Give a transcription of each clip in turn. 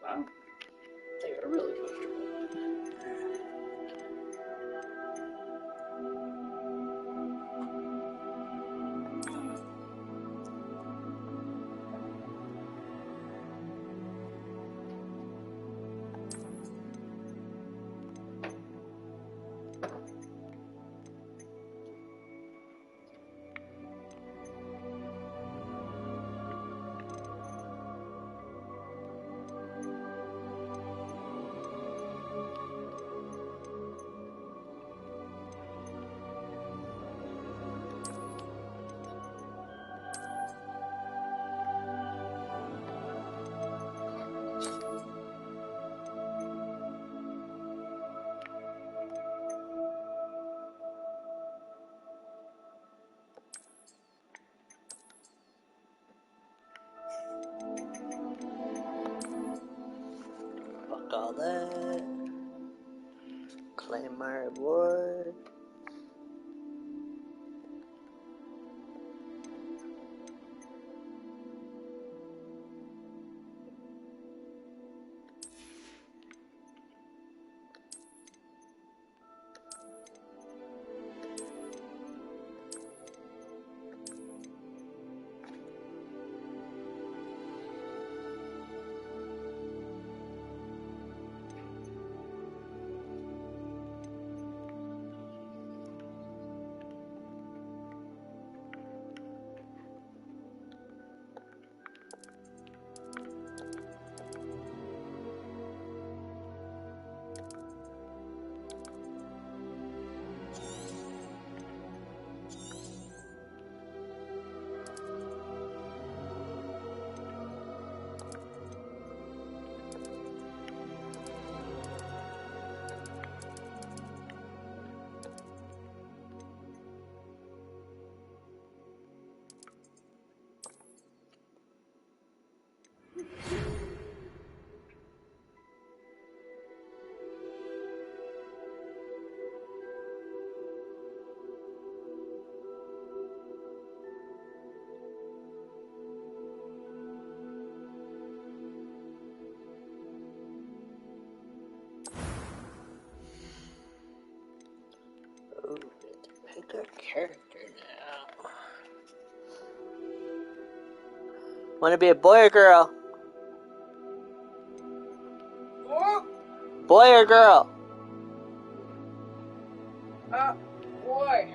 Wow. They are really comfortable. Fuck all that. Claim my reward. Ooh, get to pick a character now. Want to be a boy or girl? Boy or girl? Boy.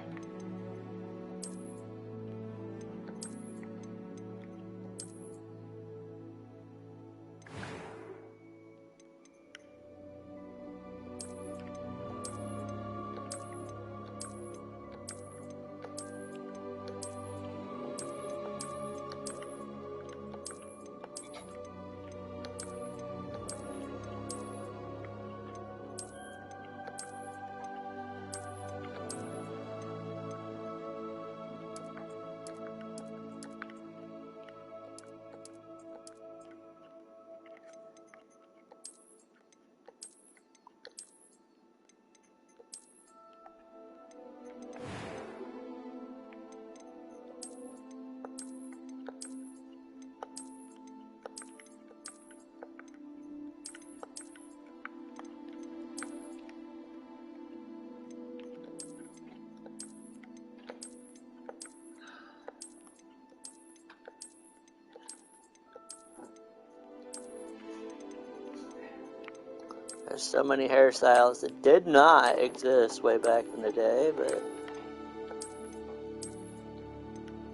There's so many hairstyles that did not exist way back in the day, but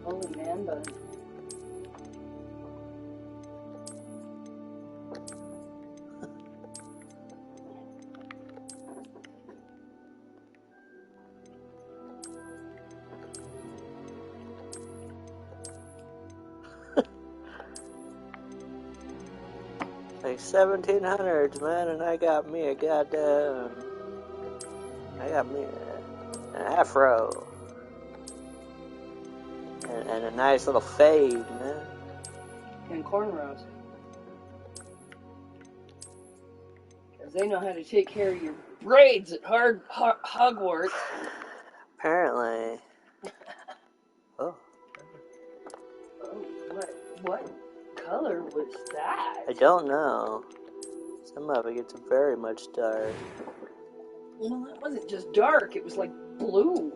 Holy man bun. like 1700s, man, and I got me a goddamn, an afro. And a nice little fade, man. And cornrows. Because they know how to take care of your braids at Hogwarts. Apparently. Oh. Oh, what color was that? I don't know. Some of it gets very much dark. Well, it wasn't just dark, it was like blue.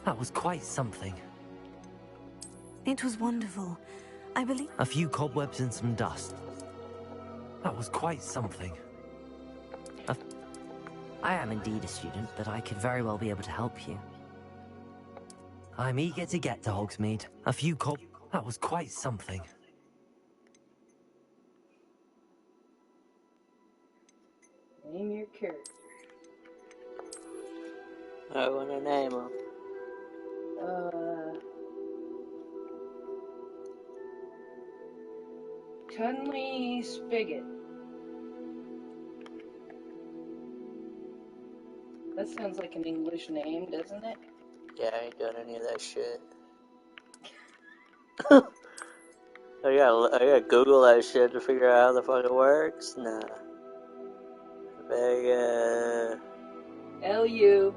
That was quite something. It was wonderful. I believe... A few cobwebs and some dust. That was quite something. I am indeed a student, but I could very well be able to help you. I'm eager to get to Hogsmeade. A few That was quite something. Name your character. I want to name him. Tunley Spigot. That sounds like an English name, doesn't it? Yeah, I ain't doing any of that shit. I gotta Google that shit to figure out how the fuck it works? Nah. Vega. Lupine.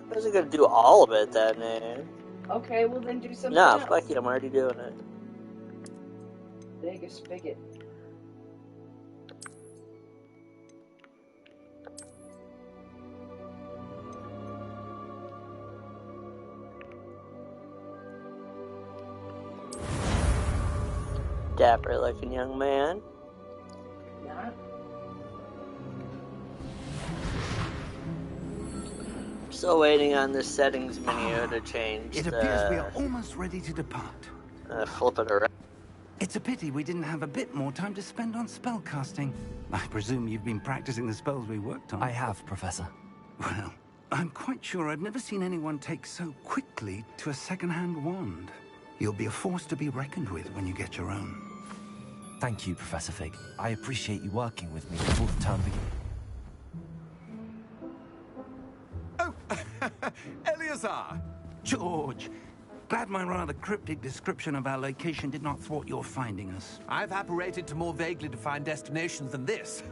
I wasn't gonna do all of it, that name. Okay, well then do something Nah, else. fuck you, I'm already doing it. Vega Spigot. Dapper looking young man. Not. Still waiting on the settings menu to change. It appears we are almost ready to depart. Flip it around. It's a pity we didn't have a bit more time to spend on spellcasting. I presume you've been practicing the spells we worked on. I have, Professor. Well, I'm quite sure I've never seen anyone take so quickly to a second-hand wand. You'll be a force to be reckoned with when you get your own. Thank you, Professor Fig. I appreciate you working with me before the term begins. Oh, Eleazar! George, glad my rather cryptic description of our location did not thwart your finding us. I've apparated to more vaguely defined destinations than this.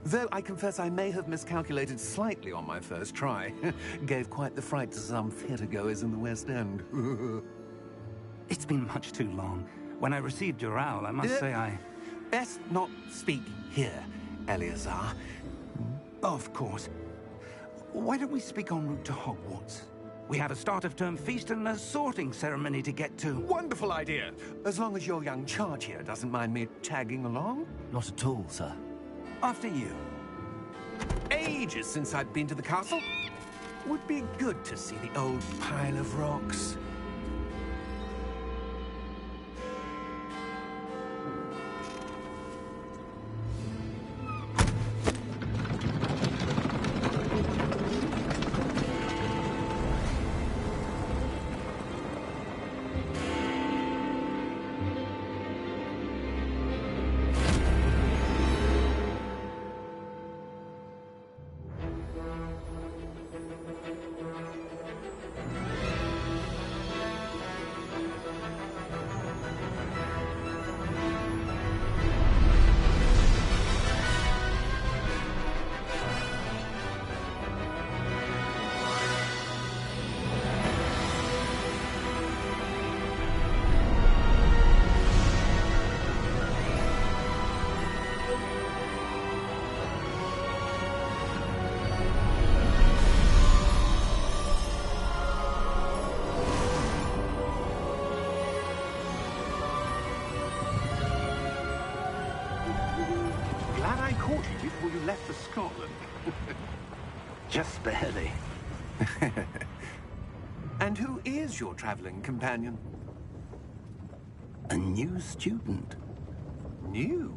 Though I confess I may have miscalculated slightly on my first try. Gave quite the fright to some theatre-goers in the West End. It's been much too long. When I received your owl, I must say I... Best not speak here, Eleazar. Of course. Why don't we speak en route to Hogwarts? We have a start-of-term feast and a sorting ceremony to get to. Wonderful idea! As long as your young charge here doesn't mind me tagging along. Not at all, sir. After you. Ages since I've been to the castle. Would be good to see the old pile of rocks. Glad I caught you before you left for Scotland. Just barely. And who is your traveling companion? A new student. New?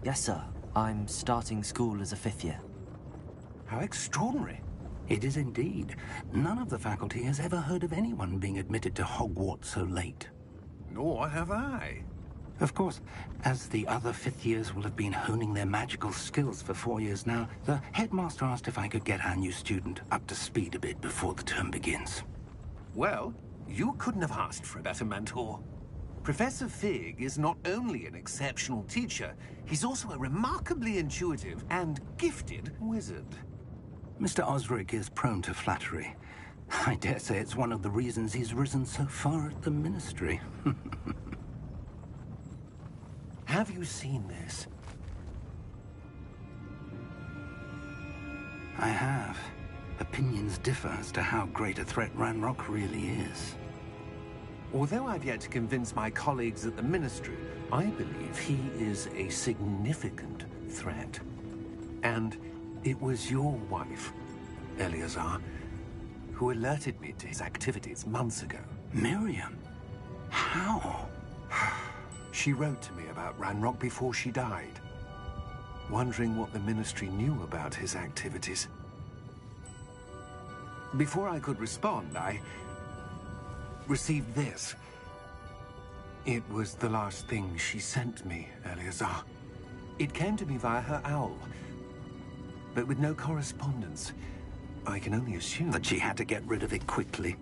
Yes, sir. I'm starting school as a 5th year. How extraordinary. It is indeed. None of the faculty has ever heard of anyone being admitted to Hogwarts so late. Nor have I. Of course, as the other 5th years will have been honing their magical skills for 4 years now, the headmaster asked if I could get our new student up to speed a bit before the term begins. Well, you couldn't have asked for a better mentor. Professor Fig is not only an exceptional teacher, he's also a remarkably intuitive and gifted wizard. Mr. Osric is prone to flattery. I dare say it's one of the reasons he's risen so far at the Ministry. Have you seen this? I have. Opinions differ as to how great a threat Ranrock really is. Although I've yet to convince my colleagues at the Ministry, I believe he is a significant threat. And it was your wife, Eleazar, who alerted me to his activities months ago. Miriam? How? She wrote to me about Ranrock before she died, wondering what the Ministry knew about his activities. Before I could respond, I received this. It was the last thing she sent me, Eleazar. It came to me via her owl, but with no correspondence. I can only assume That she had to get rid of it quickly,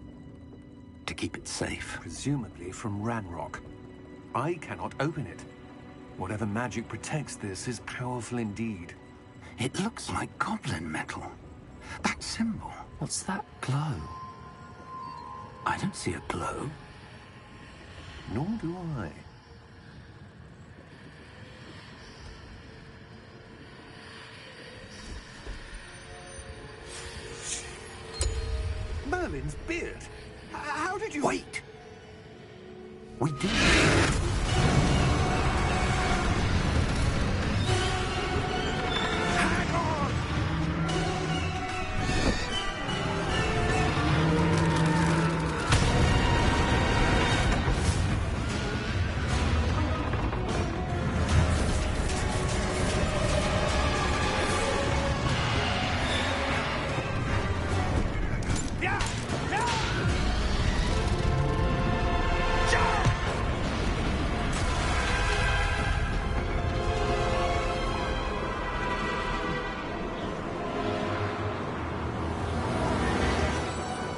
to keep it safe. presumably from Ranrock. I cannot open it. Whatever magic protects this is powerful indeed. It looks like goblin metal. That symbol. What's that glow? I don't see a glow. Nor do I. Merlin's beard. How did you... Wait! We do. Hang on! Yeah! Yeah! Jump!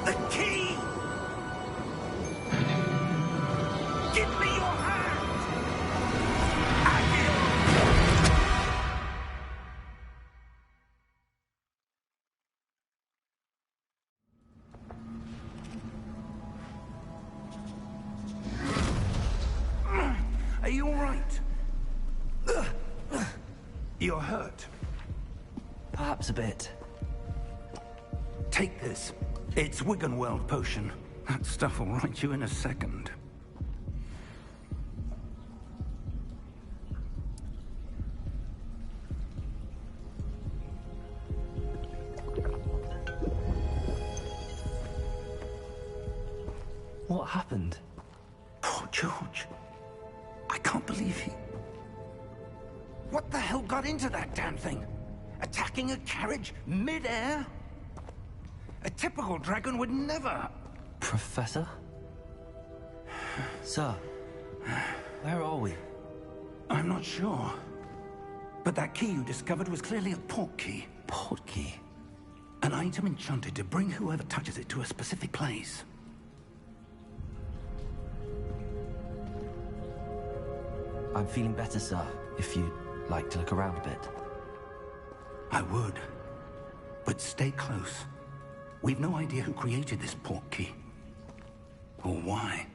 The key! Give me your hand! Are you all right? You're hurt. Perhaps a bit. Take this. It's Wiggenweld potion. That stuff will right you in a second. What happened? Poor George. I can't believe he... What the hell got into that damn thing? Attacking a carriage mid-air? A typical dragon would never... Professor? Sir, where are we? I'm not sure. But that key you discovered was clearly a portkey. Portkey? An item enchanted to bring whoever touches it to a specific place. I'm feeling better, sir, if you'd like to look around a bit. I would. But stay close. We've no idea who created this portkey. Or why.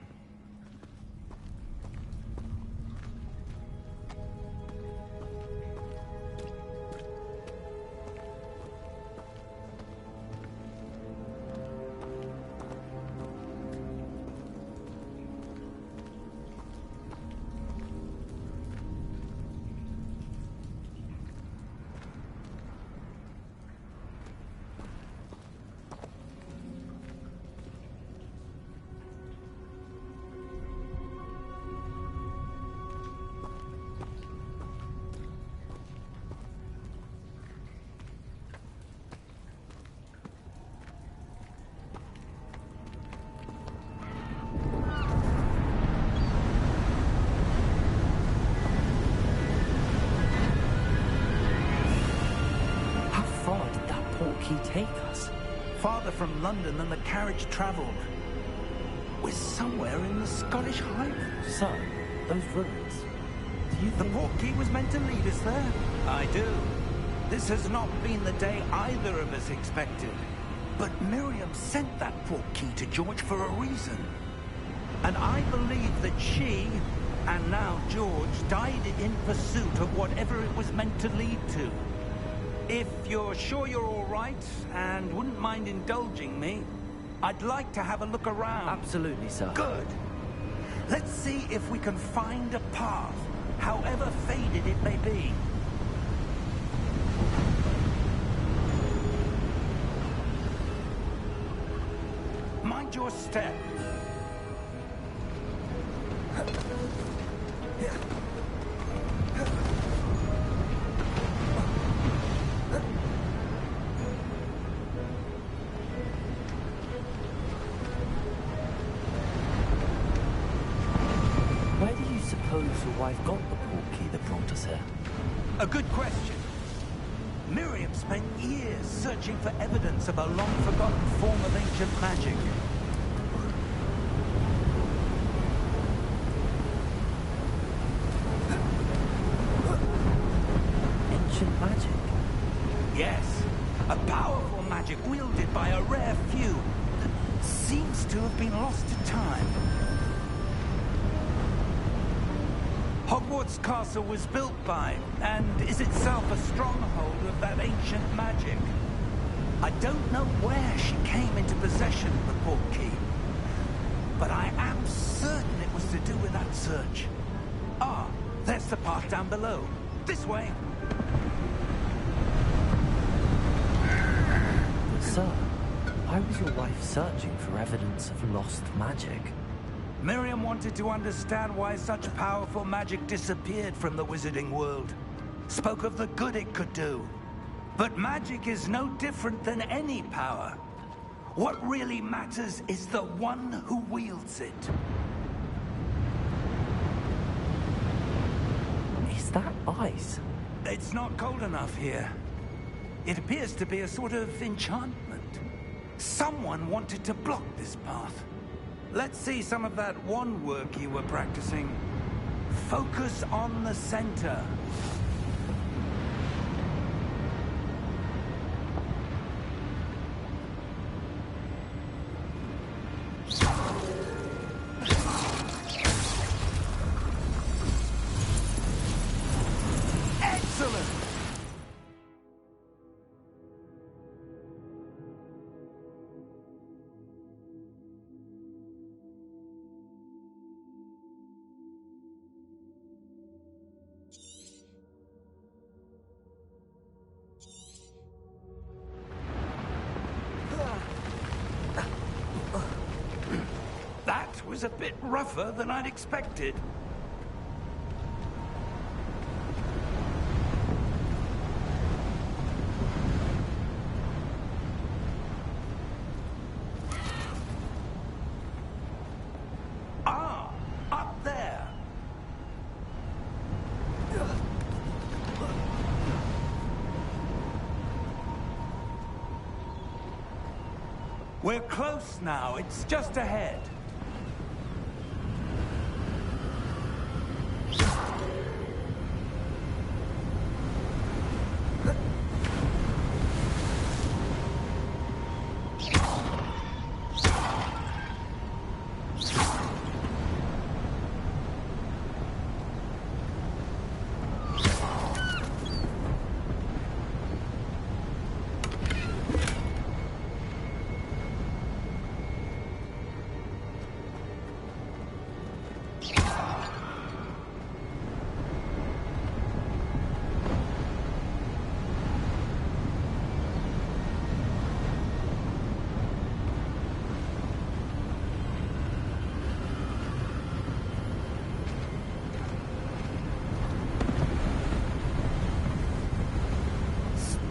he take us? Farther from London than the carriage travelled. We're somewhere in the Scottish Highlands. So, those ruins. Do you The think... portkey was meant to lead us there? I do. This has not been the day either of us expected. But Miriam sent that portkey to George for a reason. And I believe that she, and now George, died in pursuit of whatever it was meant to lead to. If you're sure you're all right, and wouldn't mind indulging me, I'd like to have a look around. Absolutely, sir. Good. Let's see if we can find a path, however faded it may be. Mind your step. Where do you suppose your wife got the portkey that brought us here? A good question. Miriam spent years searching for evidence of a long-forgotten form of ancient magic. Ancient magic? Yes, a powerful magic wielded by a rare few that seems to have been lost to time. Hogwarts Castle was built by, and is itself a stronghold of that ancient magic. I don't know where she came into possession of the portkey, but I am certain it was to do with that search. Ah, there's the path down below. This way. But sir, why was your wife searching for evidence of lost magic? Miriam wanted to understand why such powerful magic disappeared from the wizarding world. Spoke of the good it could do. But magic is no different than any power. What really matters is the one who wields it. Is that ice? It's not cold enough here. It appears to be a sort of enchantment. Someone wanted to block this path. Let's see some of that wand work you were practicing. Focus on the center. Excellent! That was a bit rougher than I'd expected. Ah, up there. We're close now. It's just ahead.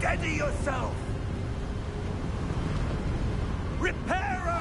Steady yourself! Reparo!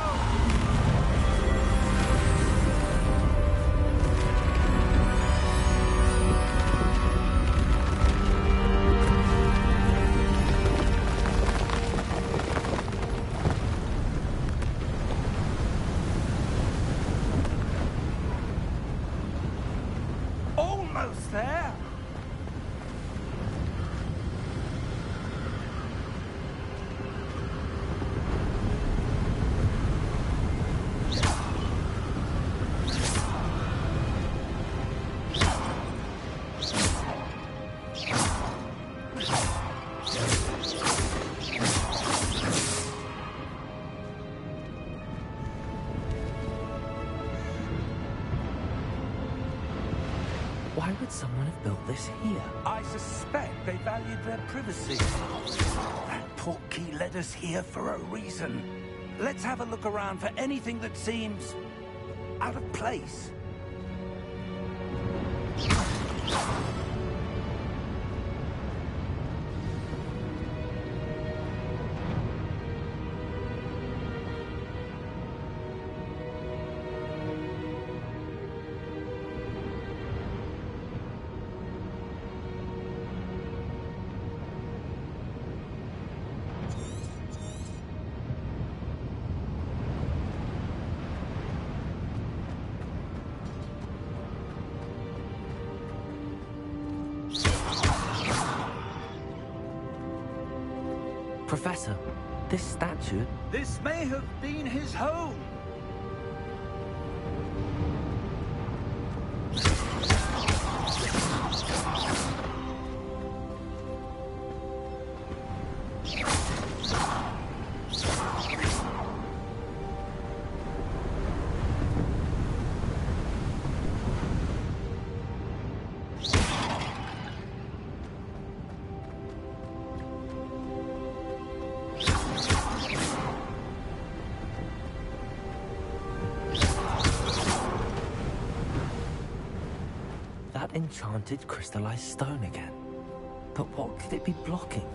someone have built this here? I suspect they valued their privacy. That portkey led us here for a reason. Let's have a look around for anything that seems out of place. Professor, this statue... This may have been his home. That enchanted crystallized stone again. But what could it be blocking?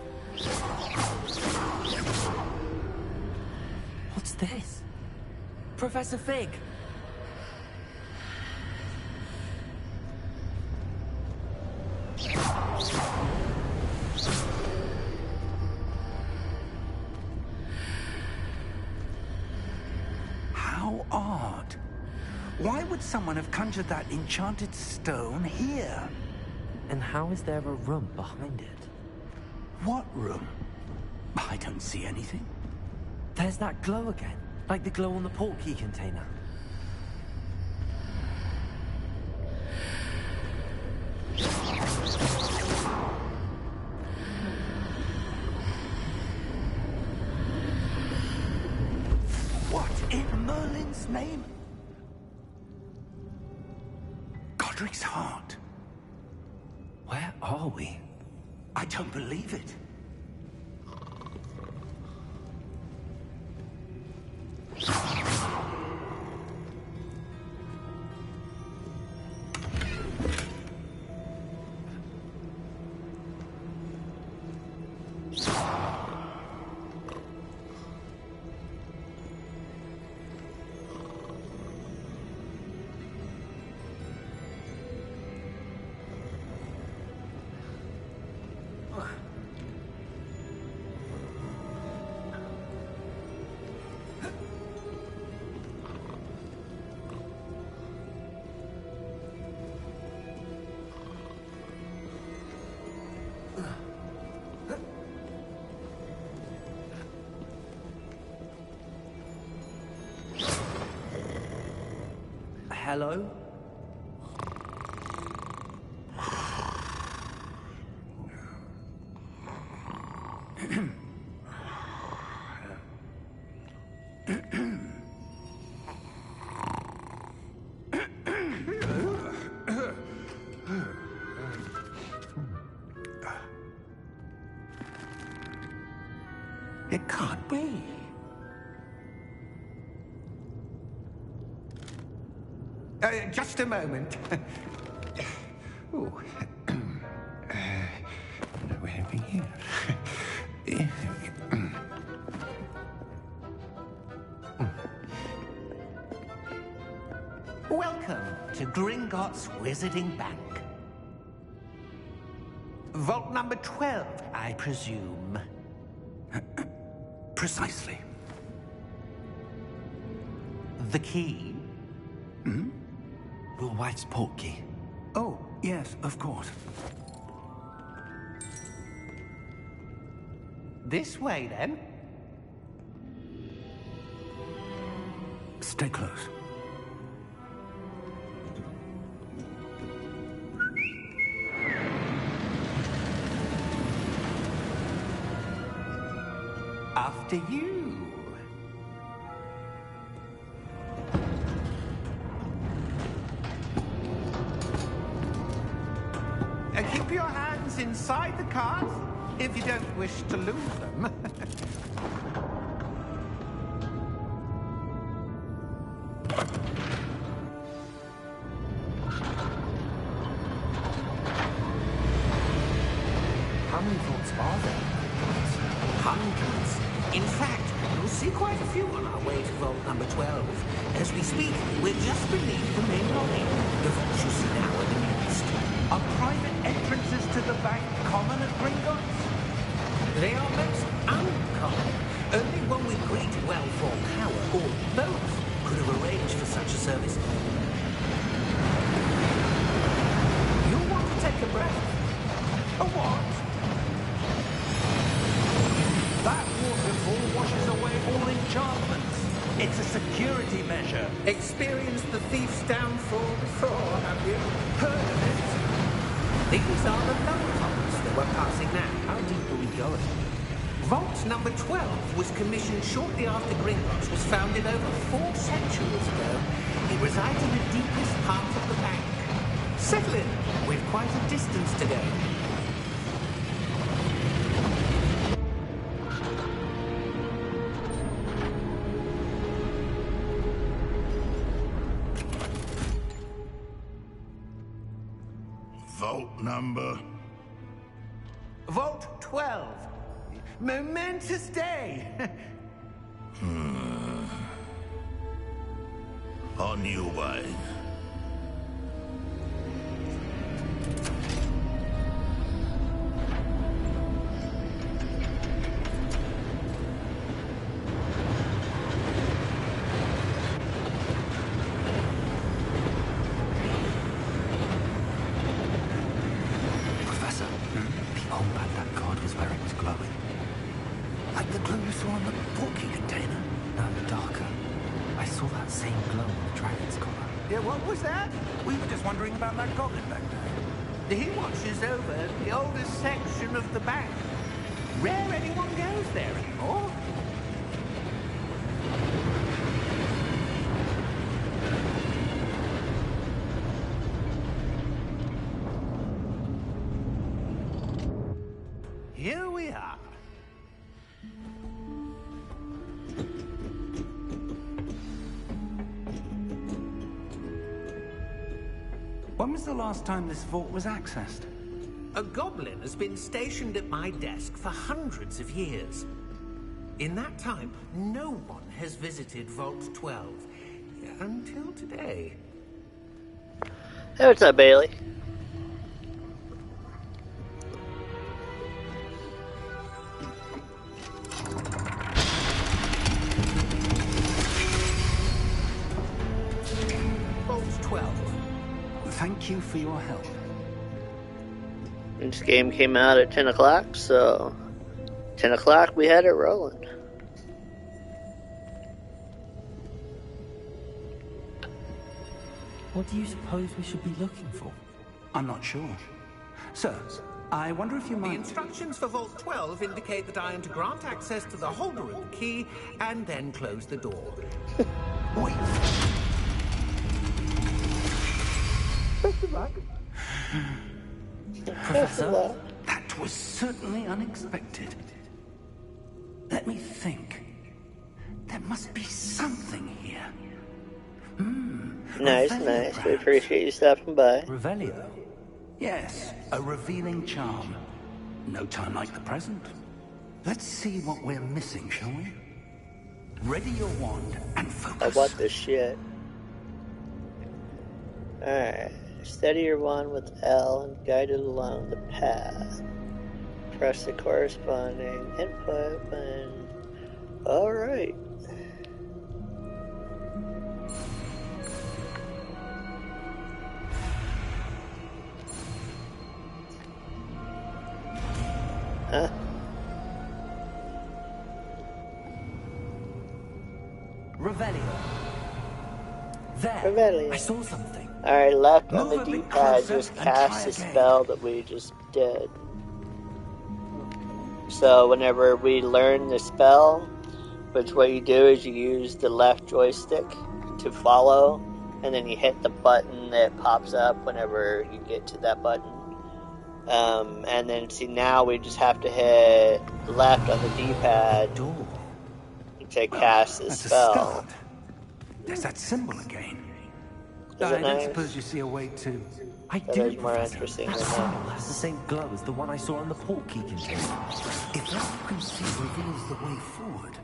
What's this? Professor Fig! How odd. Why would someone have conjured that enchanted stone here? And how is there a room behind it? What room? I don't see anything. There's that glow again, like the glow on the portkey container. What in Merlin's name? Godric's heart. Where are we? I don't believe it. Hello? It can't be. Just a moment. Oh. We're having here. Welcome to Gringotts Wizarding Bank. Vault number 12, I presume. Precisely. The key? Your wife's portkey. Oh, yes, of course. This way, then. Stay close. After you. Slip your hands inside the cart if you don't wish to lose them. How many vaults are there? Hundreds. In fact, you'll see quite a few on our way to vault number 12. As we speak, we're just beneath the main lobby. The vaults you see now are the newest. Are private entrances to the bank common at Gringotts? They are most uncommon. Only one with great well-formed power, or both, could have arranged for such a service. You'll want to take a breath. A what? That waterfall washes away all enchantments. It's a security measure. Experienced the thief's downfall before, have you? Heard of it? These are the lower vaults that we're passing now. How deep are we going? Vault number 12 was commissioned shortly after Gringotts was founded over 4 centuries ago. It resides in the deepest part of the bank. Settle in. We've quite a distance to go. Vault number? Vault 12. Momentous day. On your way. Professor, the old that god was where it was glowing. Like the glow you saw on the porky container? No, darker. I saw that same glow on the dragon's collar. Yeah, what was that? We were just wondering about that goblin back there. He watches over the oldest section of the bank. Rare anyone goes there anymore. Here we are. When was the last time this vault was accessed? A goblin has been stationed at my desk for hundreds of years. In that time, no one has visited Vault 12. Until today. Hey, what's up, Bailey? Vault 12. Thank you for your help. This game came out at 10 o'clock, so 10 o'clock we had it rolling. What do you suppose we should be looking for? I'm not sure. Sir, I wonder if you The might... instructions for Vault 12 indicate that I am to grant access to the holder of the key and then close the door. Wait. Professor? That was certainly unexpected. Let me think. There must be something here. Nice, nice. We appreciate you stopping by. Revelio? Yes, a revealing charm. No time like the present. Let's see what we're missing, shall we? Ready your wand and I focus. want this shit. Alright. Steady your wand with L and guide it along the path. Press the corresponding input when... Alright. Huh? Revelio. There. Revelio. I saw something. Alright, left on Move the a bit D-pad, closer just and cast try the again. spell that we just did. So whenever we learn the spell, which what you do is you use the left joystick to follow, and then you hit the button that pops up whenever you get to that button. And then see now we just have to hit left on the D-pad to cast the That's a spell. start. There's that symbol again. Is it I don't nice? suppose you see a way to... I That do, is more Professor. interesting That than symbol that. has the same glow as the one I saw on the port key container. If what you can see reveals the way forward,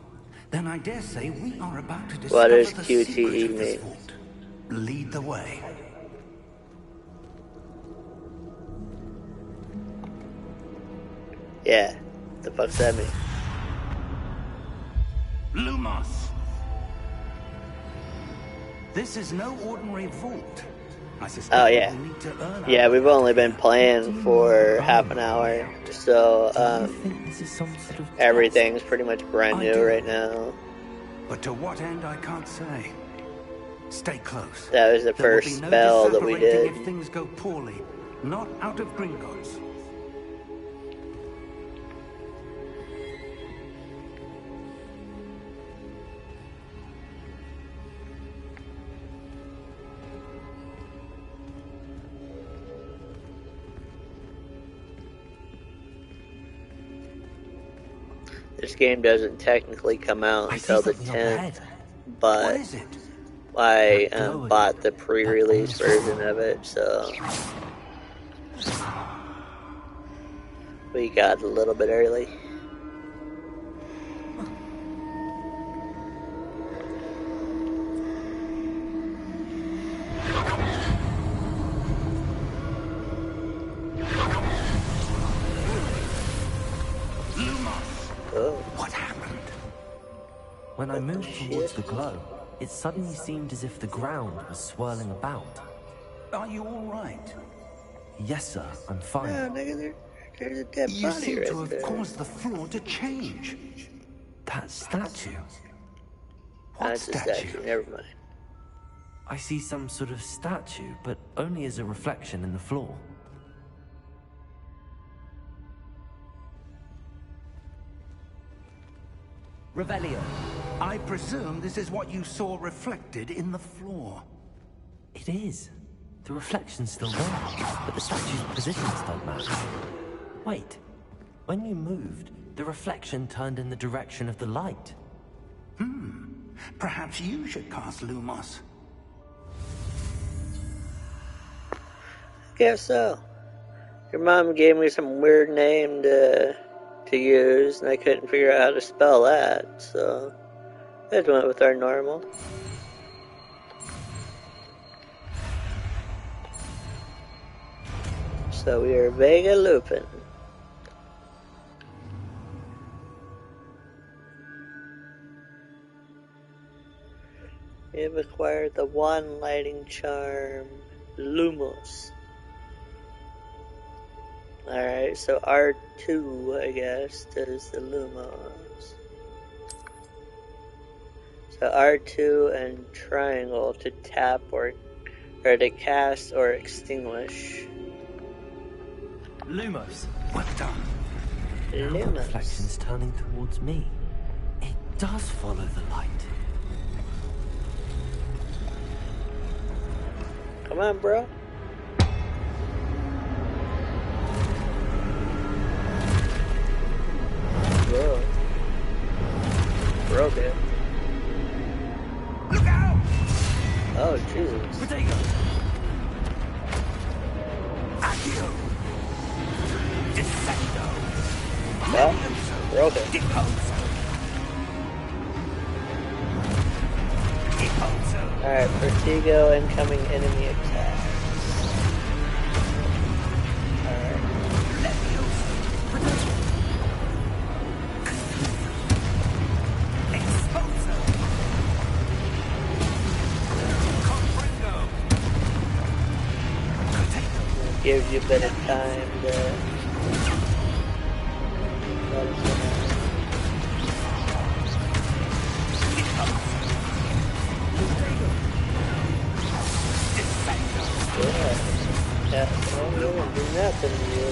then I dare say we are about to What discover does the QTE secret of this mean? vault. Lead the way. Yeah. The fuck's that mean? Lumos. This is no ordinary vault. I suspect Oh, yeah. we need to earn our Yeah, way we've out only of been here. playing for half an hour, so I think this is some sort of everything's pretty much brand I new do. right now. But to what end, I can't say. Stay close. That was the There will first be no spell that we disapparating did. if things go poorly. Not out of Gringotts. This game doesn't technically come out I see until the something up 10th, ahead. What but is it? I That glow bought again. the pre-release That version of it, so we got a little bit early. Oh, What happened? When I moved towards the glow, it suddenly seemed as if the ground was swirling about. Are you all right? Yes, sir, I'm fine. oh nigga, there's a dead You body seem to right have there. caused the floor to change. That statue. What That's a statue, never mind. I see some sort of statue, but only as a reflection in the floor. Revelio. I presume this is what you saw reflected in the floor. It is. The reflection's still there, but the statue's positions don't match. Wait. When you moved, the reflection turned in the direction of the light. Perhaps you should cast Lumos. Guess so. Your mom gave me some weird name to use, and I couldn't figure out how to spell that, so I just went with our normal. So we are Vega Lupin. We have acquired the one lighting charm, Lumos. Alright, so R2, I guess, does the Lumos. So R2 and triangle to tap or to cast or extinguish. Lumos. Well done. The Lumos. reflection's turning towards me. It does follow the light. Come on, bro. Whoa. Broke it. Look out! Oh, Jesus. Potato! Accio! Descendo! Oh, broke it. Deposo! Deposo! Alright, Vertigo incoming enemy attack. Alright. Levioso! Exposo! Comprendo! Potato! Gives you a bit of time to... let us know. Yeah. Yeah, well, we won't do nothing to you.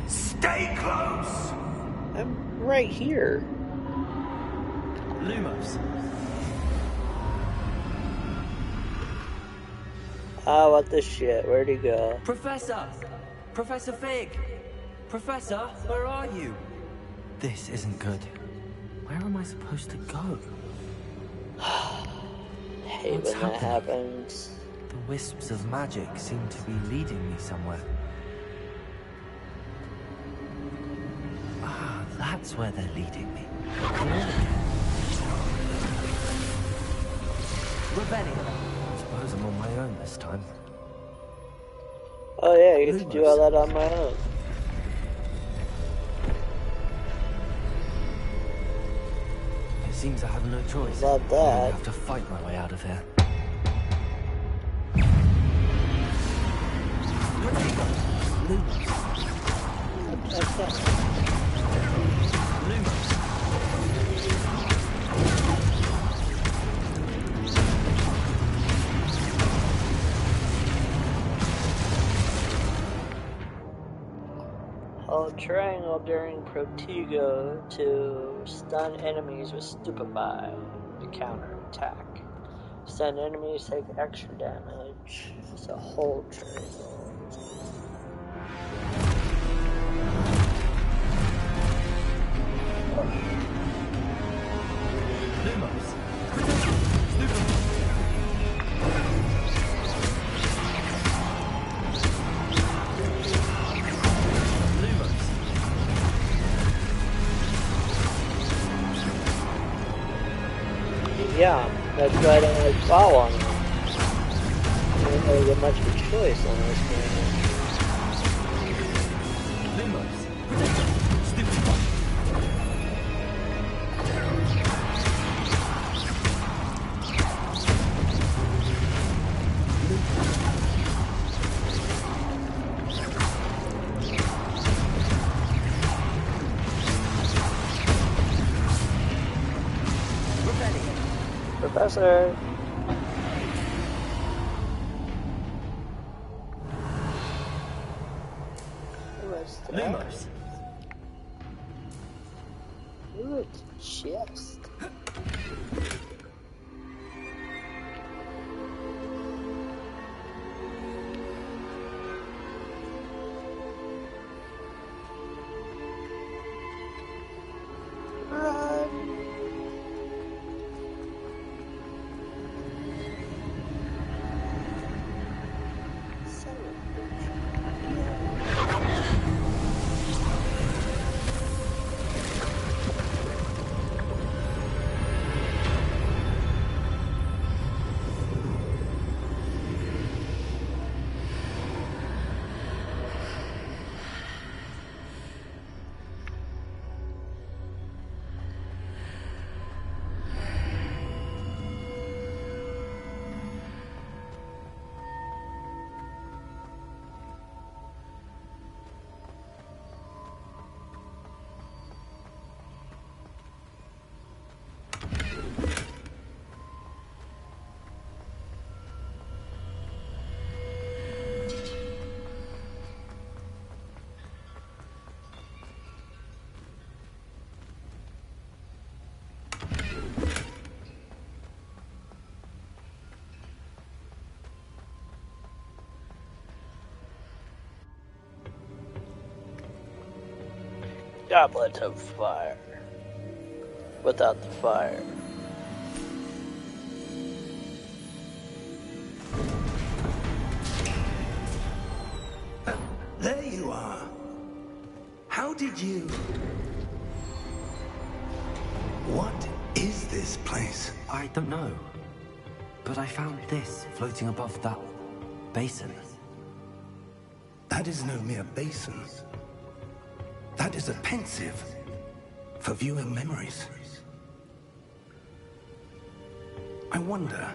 Stay close! I'm right here. Lumos. Ah, what the shit? Where'd he go? Professor! Professor Fig! Professor, where are you? This isn't good. Where am I supposed to go? Hate What's when that happening? happens. The wisps of magic seem to be leading me somewhere. Ah, that's where they're leading me. Rebellion. I suppose I'm on my own this time. Oh yeah, you get to do all that on my own. It seems I have no choice. Love I that. have to fight my way out of here. Hold triangle during Protego to stun enemies with Stupefy to counter attack. Stun enemies take extra damage. So hold triangle. Lumos. Yeah, that's why I don't like fall on them. I don't really get much of a choice on this game. Professor! What's that? Lumos. Ooh, it's a chest. Goblet of fire. Without the fire. There you are. How did you... What is this place? I don't know. But I found this floating above that basin. That is no mere basin. That is a pensive for viewing memories. I wonder...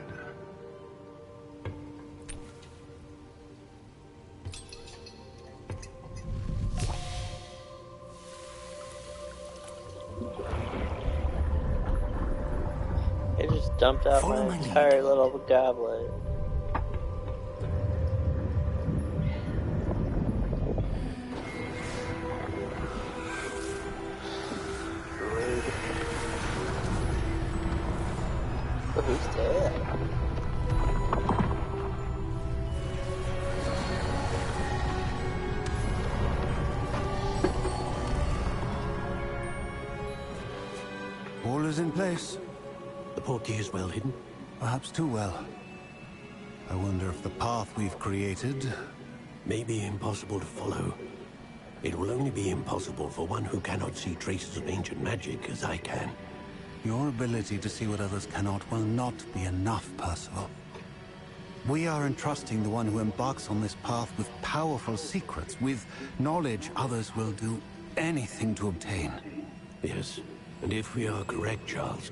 I just dumped out Follow my my entire lead. little goblet. Who's dead? is in place. The portkey is well hidden? Perhaps too well. I wonder if the path we've created... may be impossible to follow. It will only be impossible for one who cannot see traces of ancient magic as I can. Your ability to see what others cannot will not be enough, Percival. We are entrusting the one who embarks on this path with powerful secrets, with knowledge others will do anything to obtain. Yes, and if we are correct, Charles,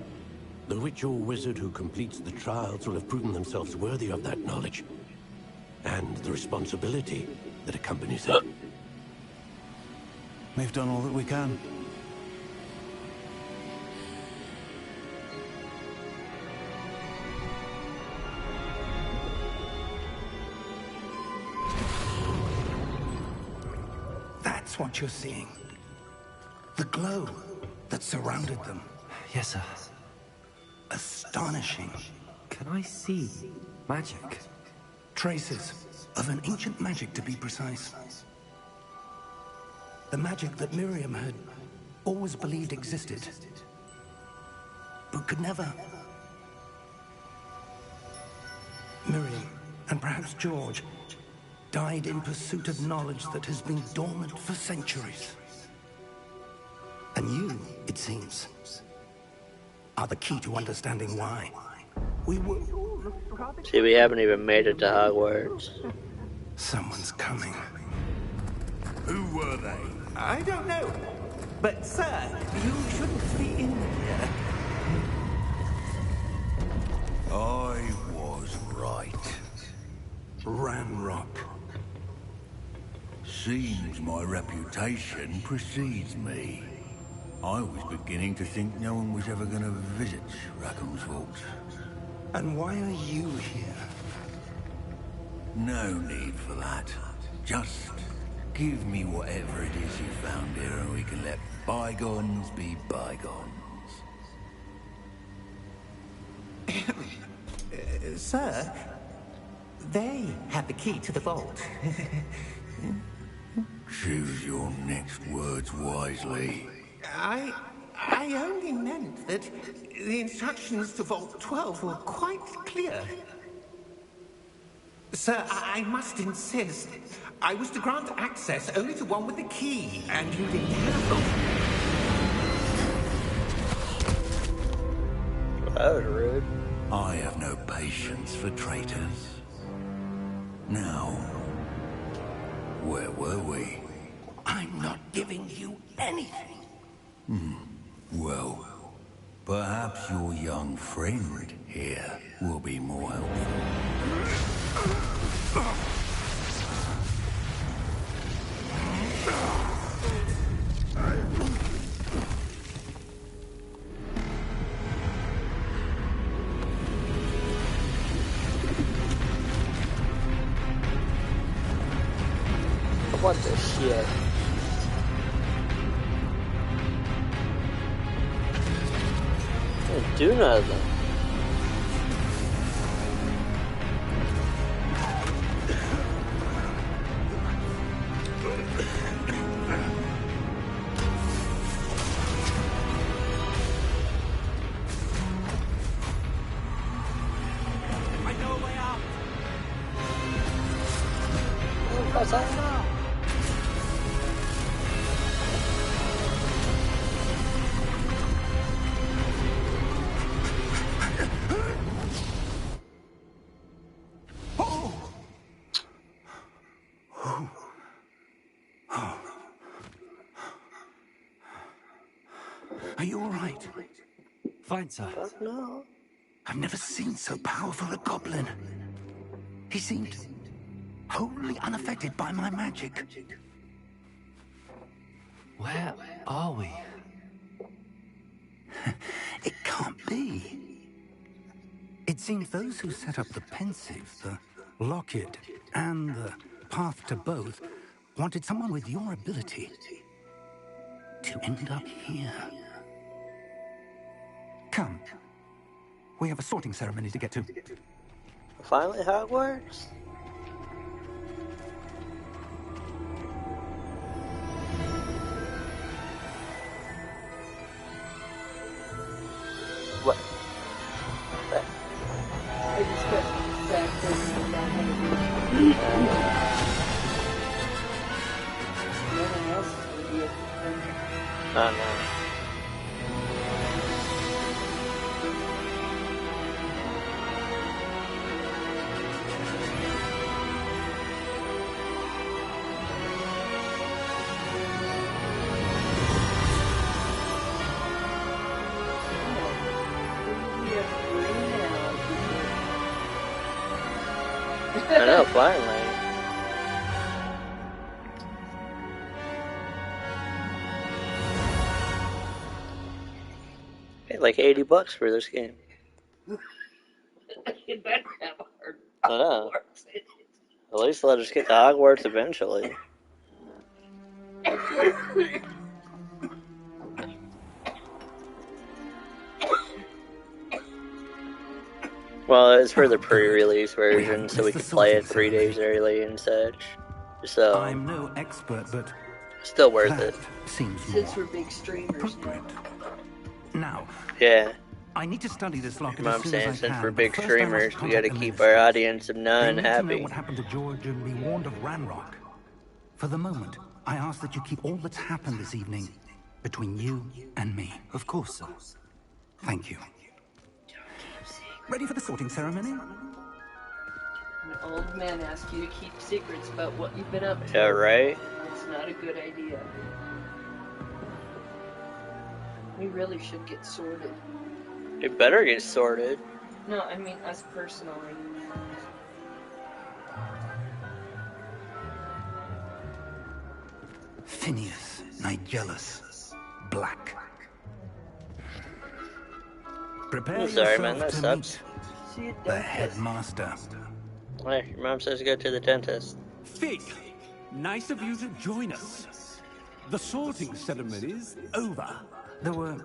the witch or wizard who completes the trials will have proven themselves worthy of that knowledge, and the responsibility that accompanies it. We've done all that we can. That's what you're seeing. The glow that surrounded them. Yes, sir. Astonishing. Can I see magic? Traces of an ancient magic, to be precise. The magic that Miriam had always believed existed, but could never. Miriam, and perhaps George, died in pursuit of knowledge that has been dormant for centuries. And you, it seems, are the key to understanding why. We were... See, we haven't even made it to Hogwarts. Someone's coming. Who were they? I don't know. But, sir, you shouldn't be in here. I was right. Ranrock. Seems my reputation precedes me. I was beginning to think no one was ever going to visit Rackham's Vault. And why are you here? No need for that. Just give me whatever it is you found here and we can let bygones be bygones. Sir, they have the key to the vault. Choose your next words wisely. I only meant that the instructions to Vault 12 were quite clear. Sir, I must insist. I was to grant access only to one with the key, and you didn't have them. That was rude. I have no patience for traitors. Now, where were we? I'm not giving you anything. Well, perhaps your young friend here will be more helpful. What the shit? Didn't do nothing. I know a way out. What's that? Are you all right? Fine, sir. Fuck no. I've never seen so powerful a goblin. He seemed wholly unaffected by my magic. Where are we? It can't be. It seems those who set up the pensive, the locket, and the path to both wanted someone with your ability to end up here. Come. We have a sorting ceremony to get to. Finally Hogwarts? Oh no. I know, finally. Paid like $80 for this game. You better have hard I know. Hogwarts. At least let us get to Hogwarts eventually. Well, it's for the pre-release version, so we could play it 3 days early and such. So I'm no expert, but still worth it. Seems Since more we're big streamers now. Yeah. I need to study this locket Mom as soon saying as I since can, we're but big first I must streamers, we gotta contact the keep ministry. our audience of They none need to know happy. what happened to George and be warned of Ranrock. For the moment, I ask that you keep all that's happened this evening between you and me. Of course, sir. Thank you. Ready for the sorting ceremony? An old man asks you to keep secrets about what you've been up to. Yeah, right? It's not a good idea. We really should get sorted. It better get sorted. No, I mean us personally. Phineas, Nigellus, Black. Prepare I'm sorry, yourself man, that to sucks. meet the headmaster. Hey, your mom says go to the dentist. Fig, nice of you to join us. The sorting ceremony's over. There were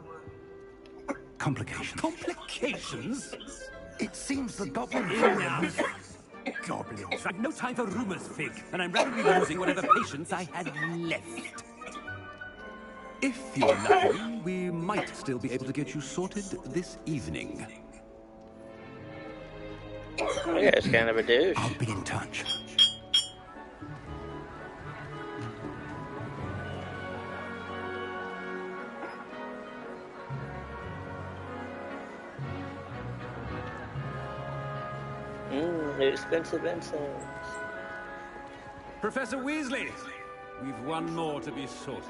complications. Complications? It seems the goblin Enough. Goblins. I've no time for rumors, Fig, and I'm rapidly losing whatever patience I had left. If you're lucky, we might still be able to get you sorted this evening. Yeah, it's kind of a douche. I'll be in touch. Expensive incense. Professor Weasley, we've one more to be sorted.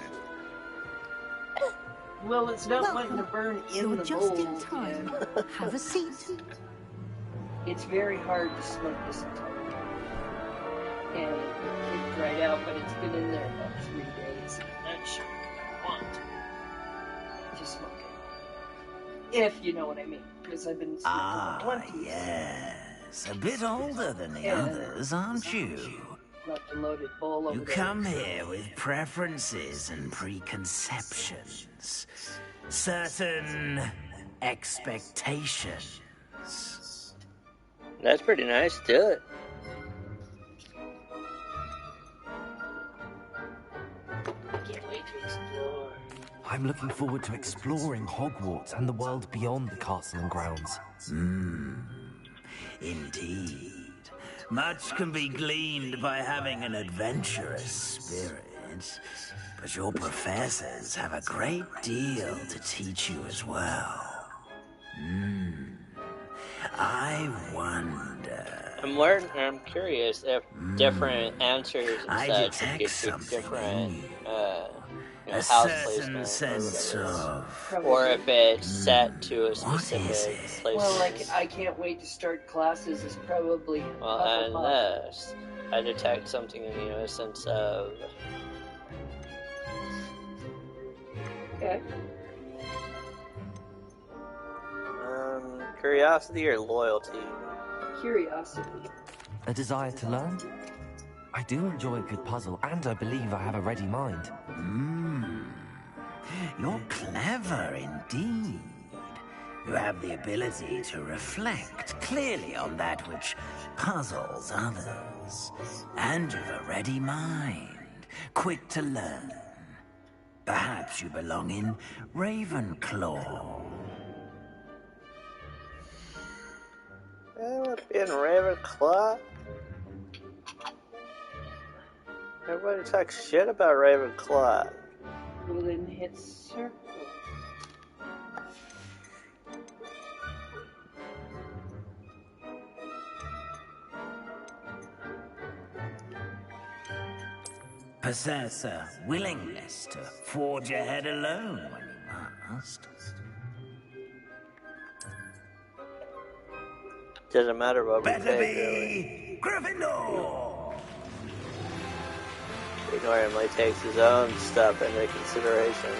Well, it's not wanting to burn in the just bowl. in time. Have a seat. It's very hard to smoke this entire and it kicked right out, but it's been in there about 3 days. I'm not sure I want to smoke it. If you know what I mean, because I've been smoking plenty. Yes, a bit older than the others, aren't you? Left a loaded bowl over You come here with preferences and preconceptions, certain expectations. That's pretty nice. Do it. Can't wait to explore. I'm looking forward to exploring Hogwarts and the world beyond the castle and grounds. Indeed. Much can be gleaned by having an adventurous spirit, but your professors have a great deal to teach you as well. I wonder... I'm curious if different answers and I such detect get you something different a house certain placement sense of... or if it's set to a specific place. Well, like, I can't wait to start classes is probably Well, unless I detect something in you, a sense of... Okay. Curiosity or loyalty? Curiosity. A desire to learn? I do enjoy a good puzzle, and I believe I have a ready mind. You're clever indeed. You have the ability to reflect clearly on that which puzzles others. And you've a ready mind, quick to learn. Perhaps you belong in Ravenclaw. In Ravenclaw? Everybody talks shit about Ravenclaw. Circle, then hit circle. Possess a willingness to forge ahead alone when you must. Doesn't matter what we Better take, be really. Gryffindor! He normally takes his own stuff into consideration.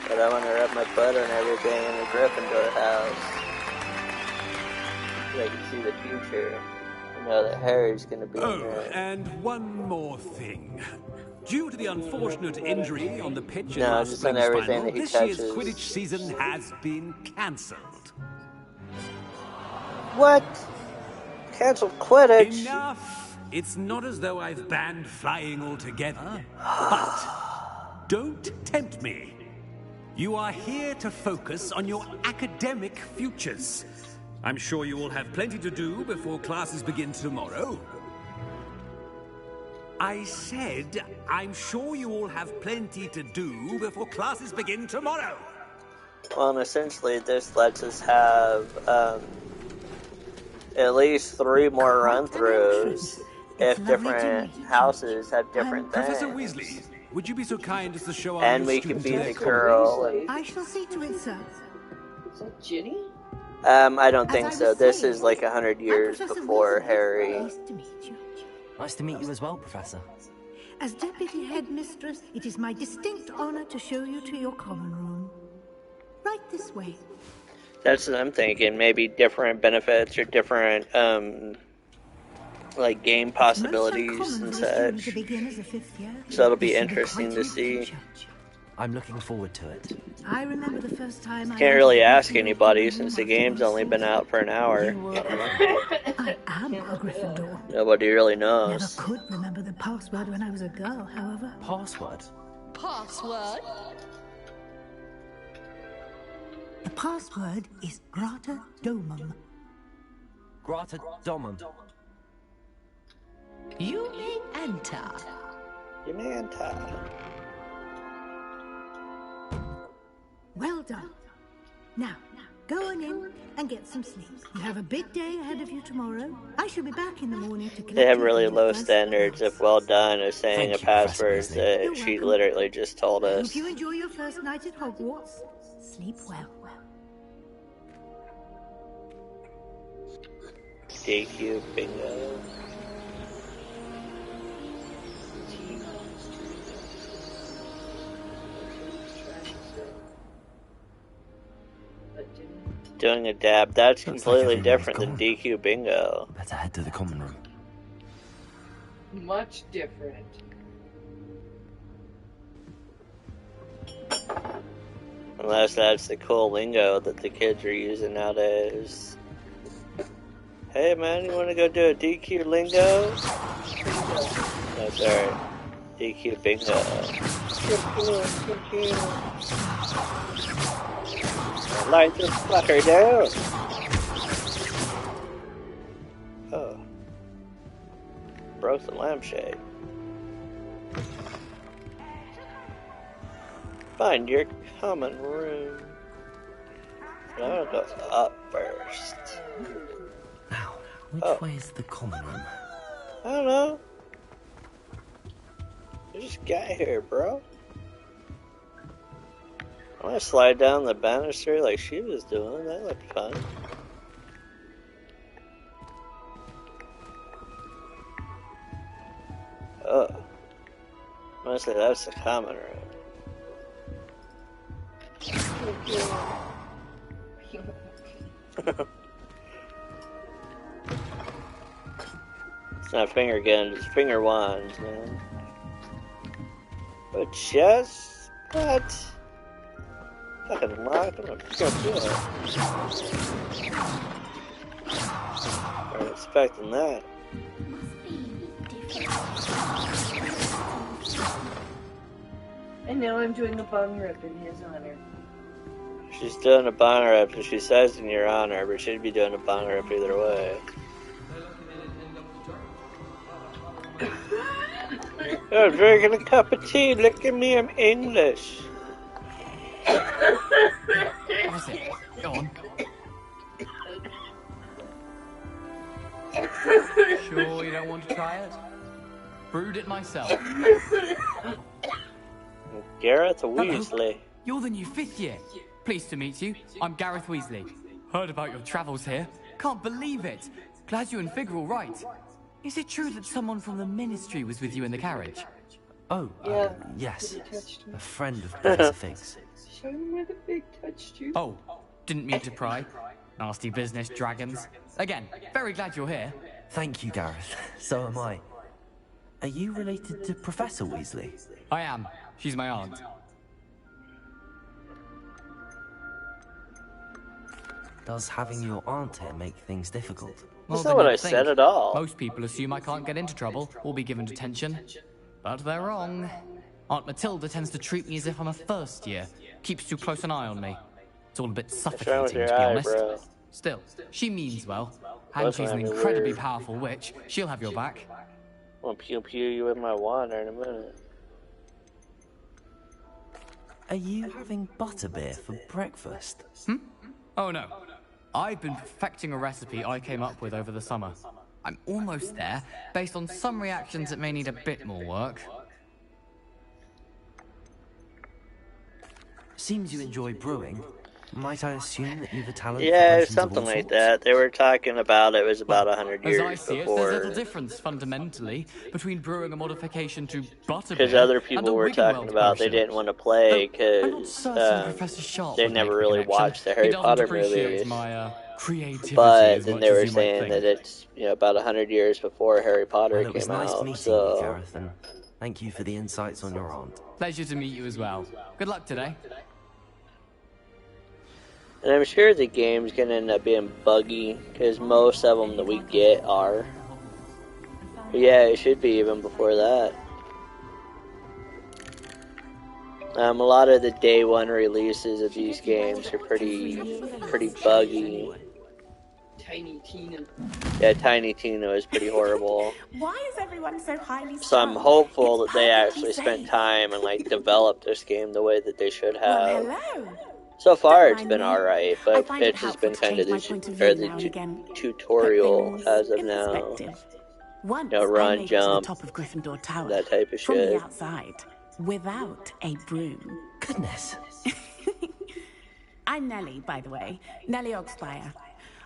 But I want to wrap my butt on everything in the Gryffindor house. So I can see the future. I know that Harry's going to be in there. And one more thing. Due to the unfortunate injury on the pitch in No, last just on spring's everything final, that he this year's touches. Quidditch season has been cancelled. What? Cancelled Quidditch? Enough! It's not as though I've banned flying altogether. But don't tempt me. You are here to focus on your academic futures. I'm sure you all have plenty to do before classes begin tomorrow. I said, I'm sure you all have plenty to do before classes begin tomorrow. Well, and essentially this lets us have at least 3 more run-throughs if different houses have different things. Professor Weasley, would you be so kind as to show our And new we can student be their the girl. I shall see to it, sir. Is that Ginny? I don't As think I so. was This saying, is like 100 years Professor before Weasley. Harry. Nice to meet you. Nice to meet you as well, Professor. As Deputy Headmistress, it is my distinct honor to show you to your common room. Right this way. That's what I'm thinking. Maybe different benefits or different, like game possibilities and such. To begin as a 5th year. So it'll be This will interesting quite to an see. adventure. I'm looking forward to it. I remember the first time I Can't really entered ask the anybody room since the after game's my only been out for an hour. I am a Gryffindor. Nobody really Never knows. could remember the password when I was a girl, however. Password? Password? The password is Grata Domum. Grata Domum. You may enter. You may enter. Well done. Now, go on in and get some sleep. You have a big day ahead of you tomorrow. I shall be back in the morning to collect They have you really from your low first standards class. if well done as saying Thank a you, Professor password Weasley. that You're she welcome. literally just told I us. hope you enjoy your first night at Hogwarts. Sleep well. DQ bingo. Doing a dab, that's Looks completely like different than everyone's DQ bingo. Better head to the common room. Much different. Unless that's the cool lingo that the kids are using nowadays. Hey man, you wanna go do a DQ lingo? No, sorry. DQ bingo. Light this fucker down! Oh. Broke the lampshade. Find your common room. I'm gonna go up first. Now, which Oh. way is the common room? I don't know. You just got here, bro. I want to slide down the banister like she was doing. That looked fun. Oh. I want to say that's the common room. It's not finger guns, it's finger wands, man. But just what? Fucking lock them up. Weren't expecting that. And now I'm doing a bung rip in his honor. She's doing a bong rip, and she says in your honor, but she'd be doing a bong rip either way. I'm drinking a cup of tea. Look at me, I'm English. Have a sip. Go on. Sure you don't want to try it? Brewed it myself. Gareth Weasley. You're the new 5th year. Pleased to meet you. I'm Gareth Weasley. Heard about your travels here. Can't believe it. Glad you and Fig are all right. Is it true that someone from the Ministry was with you in the carriage? Oh, Yeah. yes. A friend of Professor Fig's. Show him where the Fig touched you. Oh, didn't mean to pry. Nasty business, dragons. Again, very glad you're here. Thank you, Gareth. So am I. Are you related to Professor Weasley? I am. She's my aunt. Does having your aunt here make things difficult? That's not what I said at all. Most people assume I can't get into trouble or be given detention. But they're wrong. Aunt Matilda tends to treat me as if I'm a first year. Keeps too close an eye on me. It's all a bit suffocating, to be honest. Still, she means well. And she's an incredibly powerful witch. She'll have your back. I'll pew you with my water in a minute. Are you having butterbeer for breakfast? Oh no. I've been perfecting a recipe I came up with over the summer. I'm almost there, based on some reactions that may need a bit more work. Seems you enjoy brewing. Might I assume that you've a talent Yeah, for potions something of all like sorts? that. They were talking about it was about 100 As I years see it, before. there's little difference, fundamentally, between brewing a modification to butterbeer Because other and people a were talking Wiggenweld about they potion. didn't want to play I'm not because certain Professor Sharp they would never make the really connection. watched the He Harry doesn't Potter appreciate movies. my creativity But as then much they as were you might saying think. that it's about 100 years before Harry Potter Well, it was came nice out. meeting So you, Gareth, and thank you for the insights on your aunt. Pleasure to meet you as well. Good luck today. and I'm sure the game's gonna end up being buggy because most of them that we get are. But yeah, it should be even before that. A lot of the day one releases of these games are pretty buggy. Tiny Tina. Yeah, Tiny Tina is pretty horrible. Why is everyone so highly So I'm strung? hopeful that It's they perfectly actually spent safe. time and like developed this game the way that they should have. Well, hello. So far, Don't it's been mind me. alright, I but find it it's just been helpful to kind of change the, my point of or view now and the again. tutorial Put as of things in now. perspective. Once You know, I run, made it to the jump, top of Gryffindor Tower that type of from shit. the outside without a broom. Goodness. I'm Nellie, by the way. Nellie Oxfire.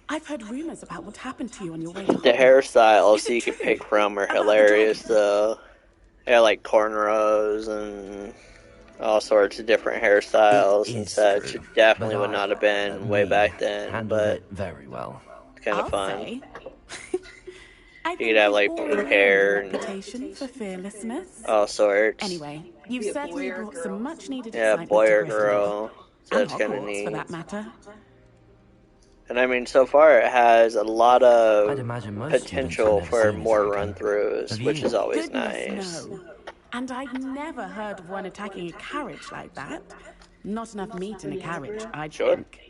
I've heard rumors about what happened to you on your way to The hairstyles you can pick from are hilarious, though. Yeah, like cornrows and all sorts of different hairstyles and such. It definitely would not have been way back then, but very well. It's kind of I'll fun. say. You could have like blue hair and Reputation for fearlessness. all sorts. Anyway, you've certainly brought some much needed Yeah, excitement boy to or Gryffindor. girl. So And that's kind of Hogwarts, neat. for that matter. And I mean, so far it has a lot of I'd imagine most potential students have for never more seen run-throughs, which is always nice. No. And I've never heard of one attacking a carriage like that. Not enough meat in a carriage, I'd think.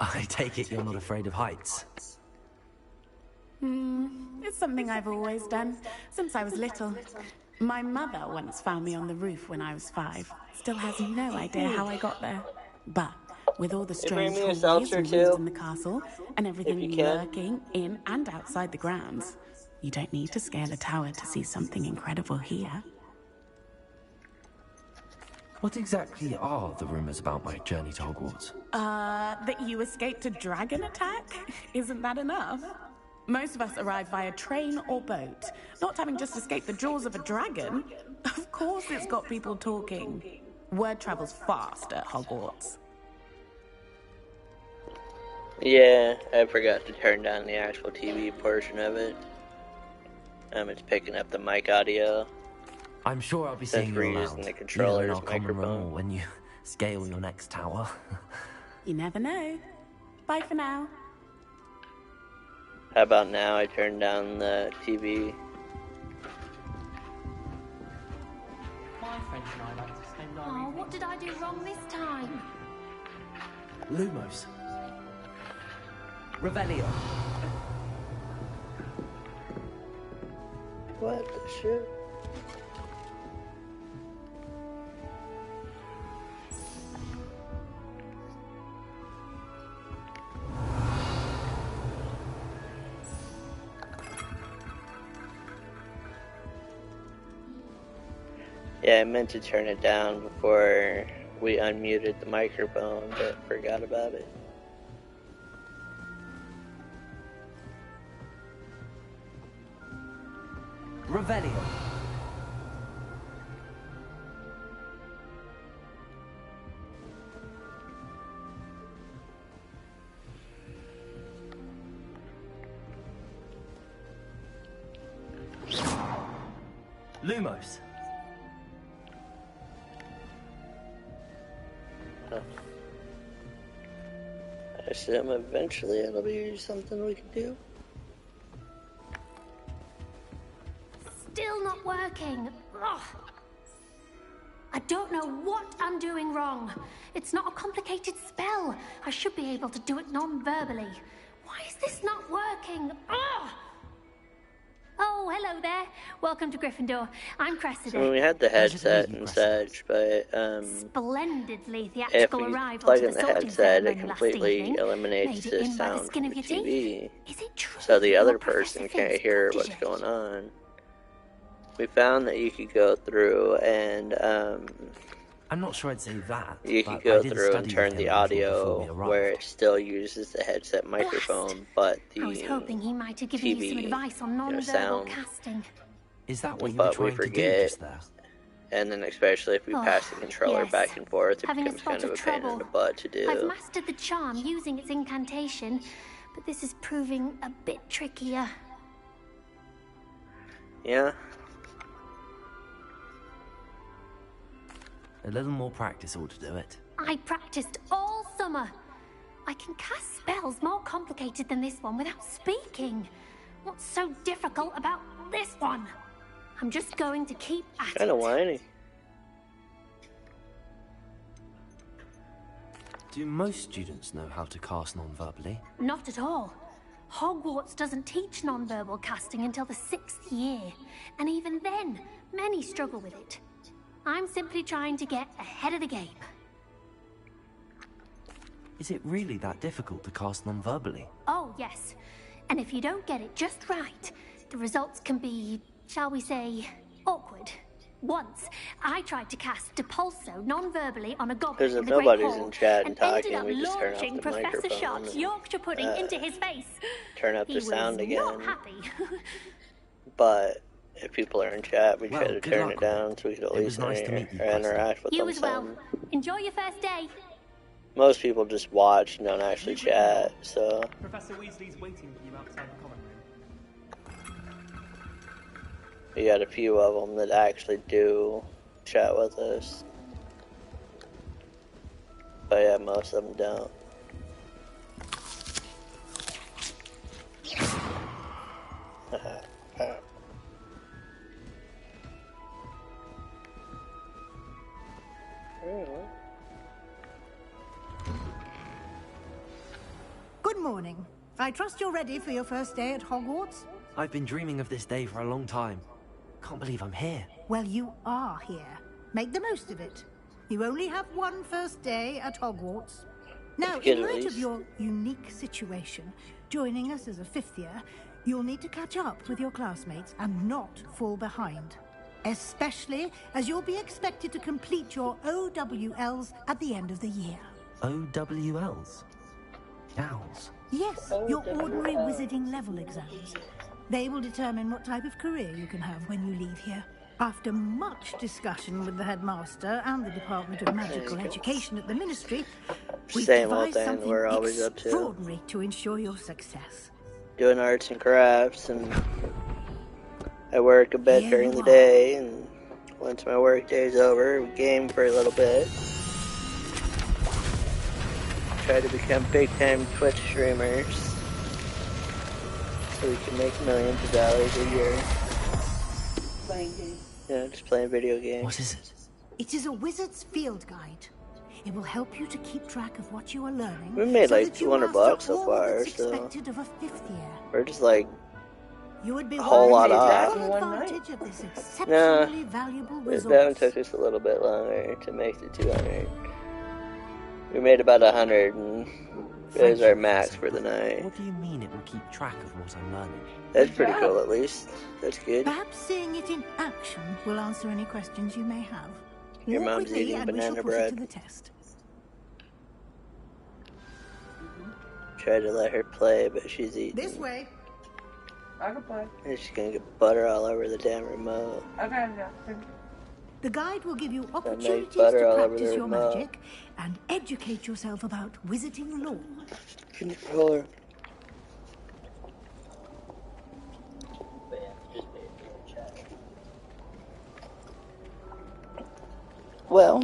I take it you're not afraid of heights. It's something I've always done, since I was little. My mother once found me on the roof when I was 5. Still has no idea how I got there. But with all the bring strange me a hallways seltzer and too? rooms in the castle, and everything you can. lurking in and outside the grounds, you don't need to scale a tower to see something incredible here. What exactly are the rumors about my journey to Hogwarts? That you escaped a dragon attack? Isn't that enough? Most of us arrive via train or boat, not having just escaped the jaws of a dragon. Of course it's got people talking. Word travels fast at Hogwarts. Yeah, I forgot to turn down the actual TV portion of it. It's picking up the mic audio. I'm sure I'll be Since seeing we're you using around, the either in controller's our common room microphone. or when you scale your next tower. You never know. Bye for now. How about now I turn down the TV? My friends and I like to spend our Oh, evenings. what did I do wrong this time? Lumos. Revelio. What the shit? Yeah, I meant to turn it down before we unmuted the microphone, but forgot about it. Revelio. Lumos. I assume eventually it'll be something we can do. Still not working. Ugh. I don't know what I'm doing wrong. It's not a complicated spell. I should be able to do it non-verbally. Why is this not working? Ugh. Oh, hello there. Welcome to Gryffindor. I'm Cressida. So when we had the headset and such, but Splendidly if theatrical we arrival plug to in the the sorting headset, it ceremony last completely evening. eliminates Made it the in by the sound skin from of the your TV, Is it true so the that other your person Professor can't Finn's hear protege? what's going on. We found that you could go through and I'm not sure I'd say that. you could go through and turn the audio where it still uses the headset microphone, but the I was hoping he might have given you some TV, advice on non-verbal sound. casting. Is that what you were But we trying to do forget, just there? and then especially if we pass the controller yes. back and forth, it Having a becomes spot kind of of a pain in trouble. the butt to I've do. mastered the charm using its incantation, but this is proving a bit trickier. Yeah. A little more practice ought to do it. I practiced all summer. I can cast spells more complicated than this one without speaking. What's so difficult about this one? I'm just going to keep at Kind of it. whiny. Do most students know how to cast non-verbally? Not at all. Hogwarts doesn't teach non-verbal casting until the 6th year, and even then, many struggle with it. I'm simply trying to get ahead of the game. Is it really that difficult to cast non-verbally? Oh, yes. And if you don't get it just right, the results can be, shall we say, awkward. Once, I tried to cast Depulso non-verbally on a goblin Because in if the Great nobody's Hall, in chat and and ended talking, up we just turn off launching the Professor microphone Sharp's and, Yorkshire pudding into his face. turn up He the sound was again. not happy. But if people are in chat, we try to good turn luck it with down so we could at It least was nice to meet you, interact with You them as well. some. Enjoy your first day. Most people just watch and don't actually chat, so Professor Weasley's waiting for you outside the common room. we got a few of them that actually do chat with us. But yeah, most of them don't. Good morning. I trust you're ready for your first day at Hogwarts? I've been dreaming of this day for a long time. Can't believe I'm here. Well, you are here. Make the most of it. You only have one first day at Hogwarts. Now, in light of your unique situation, joining us as a 5th year, you'll need to catch up with your classmates and not fall behind. Especially as you'll be expected to complete your OWLs at the end of the year. OWLs? Owls? Yes, your ordinary wizarding level exams. They will determine what type of career you can have when you leave here. After much discussion with the headmaster and the Department of Magical Education at the Ministry, we've devised something extraordinary to ensure your success. Doing arts and crafts, and I work a bit during the day, and once my work day's over, we game for a little bit. Try to become big-time Twitch streamers, so we can make millions of dollars a year. Playing games. Yeah, just playing video games. What is it? It is a wizard's field guide. It will help you to keep track of what you are learning. We made so like that you $200 master so all far, that's so expected of a 5th year. we're just like You would be a whole lot off. full advantage of this exceptionally valuable resource. That one took us a little bit longer to make the 200. We made about 100, and it was our max for the night. What do you mean it will keep track of what I'm learning? That's pretty cool, at least. That's good. Perhaps seeing it in action will answer any questions you may have. Your mom's eating banana bread. To the test. Tried to let her play, but she's eating. This way. I can play. And she's gonna get butter all over the damn remote. Okay, yeah. The guide will give you opportunities butter to all over practice the your remote. magic and educate yourself about wizarding lore. Controller. Well,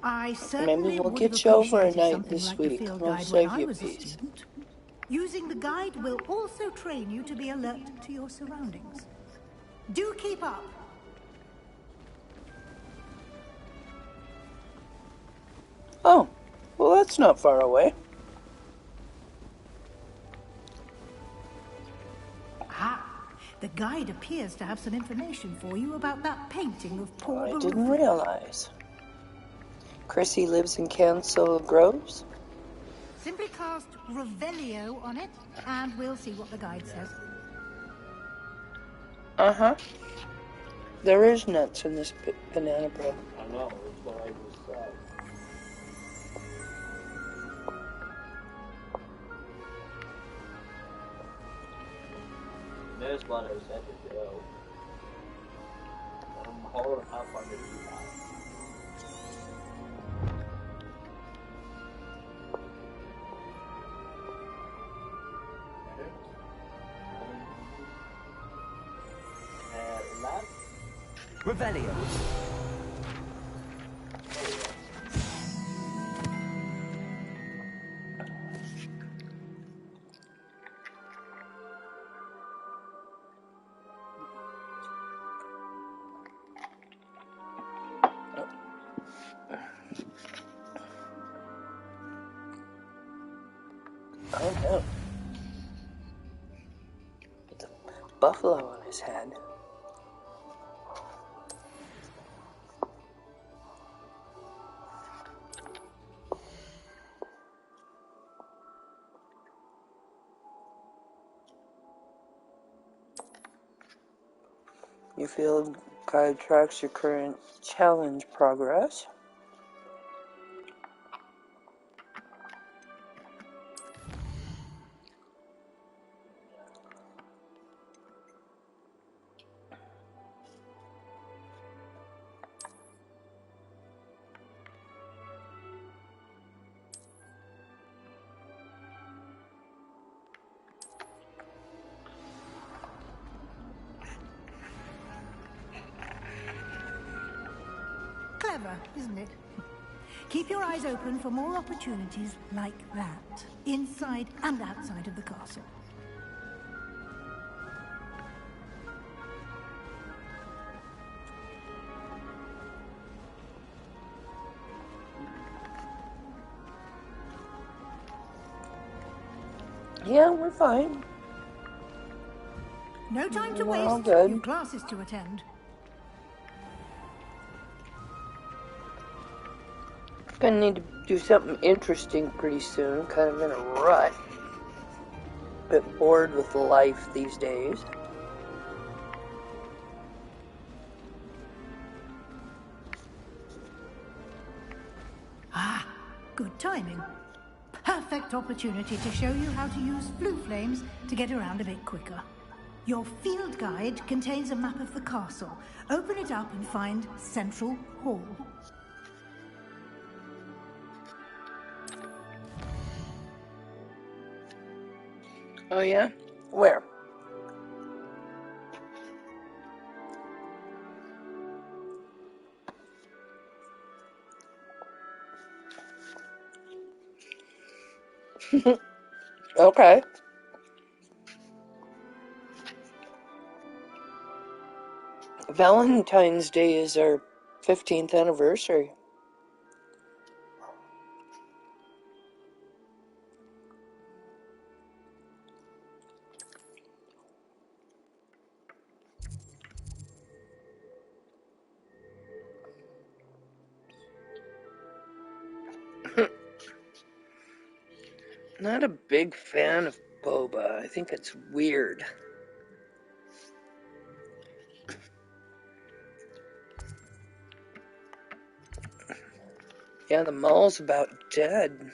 I certainly maybe we'll would get have you over a appreciated night something this like week. the field We'll guide save when you I was a peace. student. Using the guide will also train you to be alert to your surroundings. Do keep up. Oh, well, that's not far away. Ah, the guide appears to have some information for you about that painting of poor I Baruch. didn't realize. Chrissy lives in Council Groves? Simply cast Revelio on it, and we'll see what the guide says. Uh-huh. There is nuts in this banana bread. I know, that's what I just said. There's what I said to go. I'm holding up on the keypad. Revelio. Oh no. With a buffalo on his head. You feel guide tracks your current challenge progress. Clever, isn't it? Keep your eyes open for more opportunities like that, inside and outside of the castle. Yeah, we're fine. No time to We're all waste. good. You've classes to attend. Gonna need to do something interesting pretty soon. Kind of in a rut. Bit bored with life these days. Ah, good timing. Perfect opportunity to show you how to use blue flames to get around a bit quicker. Your field guide contains a map of the castle. Open it up and find Central Hall. Oh yeah? Where? Okay. Valentine's Day is our 15th anniversary. Not a big fan of boba. I think it's weird. Yeah, the mall's about dead.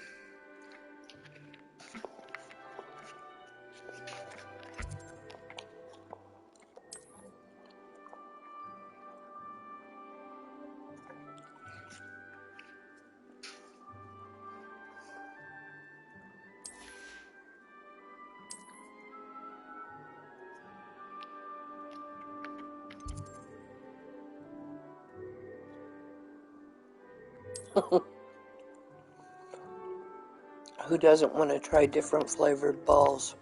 Who doesn't want to try different flavored balls?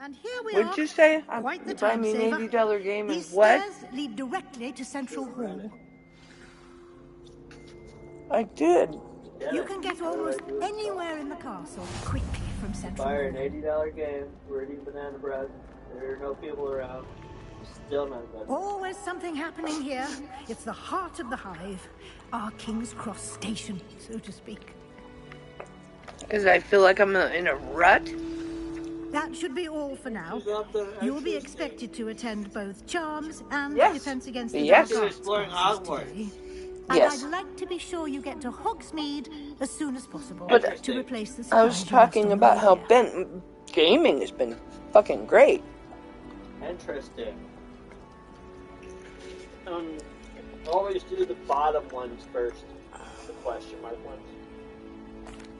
And here we What'd are. you say? Quite the You buy time me an saver. $80 game and These what? stairs lead directly to Central Hall. I did. You can get almost anywhere in the castle quickly from Central Buy her an Hall. $80 game, we're eating banana bread, there are no people around, still not good. Always something happening here. It's the heart of the hive. Our King's Cross station, so to speak. Because I feel like I'm in a rut? That should be all for now. You will be expected to attend both Charms and Defense Against the Dark Arts exploring classes Hogwarts. today. Yes. And I'd like to be sure you get to Hogsmeade as soon as possible But to replace the I was supplies you lost talking on the about way how here. gaming has been fucking great. Interesting. Always do the bottom ones first. The question mark ones.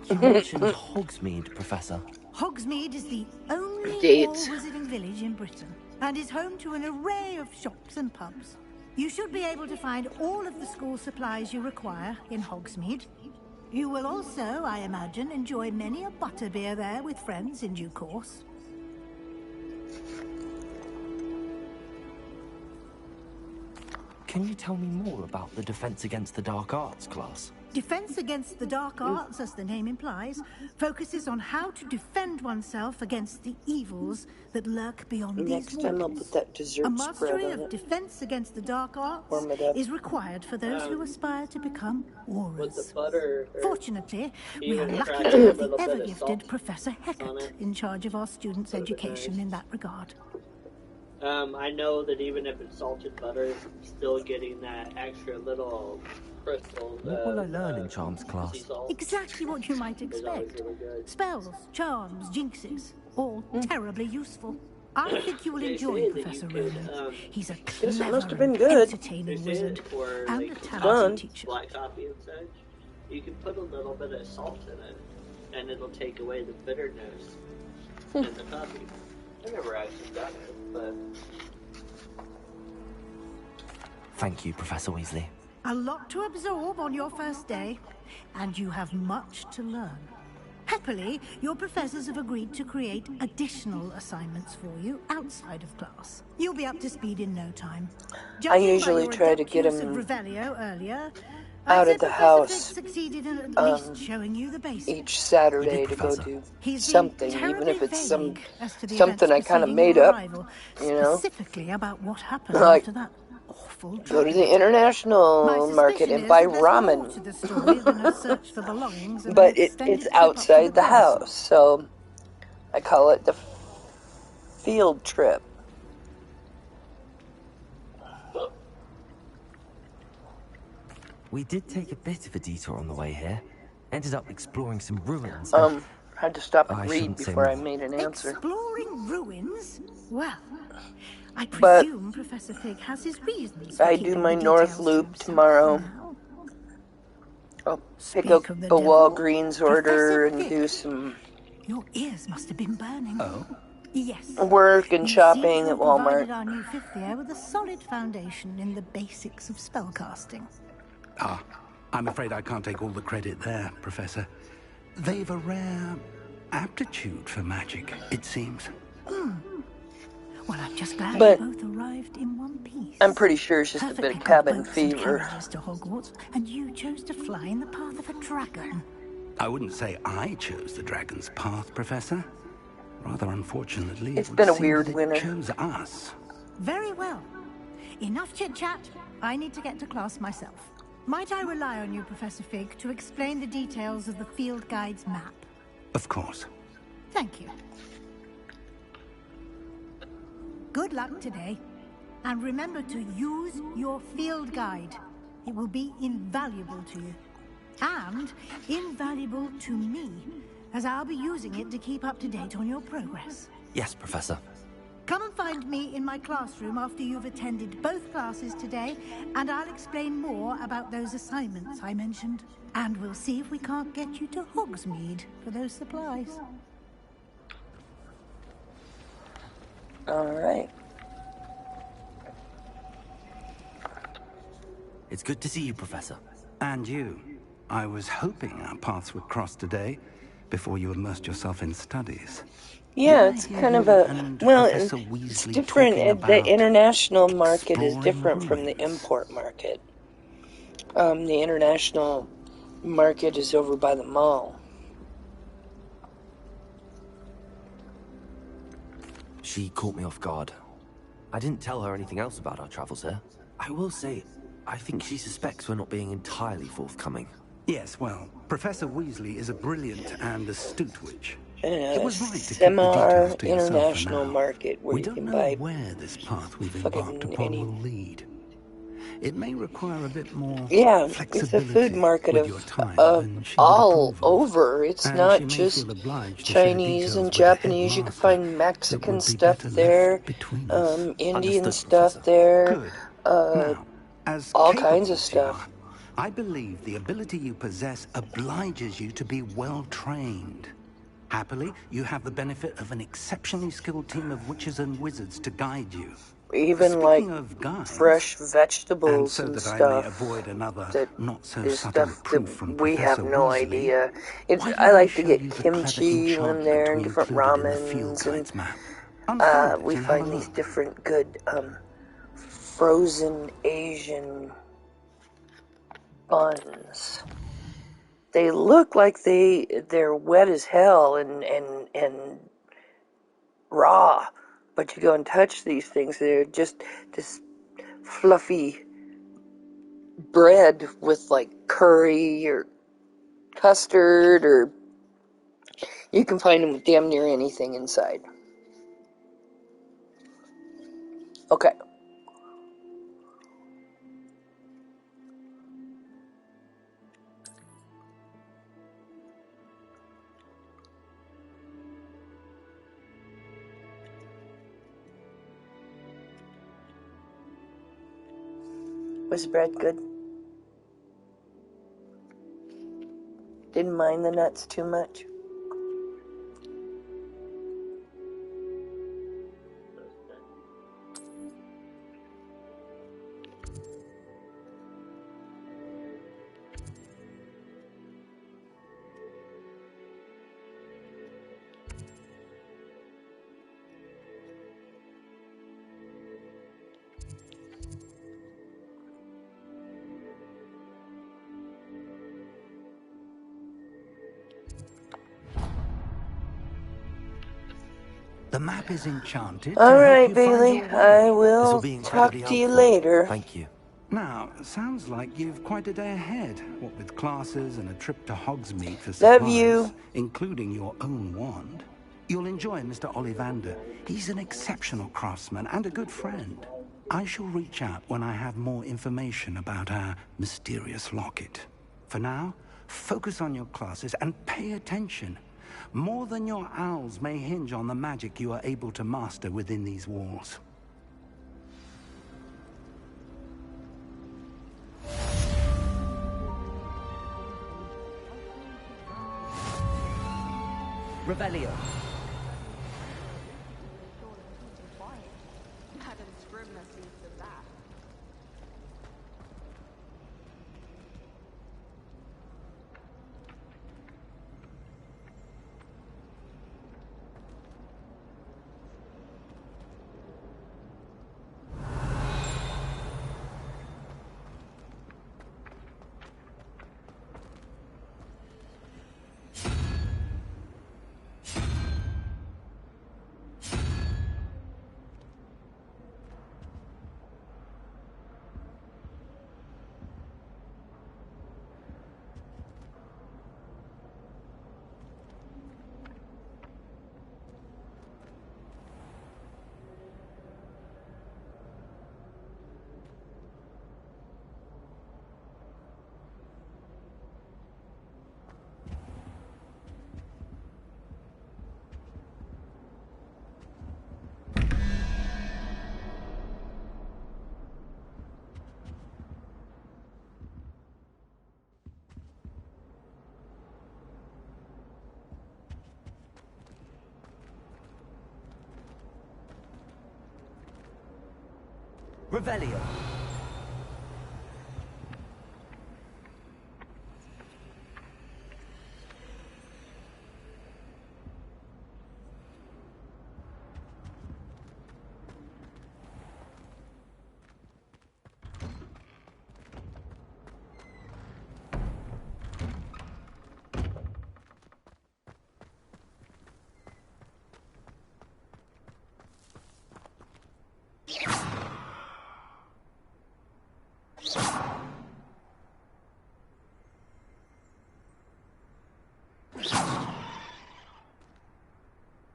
You mentioned Hogsmeade, Professor. Hogsmeade is the only Dates. all-wizarding village in Britain and is home to an array of shops and pubs. You should be able to find all of the school supplies you require in Hogsmeade. You will also, I imagine, enjoy many a butterbeer there with friends in due course. Can you tell me more about the Defense Against the Dark Arts class? Defense Against the Dark Arts, as the name implies, focuses on how to defend oneself against the evils that lurk beyond these Next time I'll walls. put that dessert A spread mastery on of it. Defense Against the Dark Arts Warm it up. is required for those who aspire to become With the aurors. butter. Fortunately, we are even lucky crack to a have the little bit of ever-gifted salt Professor on Heckert it. in charge of our students' Would've been education nice. in that regard. I know that even if it's salted butter, still getting that extra little crystal. What will I learn in Charms class? sea salt Exactly what you might is always expect. really good. Spells, charms, jinxes, all terribly useful. I think you will They enjoy say that Professor you could, Ronan. He's a Guess it must clever have been and good. They entertaining say wizard that for and a like Done. talented teacher. black coffee and such, you can put a little bit of salt in it, and it'll take away the bitterness in the coffee. I never actually done it, but Thank you, Professor Weasley. A lot to absorb on your first day, and you have much to learn. Happily, your professors have agreed to create additional assignments for you outside of class. You'll be up to speed in no time. I usually try to get him earlier, out of the house succeeded in at least showing you the basics. each Saturday to go Professor. do He's been something, even terribly if it's vague as to the something I events kind of preceding made your up, arrival, you know? specifically about what happened Like, after that awful go to dragon the attack. international My market suspicion and is buy that there's more ramen. to the story than a search for belongings and But an extended it's trip up to outside the castle. house, so I call it the field trip. We did take a bit of a detour on the way here. Ended up exploring some ruins. Had to stop I and read shouldn't say before I more. made an answer. Exploring ruins? Well, I But presume Professor Fig has his reasons for I do keeping my the North details to Loop himself tomorrow. for now. I'll pick Speak up of the a devil, Walgreens order Professor and Fig. do some Your ears must have been burning. Oh? Yes. work and He shopping seems to at have provided Walmart. our new fifth year with a solid foundation in the basics of spellcasting. Ah, I'm afraid I can't take all the credit there, Professor. They've a rare aptitude for magic, it seems. Well, I'm just glad But you both arrived in one piece. I'm pretty sure it's just a bit Perfectly of good cabin boats and fever. carriages to Hogwarts, and you chose to fly in the path of a dragon. I wouldn't say I chose the dragon's path, Professor. Rather unfortunately, It's it would been a seem weird that it winter. chose us. Very well. Enough chit-chat. I need to get to class myself. Might I rely on you, Professor Fig, to explain the details of the field guide's map? Of course. Thank you. Good luck today. And remember to use your field guide. It will be invaluable to you. And invaluable to me, as I'll be using it to keep up to date on your progress. Yes, Professor. Come and find me in my classroom after you've attended both classes today, and I'll explain more about those assignments I mentioned. And we'll see if we can't get you to Hogsmeade for those supplies. All right. It's good to see you, Professor. And you. I was hoping our paths would cross today, before you immersed yourself in studies. Yeah, it's kind of a... Well, it's different. The international market is different from the import market. The international market is over by the mall. She caught me off guard. I didn't tell her anything else about our travels here. I will say, I think she suspects we're not being entirely forthcoming. Yes, well, Professor Weasley is a brilliant and astute witch. It was right to keep the Semi-our details to yourself for international now. market where We you don't can know buy where this path we've embarked upon will lead. It may require a bit more it's a food market of all over. It's not just Chinese and Japanese. You can find Mexican stuff there, Indian stuff there, all kinds of stuff. I believe the ability you possess obliges you to be well trained. Happily, you have the benefit of an exceptionally skilled team of witches and wizards to guide you. Even like fresh vegetables and and so that stuff. I may avoid another not so There's subtle stuff proof from that we have Professor no Weasley, idea. why I don't like I to show get you the kimchi clever when they're in enchantment different we included in the field ramens, and guide's map. Unfold it we and have a find these look. different good frozen Asian buns. They look like they're wet as hell and raw, but you go and touch these things, they're just this fluffy bread with like curry or custard, or you can find them with damn near anything inside. Okay. Was the bread good? Didn't mind the nuts too much. The map is enchanted. All right, Bailey. I will talk to you later. Thank you. Now, sounds like you've quite a day ahead. What with classes and a trip to Hogsmeade for supplies, Love you. including your own wand. You'll enjoy Mr. Ollivander. He's an exceptional craftsman and a good friend. I shall reach out when I have more information about our mysterious locket. For now, focus on your classes and pay attention. More than your owls may hinge on the magic you are able to master within these walls. Revelio. Revelio.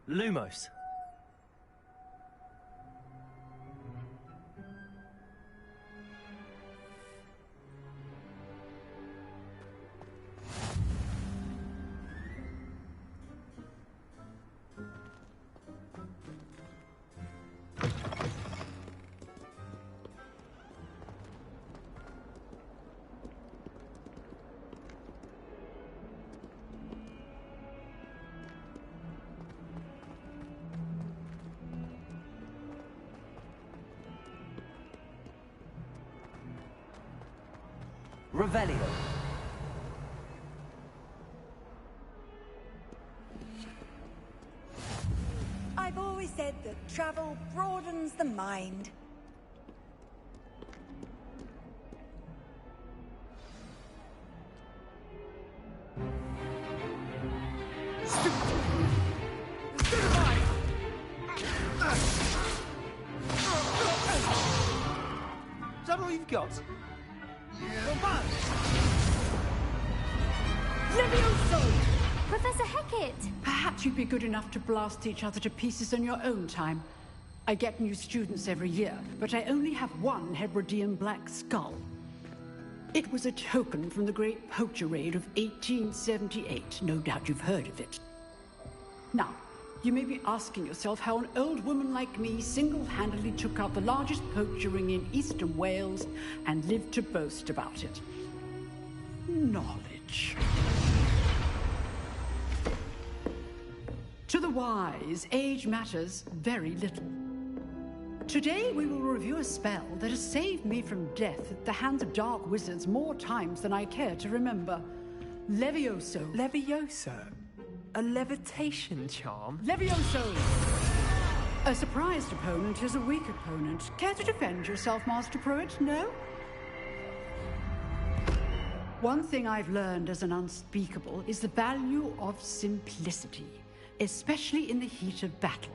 Lumos. Revelio. I've always said that travel broadens the mind. Is that all you've got? Levioso! Professor Hecat! Perhaps you'd be good enough to blast each other to pieces on your own time. I get new students every year, but I only have one Hebridean black skull. It was a token from the Great Poacher Raid of 1878. No doubt you've heard of it. Now, you may be asking yourself how an old woman like me single-handedly took out the largest poacher ring in eastern Wales and lived to boast about it. Knowledge. To the wise, age matters very little. Today we will review a spell that has saved me from death at the hands of dark wizards more times than I care to remember. Levioso. Levioso? A levitation charm? Levioso! A surprised opponent is a weak opponent. Care to defend yourself, Master Pruitt? No? One thing I've learned as an unspeakable is the value of simplicity, especially in the heat of battle.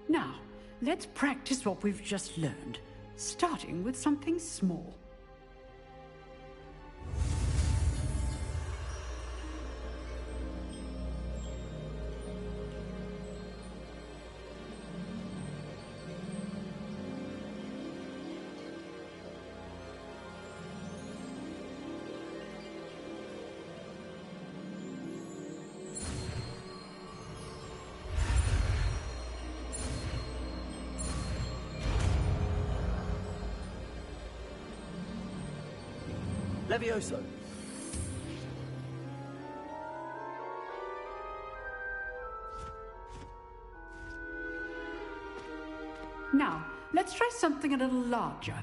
Now, let's practice what we've just learned, starting with something small. Levioso. Now, let's try something a little larger.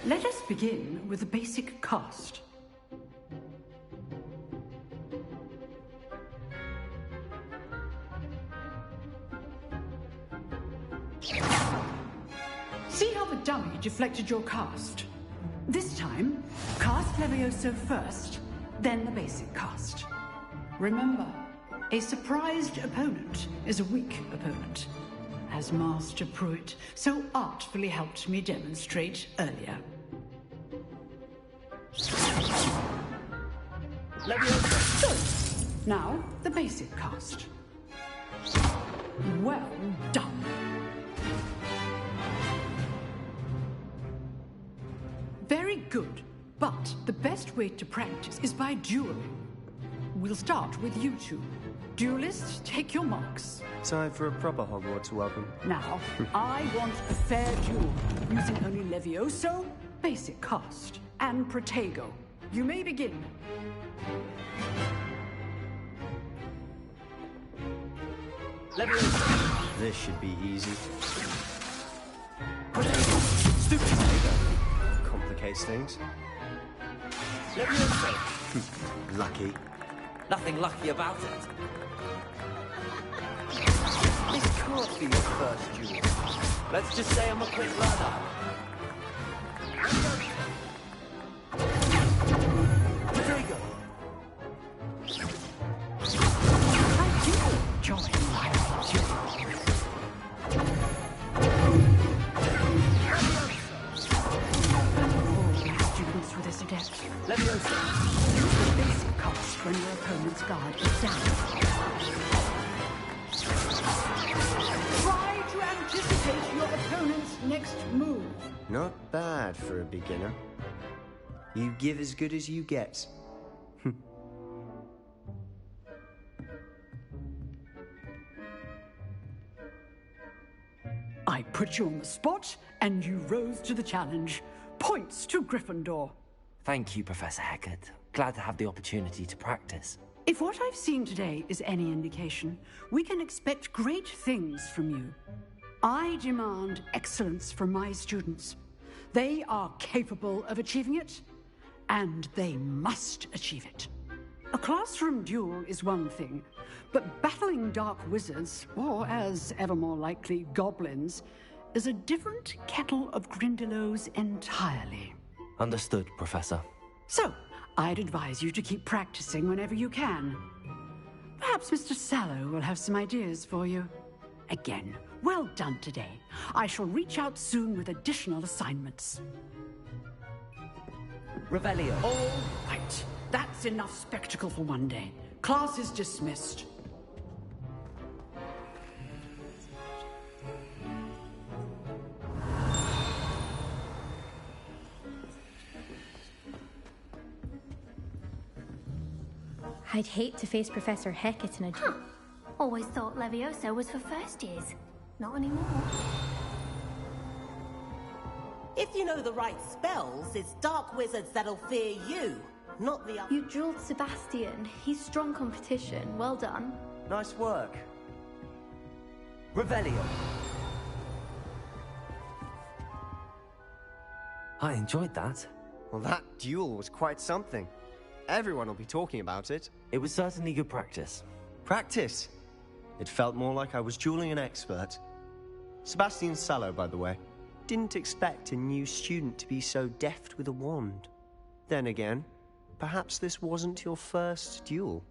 Let us begin with the basic cast. See how the dummy deflected your cast? This time, cast Levioso first, then the basic cast. Remember, a surprised opponent is a weak opponent, as Master Pruitt so artfully helped me demonstrate earlier. Levioso. Good. Now, the basic cast. Well done. Very good, but the best way to practice is by dueling. We'll start with you two. Duelists, take your marks. Time for a proper Hogwarts welcome. Now, I want a fair duel, using only Levioso, basic cast, and Protego. You may begin. Levioso. This should be easy. Stupid Protego. Complicates things. Levioso. Lucky. Nothing lucky about it. This can't be your first duel. Let's just say I'm a quick learner. Protego. I do join my students with this adept. Levioso. Use the basic cast when your opponent's guard is down. Try to anticipate your opponent's next move. Not bad for a beginner. You give as good as you get. I put you on the spot, and you rose to the challenge. Points to Gryffindor. Thank you, Professor Hecat. Glad to have the opportunity to practice. If what I've seen today is any indication, we can expect great things from you. I demand excellence from my students. They are capable of achieving it, and they must achieve it. A classroom duel is one thing, but battling dark wizards, or as ever more likely, goblins, is a different kettle of Grindylows entirely. Understood, Professor. So, I'd advise you to keep practicing whenever you can. Perhaps Mr. Sallow will have some ideas for you. Again, well done today. I shall reach out soon with additional assignments. Revelio. All right. That's enough spectacle for one day. Class is dismissed. I'd hate to face Professor Hecat in a duel. Always thought Levioso was for first years. Not anymore. If you know the right spells, it's dark wizards that'll fear you, not the other. You drilled Sebastian. He's strong competition. Well done. Nice work. Revelio. I enjoyed that. Well, that duel was quite something. Everyone will be talking about it. It was certainly good practice. Practice? It felt more like I was dueling an expert. Sebastian Sallow, by the way. Didn't expect a new student to be so deft with a wand. Then again, perhaps this wasn't your first duel.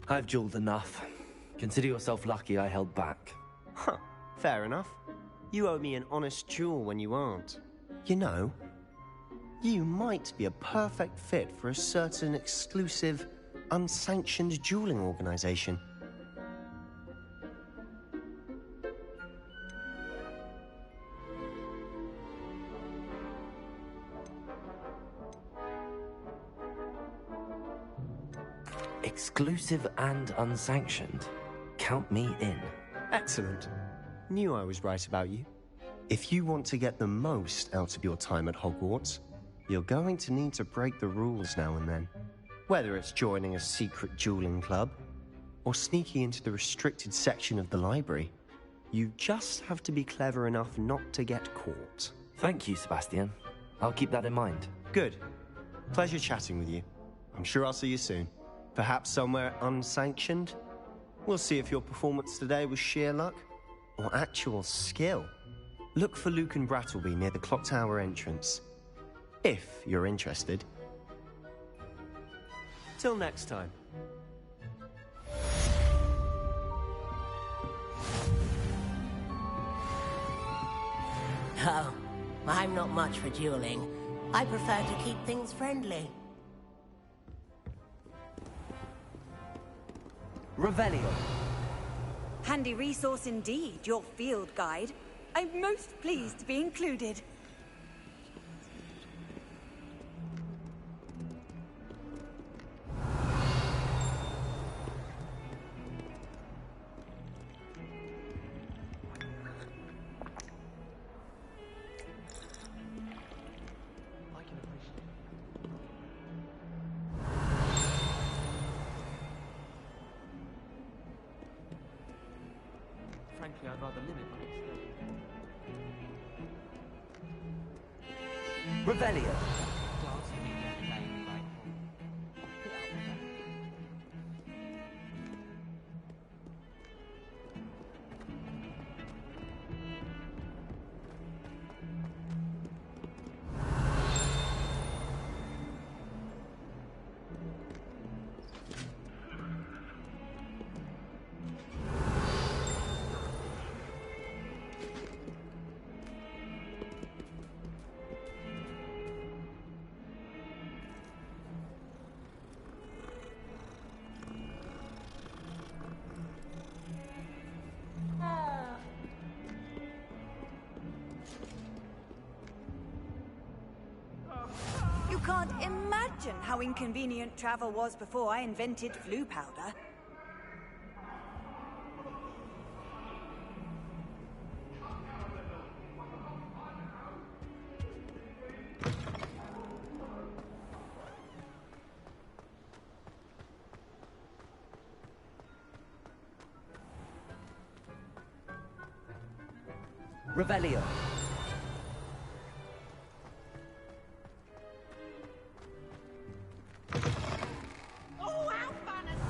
I've dueled enough. Consider yourself lucky I held back. Huh, fair enough. You owe me an honest duel when you aren't. You know, you might be a perfect fit for a certain exclusive, unsanctioned dueling organization. Exclusive and unsanctioned. Count me in. Excellent. Knew I was right about you. If you want to get the most out of your time at Hogwarts, you're going to need to break the rules now and then. Whether it's joining a secret dueling club, or sneaking into the restricted section of the library, you just have to be clever enough not to get caught. Thank you, Sebastian. I'll keep that in mind. Good. Pleasure chatting with you. I'm sure I'll see you soon. Perhaps somewhere unsanctioned? We'll see if your performance today was sheer luck or actual skill. Look for Luke and Brattleby near the clock tower entrance, if you're interested. Till next time. Oh, I'm not much for dueling. I prefer to keep things friendly. Revelio. Handy resource indeed, your field guide. I'm most pleased to be included. frankly, I'd rather limit my exposure. Revelio. Glass medium plain, right? You can't imagine how inconvenient travel was before I invented flu powder. Revelio. Oh, how fun is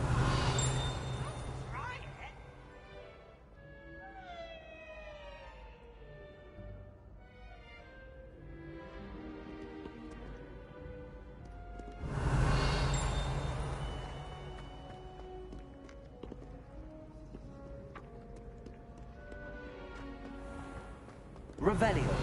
try it. Revelio.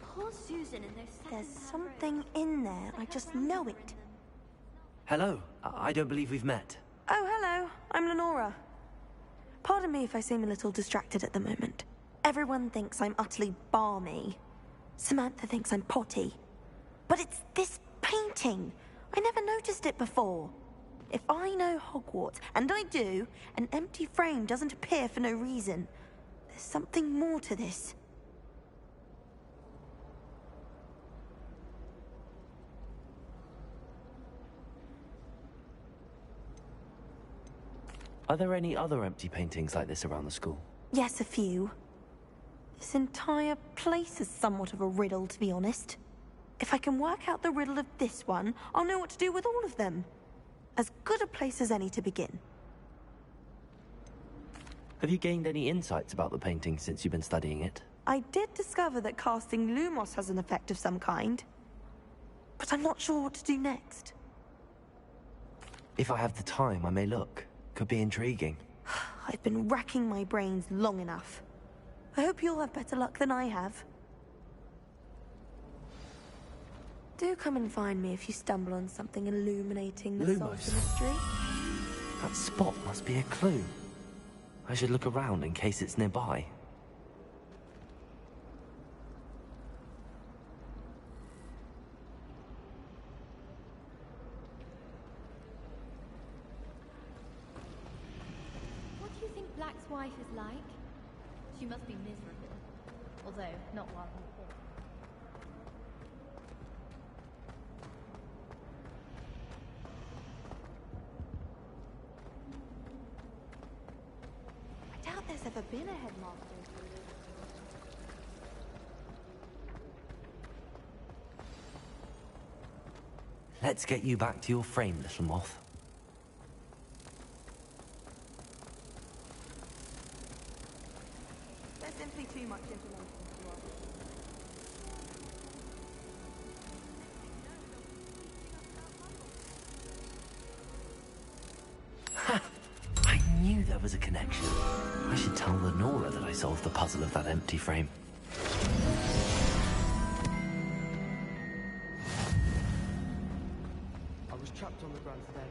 Poor Susan in those There's something in there. I just know it. Hello. I don't believe we've met. Oh, hello. I'm Lenora. Pardon me if I seem a little distracted at the moment. Everyone thinks I'm utterly balmy. Samantha thinks I'm potty. But it's this painting. I never noticed it before. If I know Hogwarts, and I do, an empty frame doesn't appear for no reason. There's something more to this. Are there any other empty paintings like this around the school? Yes, a few. This entire place is somewhat of a riddle, to be honest. If I can work out the riddle of this one, I'll know what to do with all of them. As good a place as any to begin. Have you gained any insights about the painting since you've been studying it? I did discover that casting Lumos has an effect of some kind. But I'm not sure what to do next. If I have the time, I may look. Could be intriguing. I've been racking my brains long enough. I hope you'll have better luck than I have. Do come and find me if you stumble on something illuminating the solve the mystery. That spot must be a clue. I should look around in case it's nearby. What do you think Black's wife is like? She must be miserable. Although, not while he's here. I doubt there's ever been a headmaster. Let's get you back to your frame, little moth. There's simply too much information to us. I knew there was a connection. I should tell Lenora that I solved the puzzle of that empty frame. I was trapped on the grand staircase.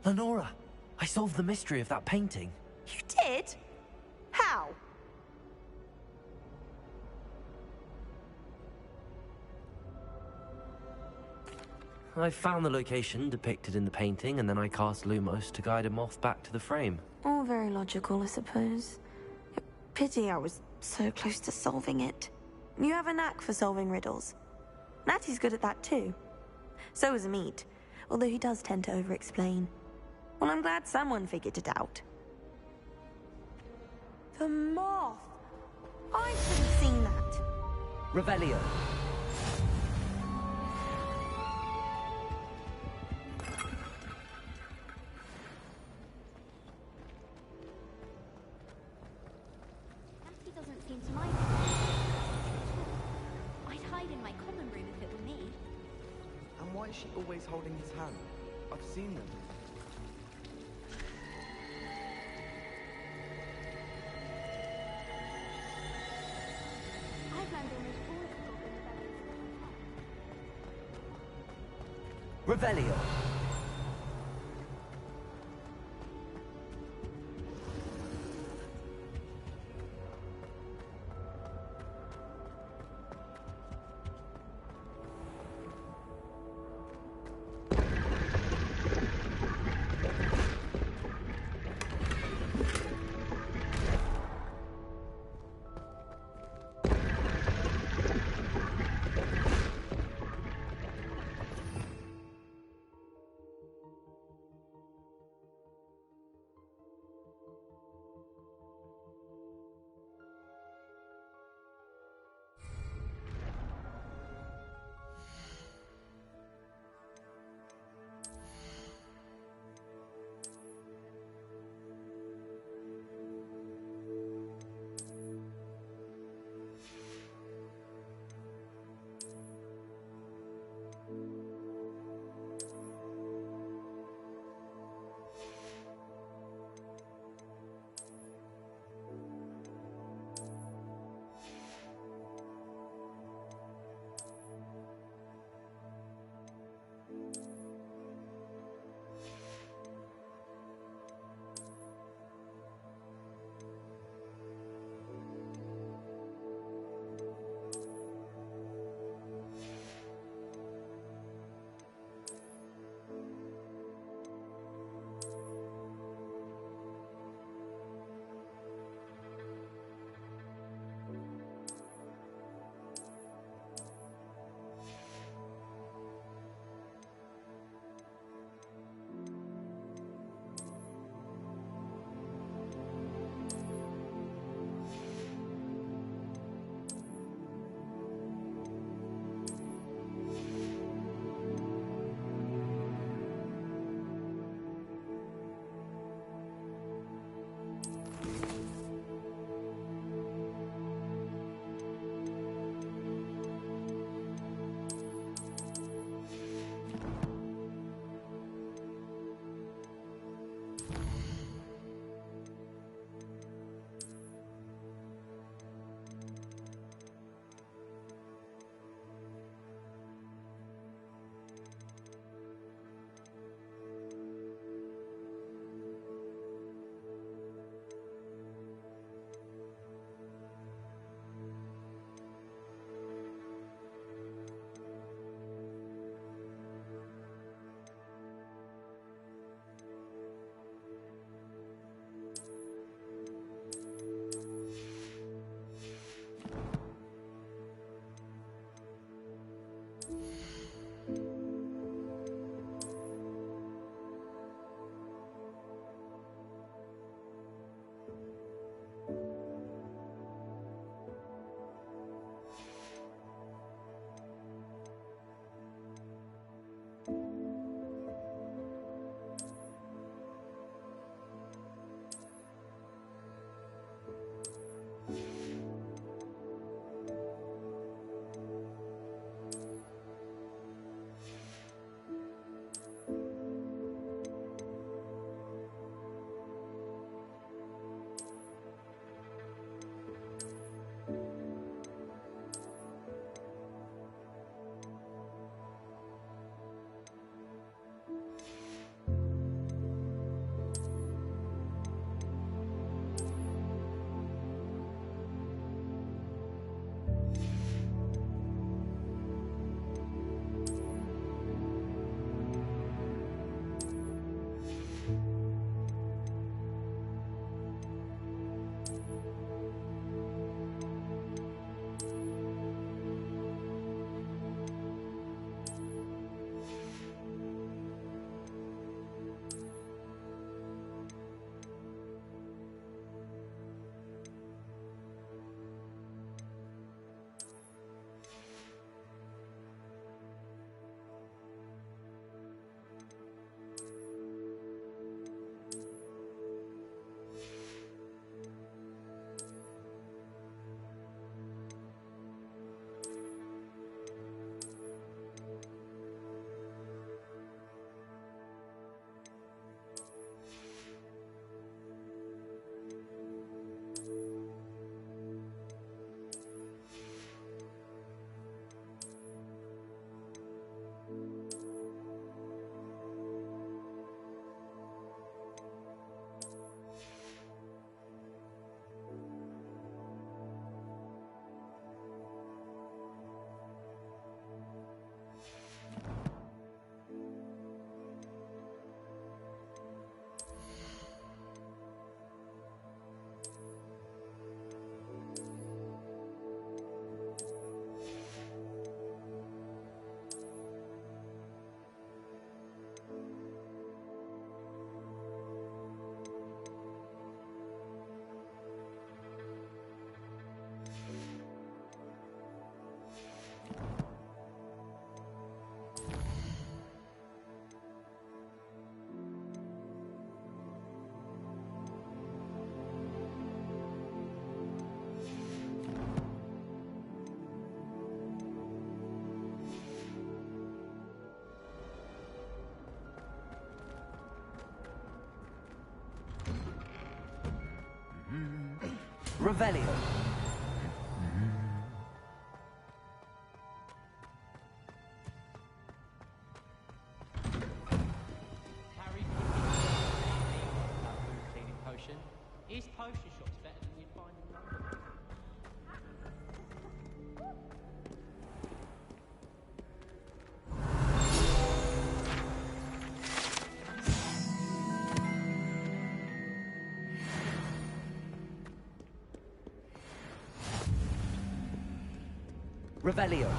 Lenora, I solved the mystery of that painting. You did? How? I found the location depicted in the painting, and then I cast Lumos to guide a moth back to the frame. All very logical, I suppose. Pity I was So close to solving it. You have a knack for solving riddles. Natty's good at that too. So is Amit, although he does tend to over-explain. Well, I'm glad someone figured it out. The moth! I should have seen that. Revelio. Natty doesn't seem to mind. I'd hide in my common room if it were me. And why is she always holding his hand? I've seen them. I've learned almost all of the goblin abilities. Revelio. Revelio. Harry cleaning potion. His potion shop's better than you'd find in London. Revelio.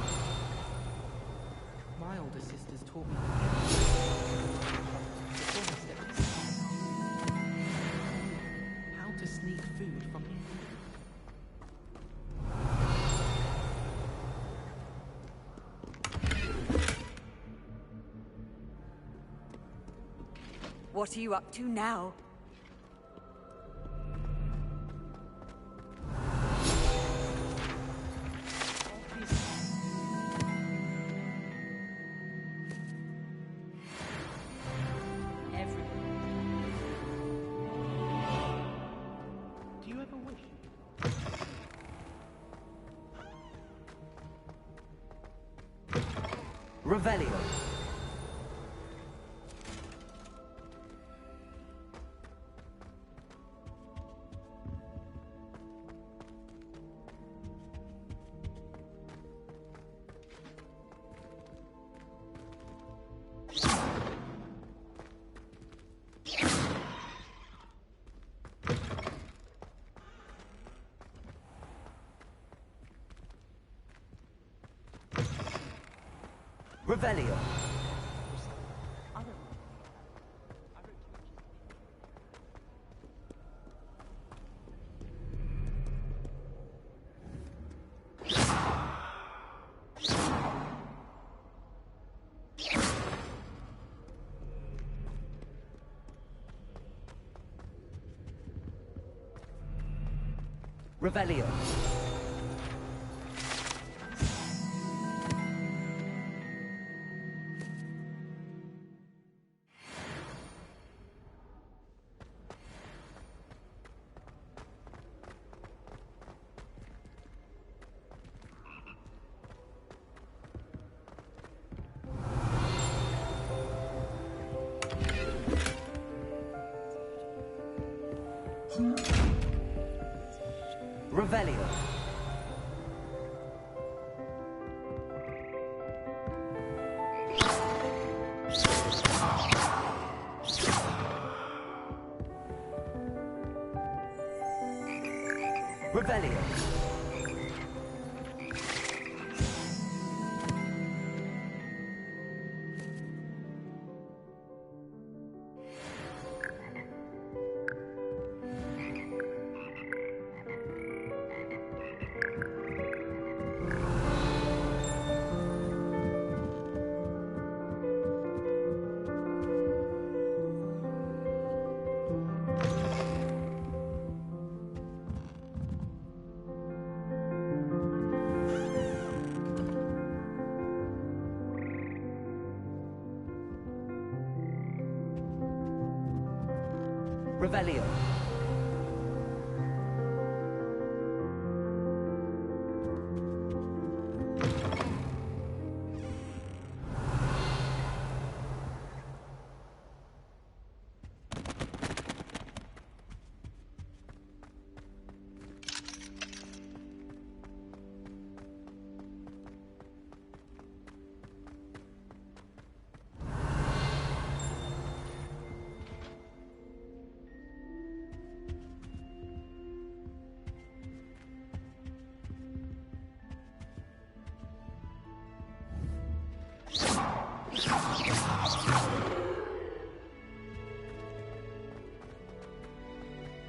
My older sisters taught me how to sneak food from What are you up to now? Do you ever wish? Revelio. Revelio. Revelio. Revelio. Revelio. Revelio.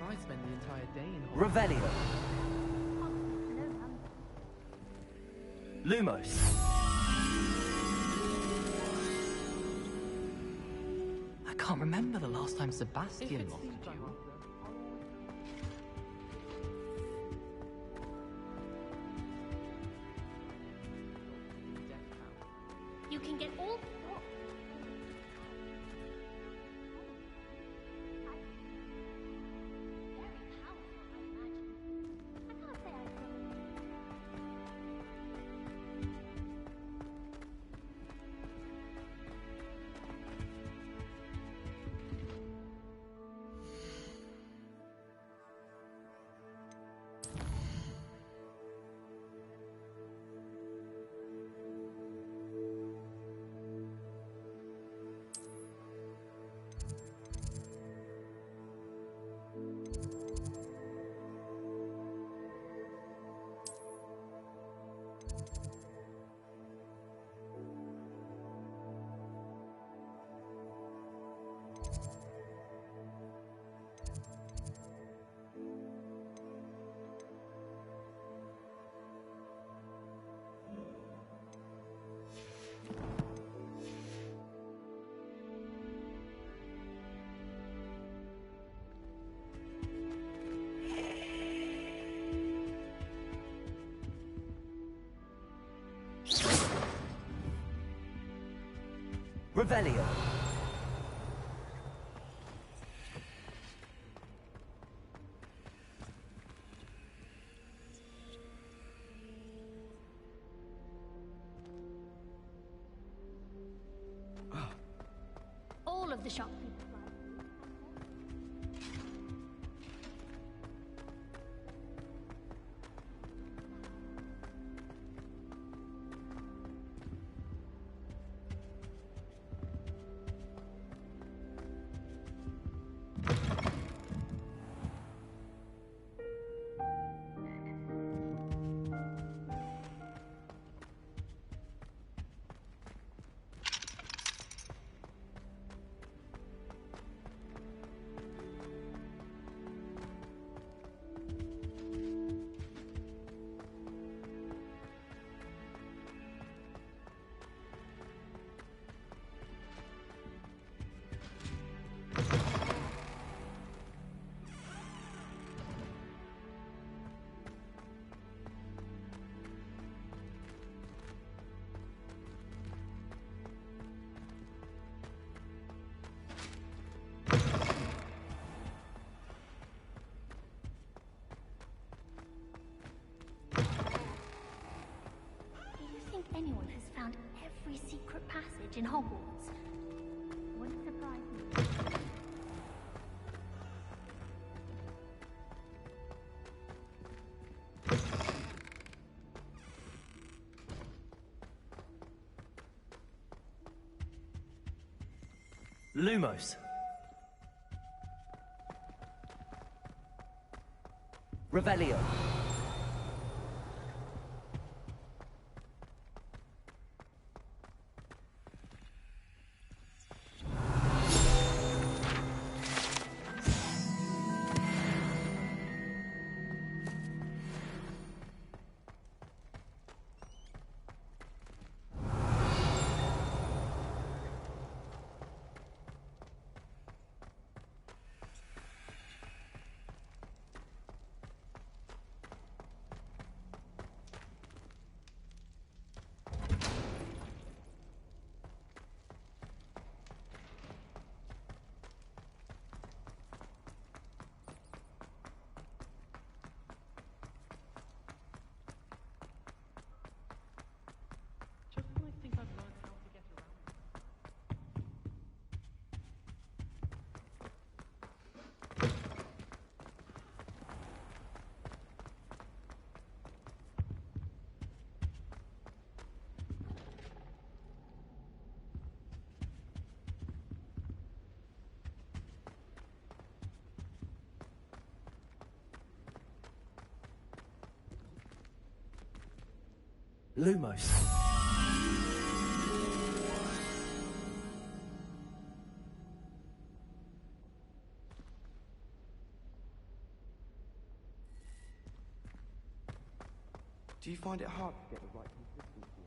I'd spend the entire day in Hogwarts. Revelio. Lumos. I can't remember the last time Sebastian locked you. You can get all... Revelio. All of the shop people. Anyone has found every secret passage in Hogwarts. Wouldn't surprise me. Lumos. Revelio. Lumos. Do you find it hard to get the right consistency?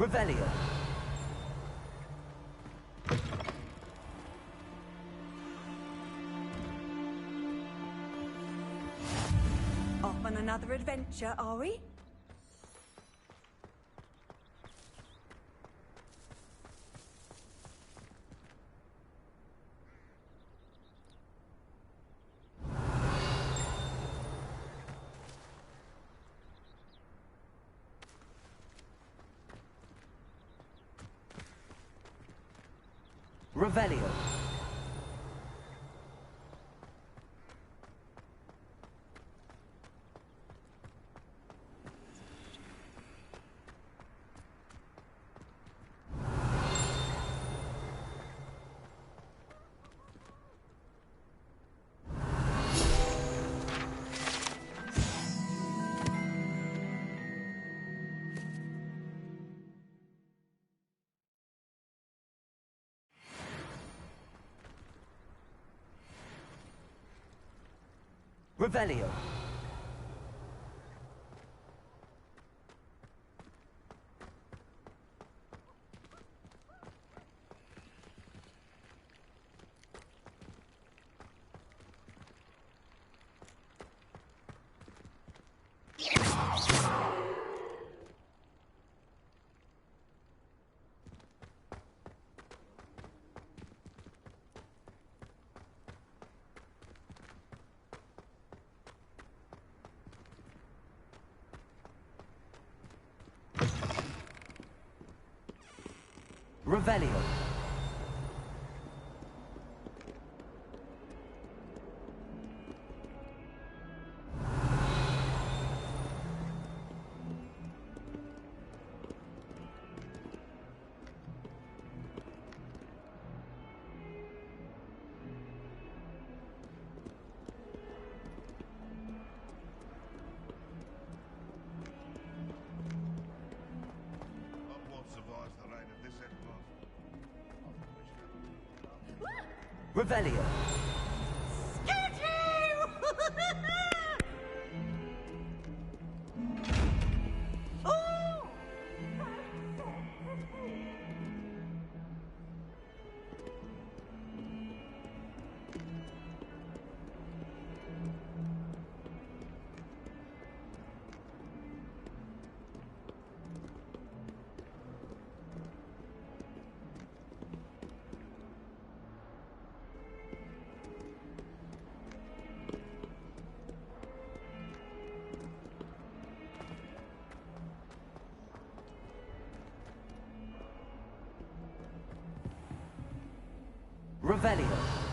Revelio. Off on another adventure, are we? Revelio. Revelio. Revelio. Revelio. Revelio.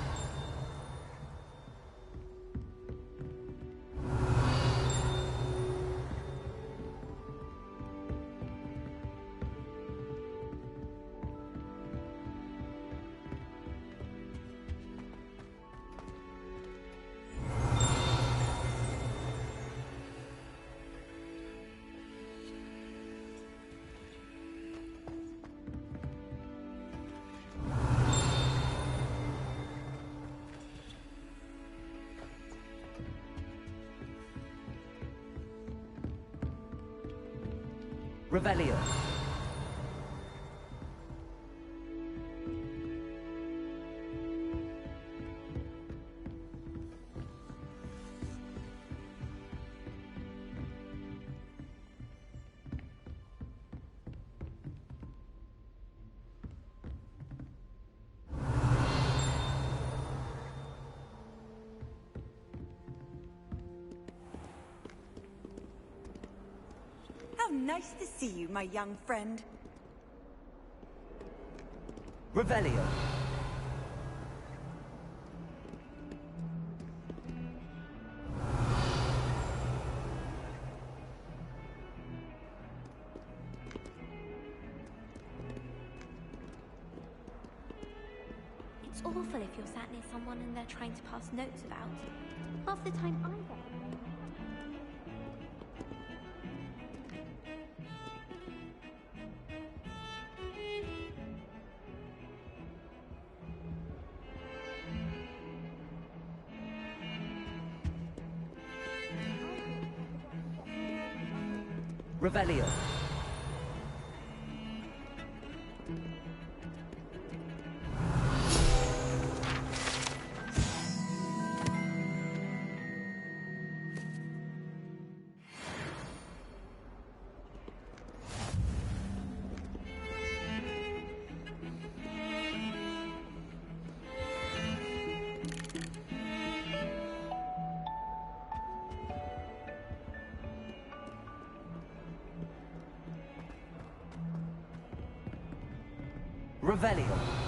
Revelio. How nice to see you, my young friend. Revelio. It's awful if you're sat near someone and they're trying to pass notes about. Half the time I get it. Revelio. Revelio.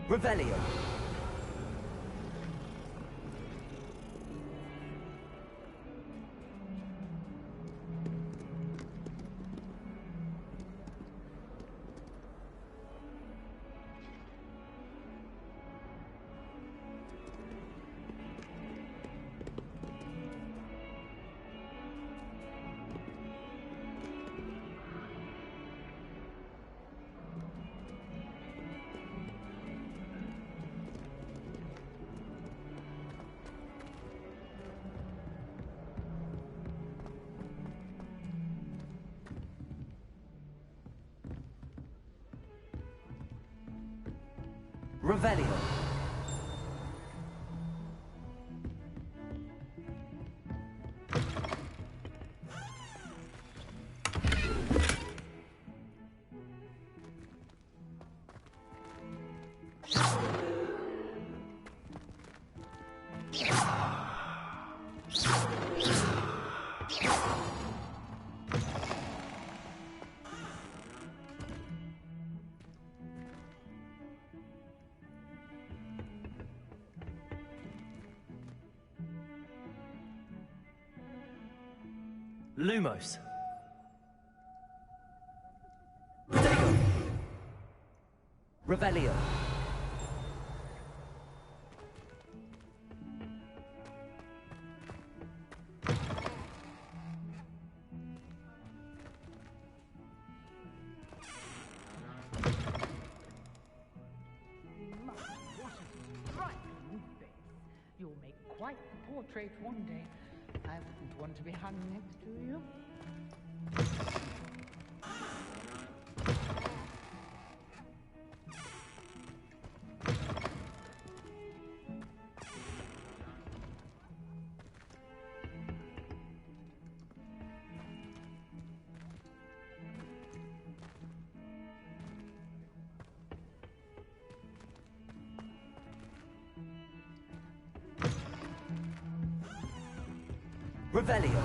Revelio. Revelio. Lumos. Protego. Revelio. You'll make quite the portrait one day. I wouldn't want to be hung next to you. Revelio.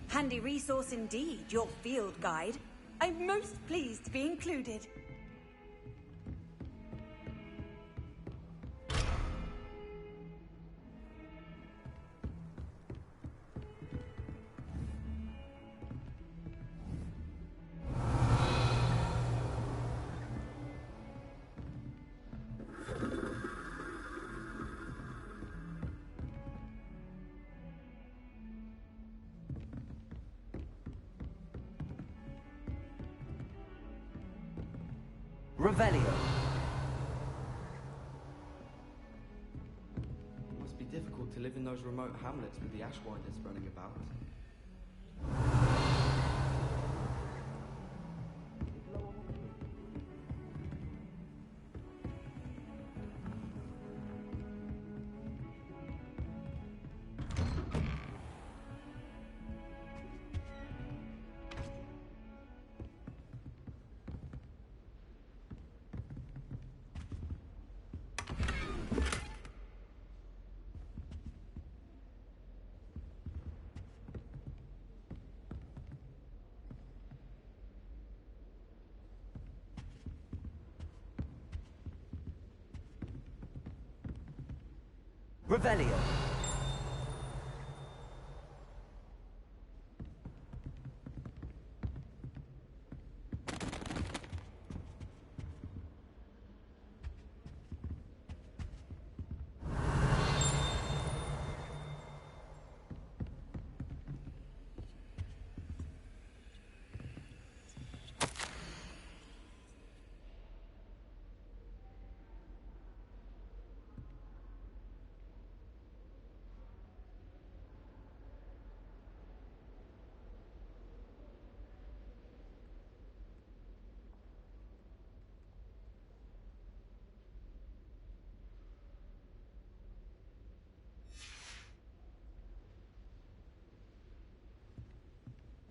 Handy resource indeed, your field guide. I'm most pleased to be included. Revelio. It must be difficult to live in those remote hamlets with the Ashwinders running about. Revelio.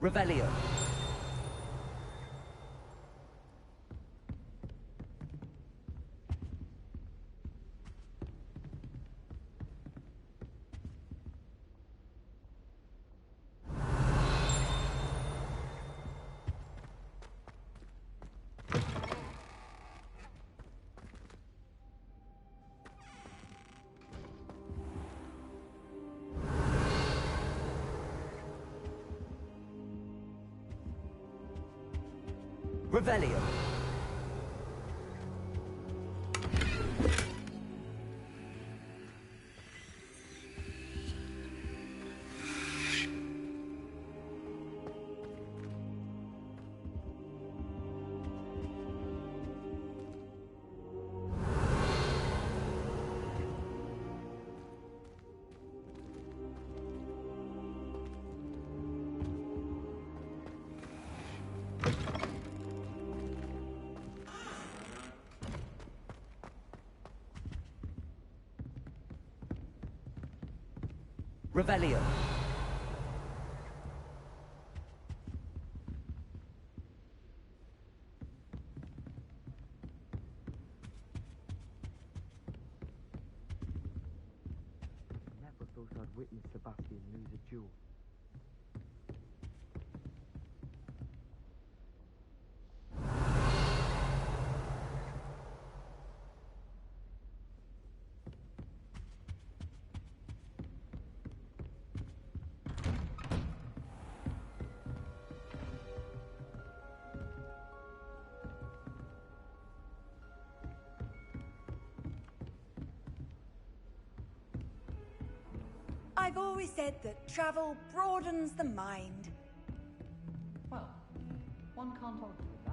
Revelio. Revelio. Revelio. Never thought I'd witness Sebastian lose a duel. I've always said that travel broadens the mind. Well, one can't argue with that.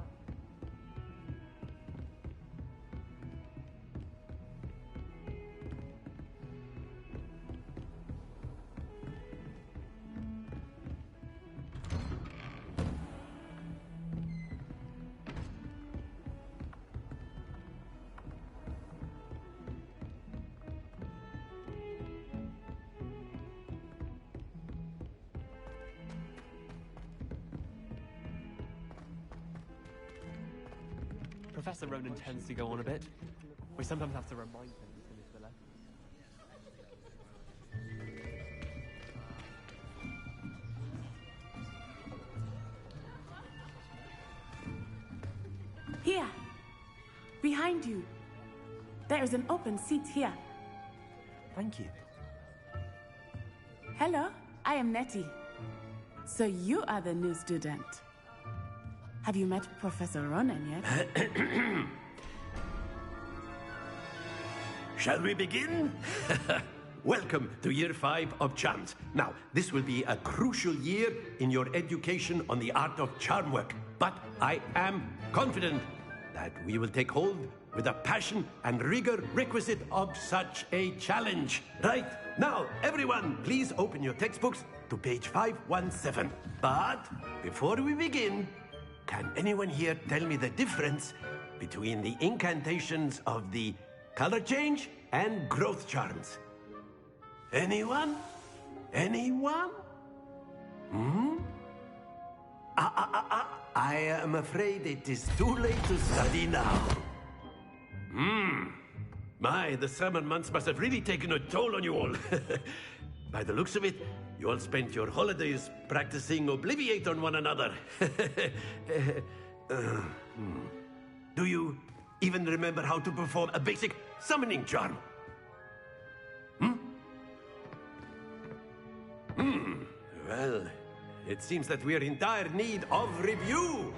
Professor Ronan tends to go on a bit. We sometimes have to remind him to finish the lesson. Here! Behind you! There is an open seat here. Thank you. Hello, I am Nettie. So you are the new student. Have you met Professor Ronan yet? Shall we begin? Welcome to Year 5 of Charms. Now, this will be a crucial year in your education on the art of charm work. But I am confident that we will take hold with the passion and rigor requisite of such a challenge. Right, now, everyone, please open your textbooks to page 517. But before we begin, can anyone here tell me the difference between the incantations of the color change and growth charms? Anyone? Anyone? I am afraid it is too late to study now. My, the summer months must have really taken a toll on you all. By the looks of it, you all spent your holidays practicing Obliviate on one another. Do you even remember how to perform a basic summoning charm? Well, it seems that we are in dire need of review.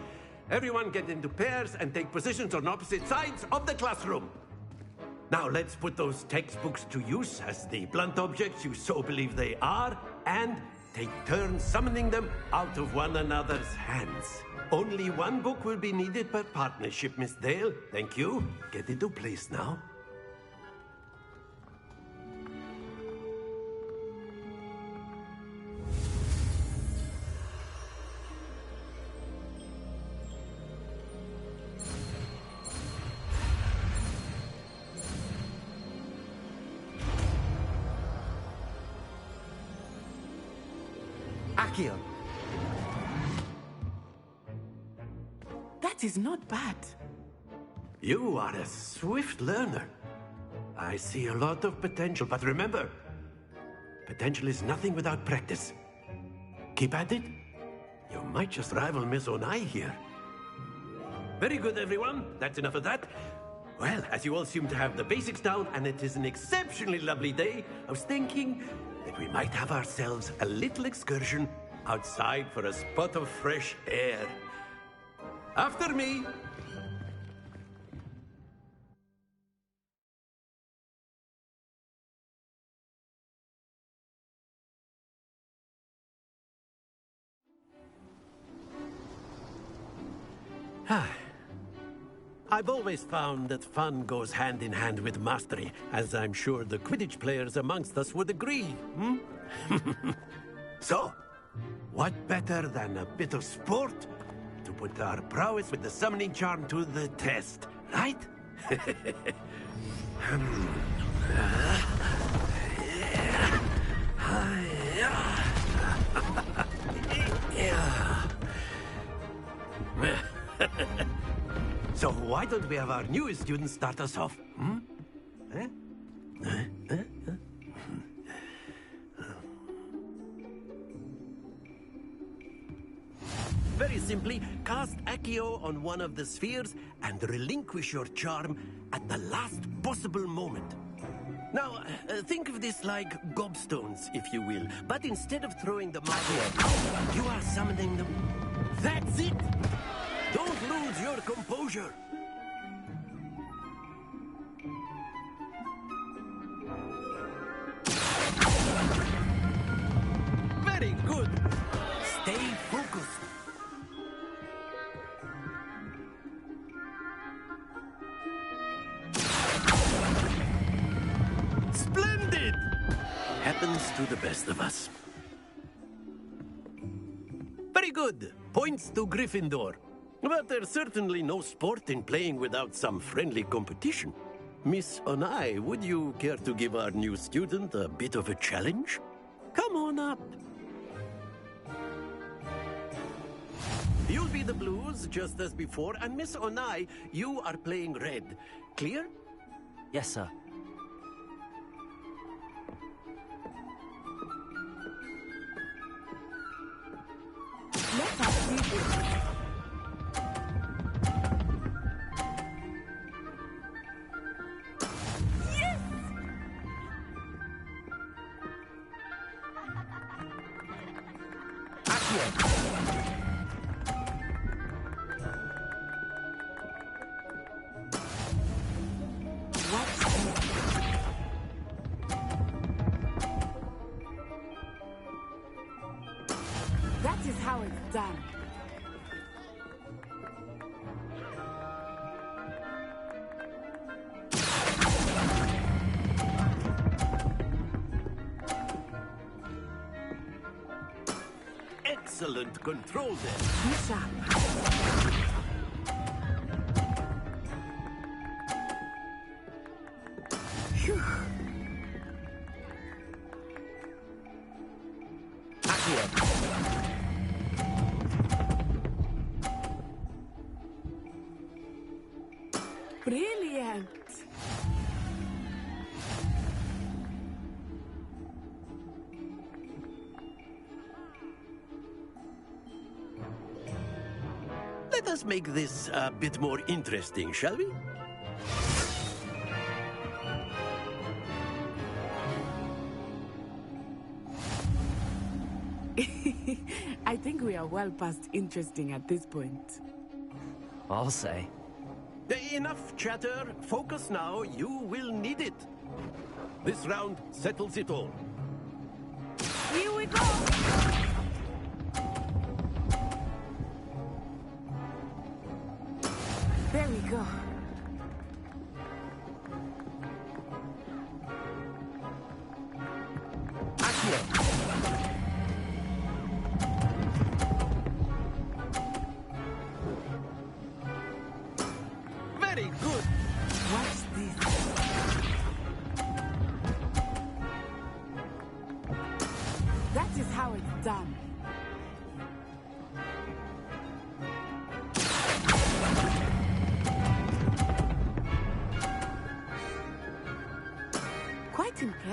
Everyone get into pairs and take positions on opposite sides of the classroom. Now let's put those textbooks to use as the blunt objects you so believe they are, and take turns summoning them out of one another's hands. Only one book will be needed per partnership, Miss Dale. Thank you. Get into place now. Accio. That is not bad. You are a swift learner. I see a lot of potential, but remember, potential is nothing without practice. Keep at it. You might just rival Miss Onai here. Very good, everyone. That's enough of that. Well, as you all seem to have the basics down, and it is an exceptionally lovely day, I was thinking that we might have ourselves a little excursion outside for a spot of fresh air. After me. I've always found that fun goes hand in hand with mastery, as I'm sure the Quidditch players amongst us would agree. So, what better than a bit of sport to put our prowess with the summoning charm to the test, right? So why don't we have our newest student start us off? Very simply, cast Accio on one of the spheres and relinquish your charm at the last possible moment. Now, think of this like gobstones, if you will. But instead of throwing the marble out, you are summoning them. That's it! Don't lose your composure. Very good. Stay focused. Splendid! Happens to the best of us. Very good. Points to Gryffindor. But there's certainly no sport in playing without some friendly competition. Miss Onai, would you care to give our new student a bit of a challenge? Come on up. You'll be the blues, just as before, and Miss Onai, you are playing red. Clear? Yes, sir. Let us see this. That is how it's done. Excellent control there. Be sharp. Phew. Brilliant. Let us make this a bit more interesting, shall we? I think we are well past interesting at this point. I'll say. Enough chatter. Focus now. You will need it. This round settles it all. Here we go! There we go. Very good. Watch this. That is how it's done.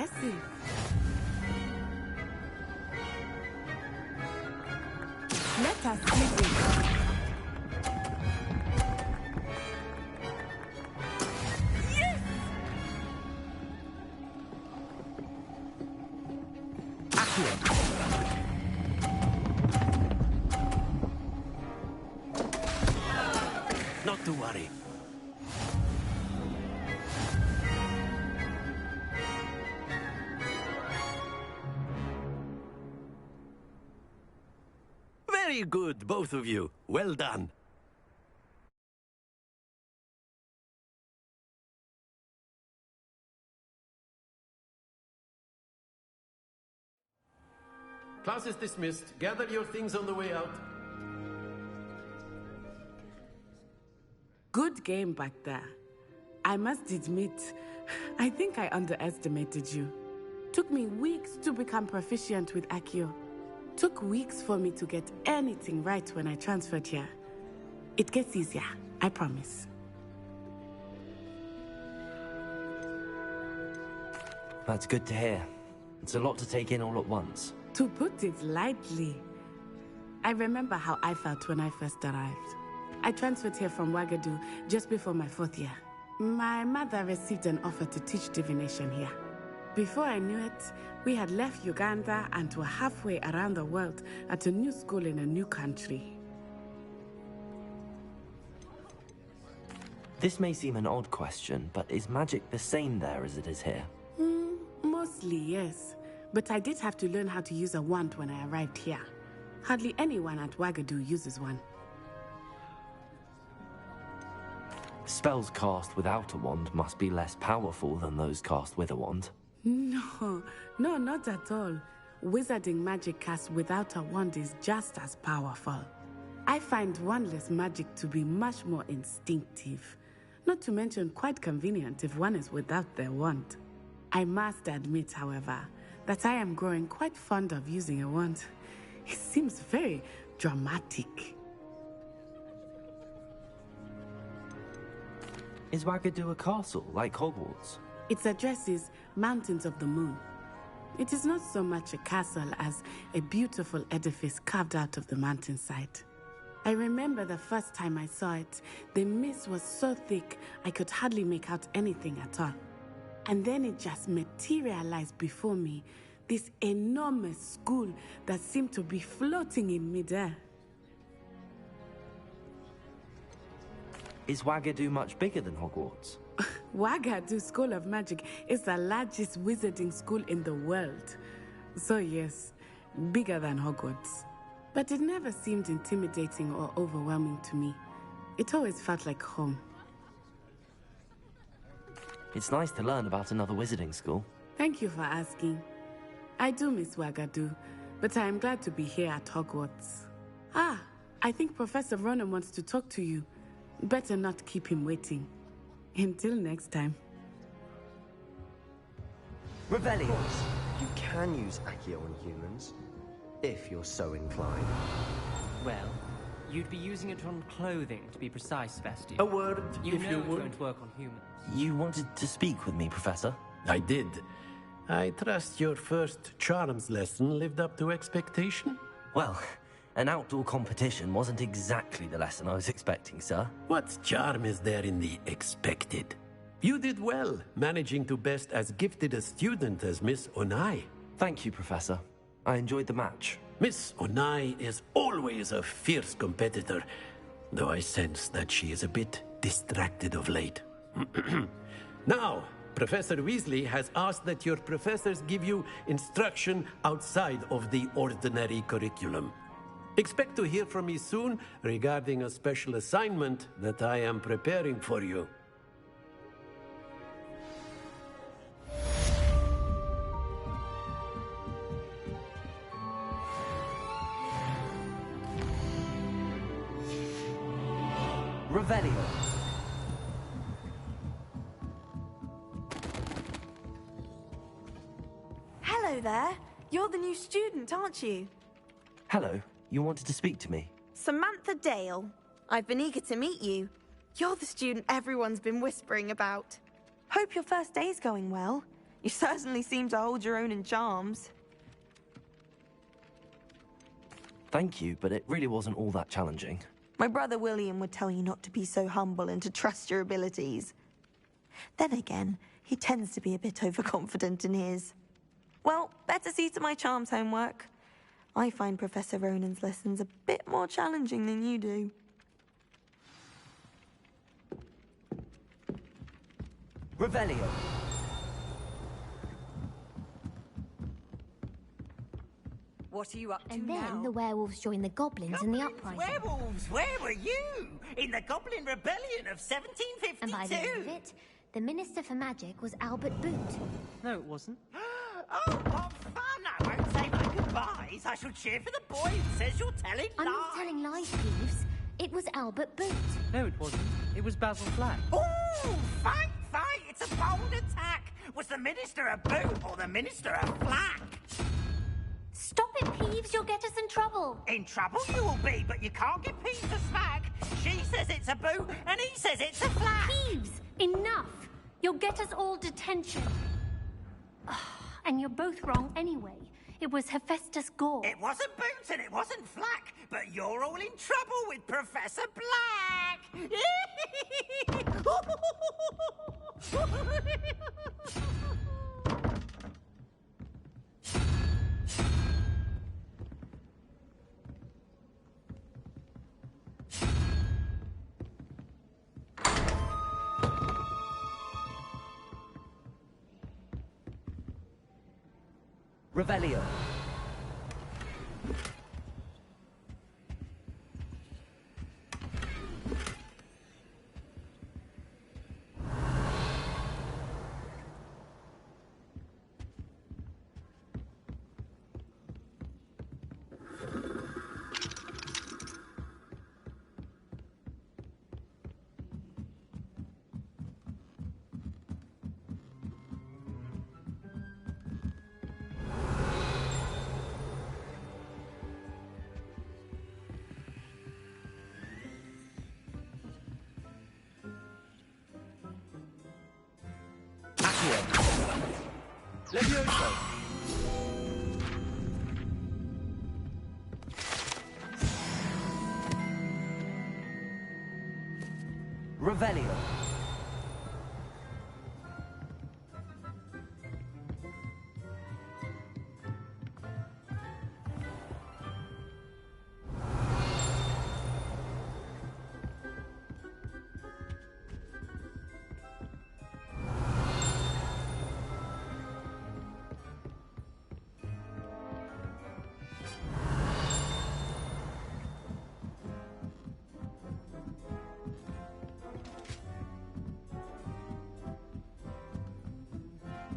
impressive. Let us begin. Not to worry. Very good, both of you. Well done. Class is dismissed. Gather your things on the way out. Good game back there. I must admit, I think I underestimated you. Took me weeks to become proficient with Accio. Took weeks for me to get anything right when I transferred here. It gets easier, I promise. That's good to hear. It's a lot to take in all at once. To put it lightly, I remember how I felt when I first arrived. I transferred here from Wagadu just before my 4th year. My mother received an offer to teach divination here. Before I knew it, we had left Uganda and were halfway around the world at a new school in a new country. This may seem an odd question, but is magic the same there as it is here? Mostly, yes. But I did have to learn how to use a wand when I arrived here. Hardly anyone at Wagadu uses one. Spells cast without a wand must be less powerful than those cast with a wand. No, not at all. Wizarding magic cast without a wand is just as powerful. I find wandless magic to be much more instinctive. Not to mention quite convenient if one is without their wand. I must admit, however, that I am growing quite fond of using a wand. It seems very dramatic. Is Wagadu a castle, like Hogwarts? Its address is Mountains of the Moon. It is not so much a castle as a beautiful edifice carved out of the mountainside. I remember the first time I saw it, the mist was so thick I could hardly make out anything at all. And then it just materialized before me, this enormous school that seemed to be floating in midair. Is Wagadu much bigger than Hogwarts? Wagadu School of Magic is the largest wizarding school in the world. So yes, bigger than Hogwarts. But it never seemed intimidating or overwhelming to me. It always felt like home. It's nice to learn about another wizarding school. Thank you for asking. I do miss Wagadu, but I am glad to be here at Hogwarts. I think Professor Ronan wants to talk to you. Better not keep him waiting. Until next time. Revelio! You can use Accio on humans, if you're so inclined. Well, you'd be using it on clothing, to be precise, Vestian. A word, you if know you it's would. going to work on humans. You wanted to speak with me, Professor? I did. I trust your first charms lesson lived up to expectation? Well, an outdoor competition wasn't exactly the lesson I was expecting, sir. What charm is there in the expected? You did well, managing to best as gifted a student as Miss Onai. Thank you, Professor. I enjoyed the match. Miss Onai is always a fierce competitor, though I sense that she is a bit distracted of late. Now, Professor Weasley has asked that your professors give you instruction outside of the ordinary curriculum. Expect to hear from me soon regarding a special assignment that I am preparing for you. Revelio. Hello there. You're the new student, aren't you? Hello. You wanted to speak to me? Samantha Dale. I've been eager to meet you. You're the student everyone's been whispering about. Hope your first day's going well. You certainly seem to hold your own in charms. Thank you, but it really wasn't all that challenging. My brother William would tell you not to be so humble and to trust your abilities. Then again, he tends to be a bit overconfident in his. Well, better see to my charms homework. I find Professor Ronan's lessons a bit more challenging than you do. Revelio. What are you up to And now? then the werewolves joined the goblins in the uprising. Werewolves, where were you? In the Goblin Rebellion of 1752? And by the end of it, the Minister for Magic was Albert Boot. No, it wasn't. Oh, what fun! I won't say my goodbyes. I shall cheer for the boy who says you're telling I'm lies. not telling lies, Peeves. It was Albert Boot. No, it wasn't. It was Basil Black. Ooh, fight! It's a bold attack. Was the Minister a boot or the Minister a flack? Stop it, Peeves. You'll get us in trouble. In trouble you will be, but you can't get Peeves to smack. She says it's a boot, and he says it's a flack. Peeves, enough. You'll get us all detention. And you're both wrong anyway. It was Hephaestus Gore. It wasn't Boots and it wasn't Flack, but you're all in trouble with Professor Black. Revelio. Levioso. Revelio.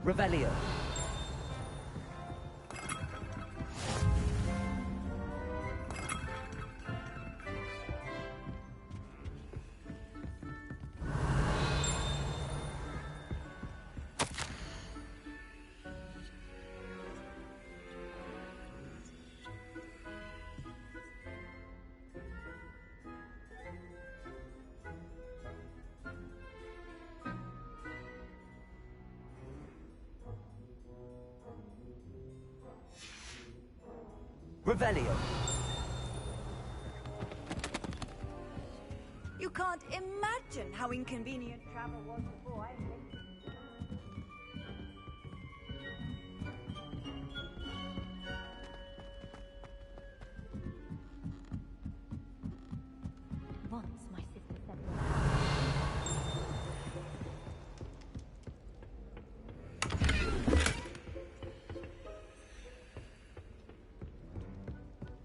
Revelio. Revelio. You can't imagine how inconvenient travel was before I invented it. Once my sister said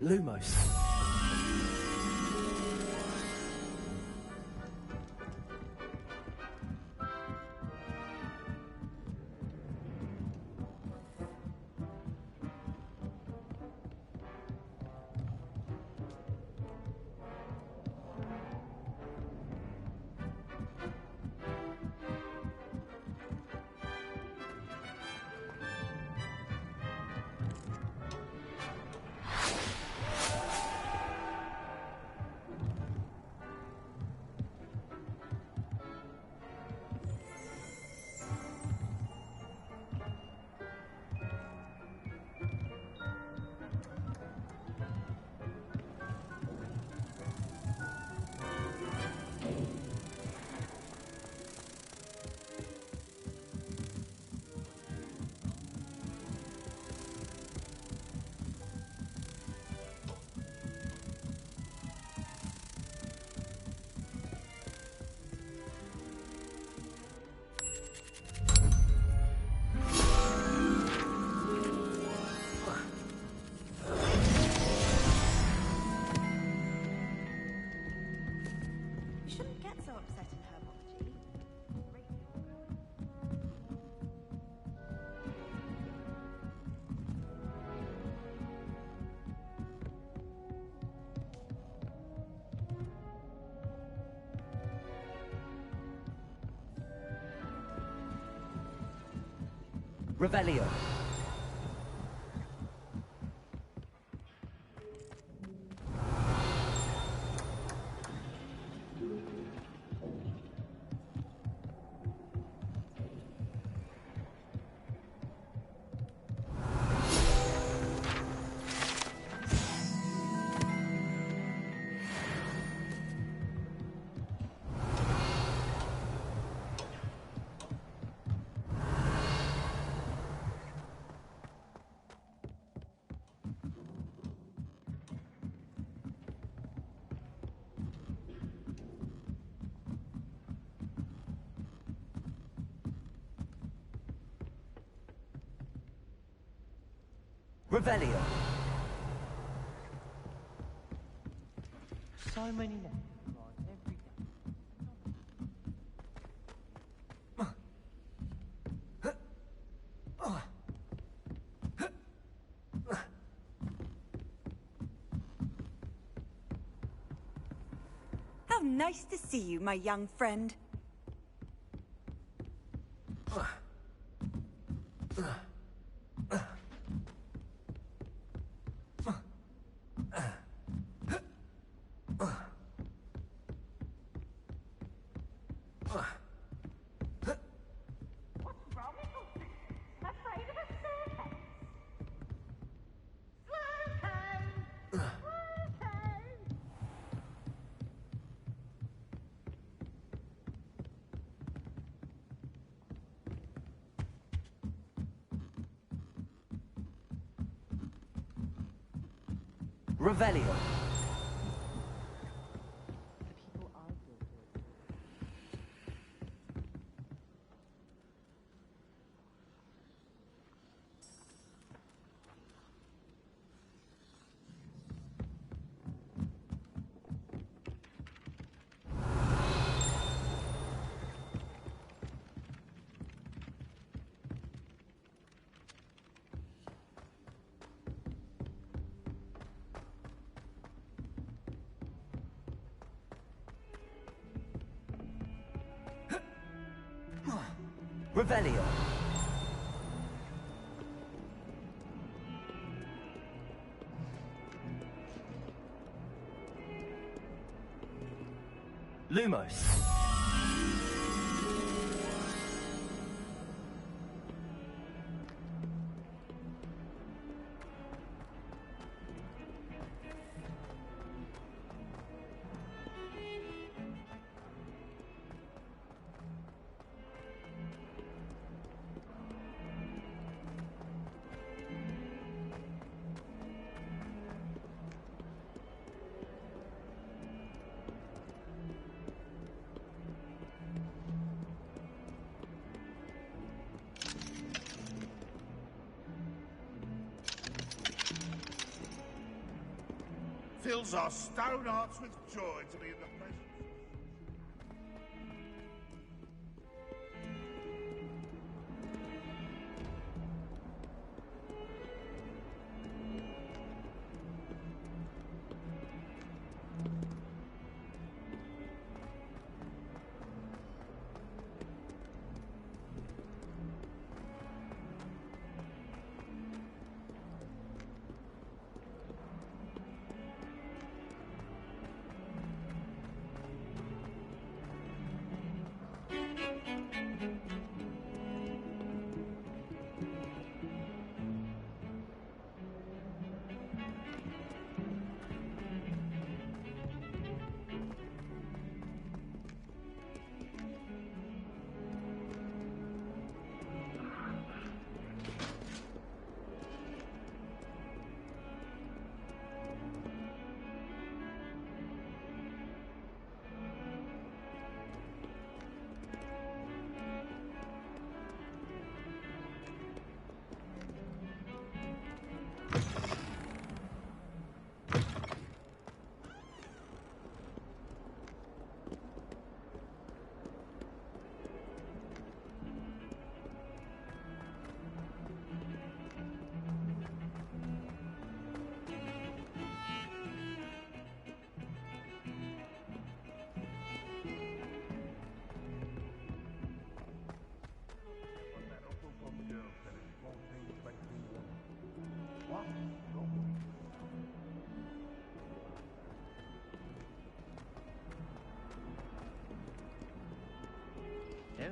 Lumos. Revelio. Revelio. So many lessons every day. How nice to see you, my young friend. Revelio. Revelio. Lumos. Fills our stone hearts with joy to be in the presence.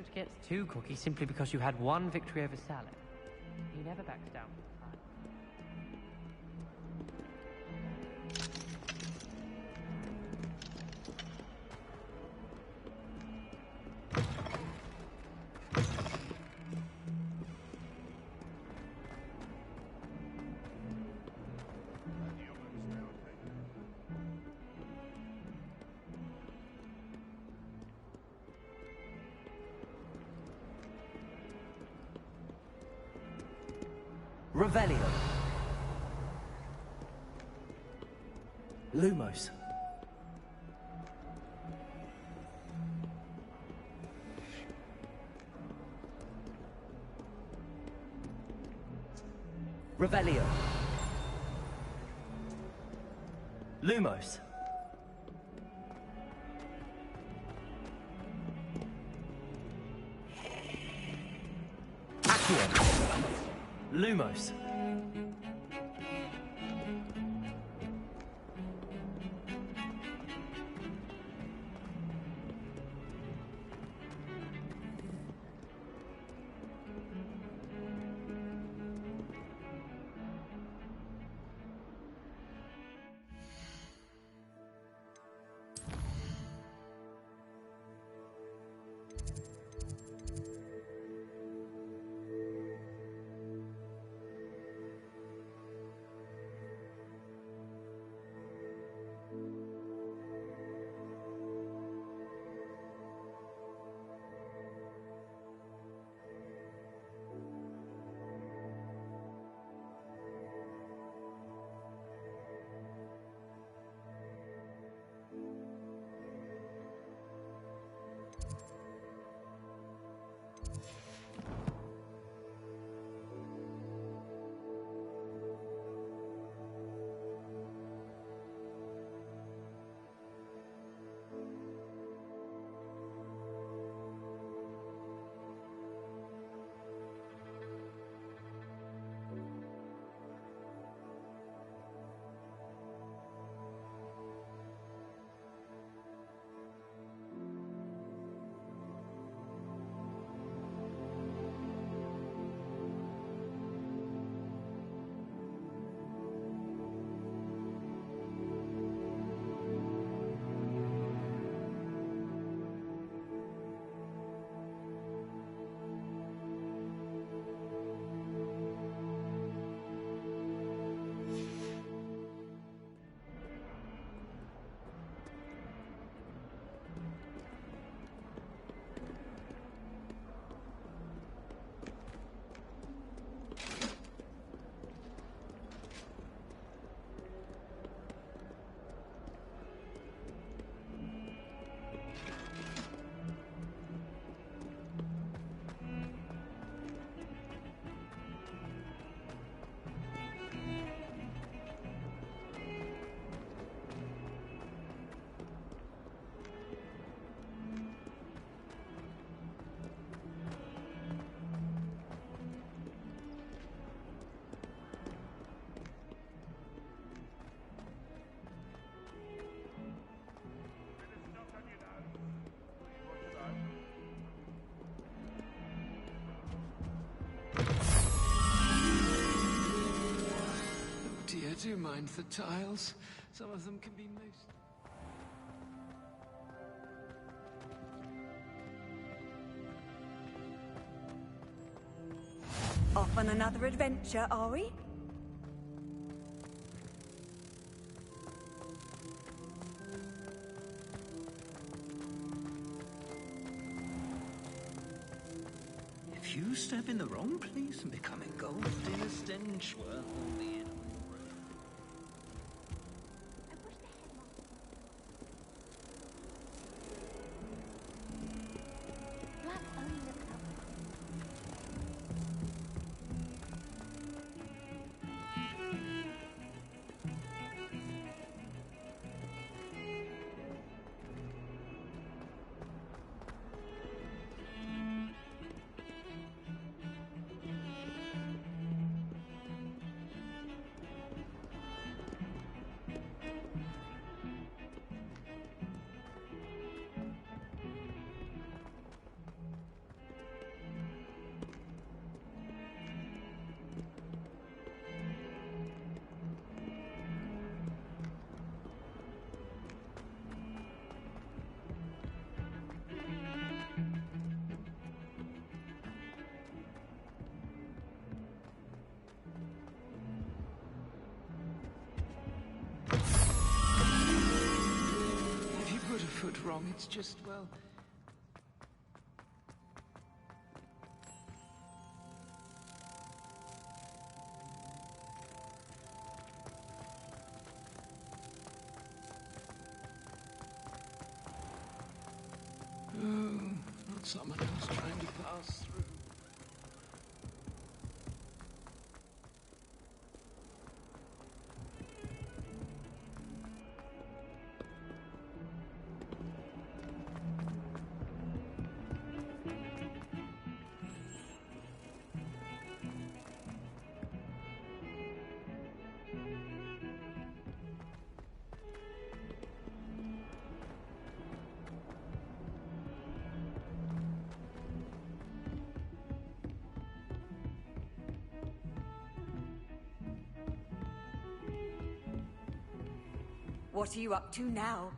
Don't get too cocky simply because you had one victory over Salad. He never backs down. Revelio. Lumos. Revelio. Lumos. Accio. Lumos. Do you mind the tiles? Some of them can be most... Off on another adventure, are we? If you step in the wrong place and become engulfed in a stench, well, the end. foot wrong. It's just, well... Oh, not someone else trying to pass through. What are you up to now?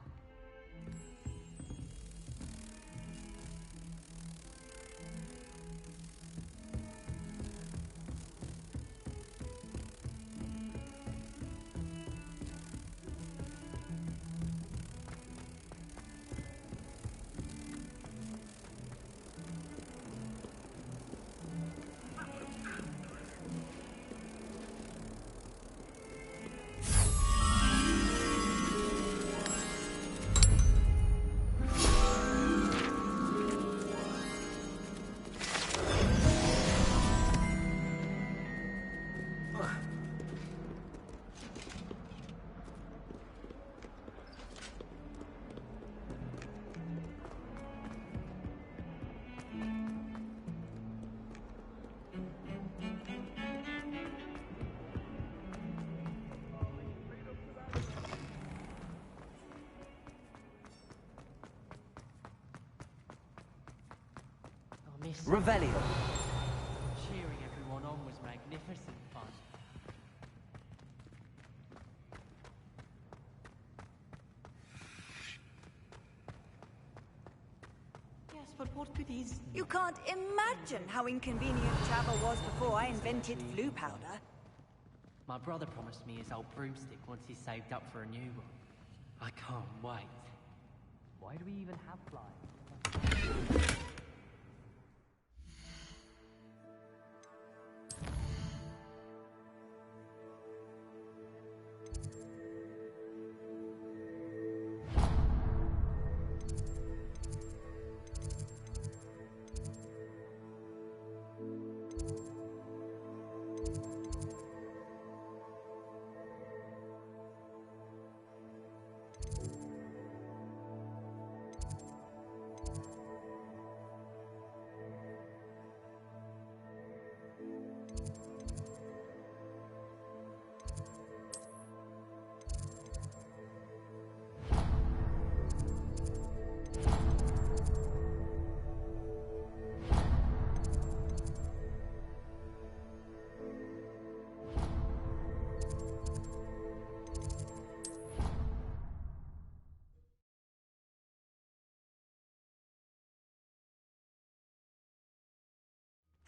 Revelio. Cheering everyone on was magnificent fun. Yes, but what good is... You can't imagine how inconvenient travel was before I invented flu powder. My brother promised me his old broomstick once he's saved up for a new one. I can't wait. Why do we even have flies?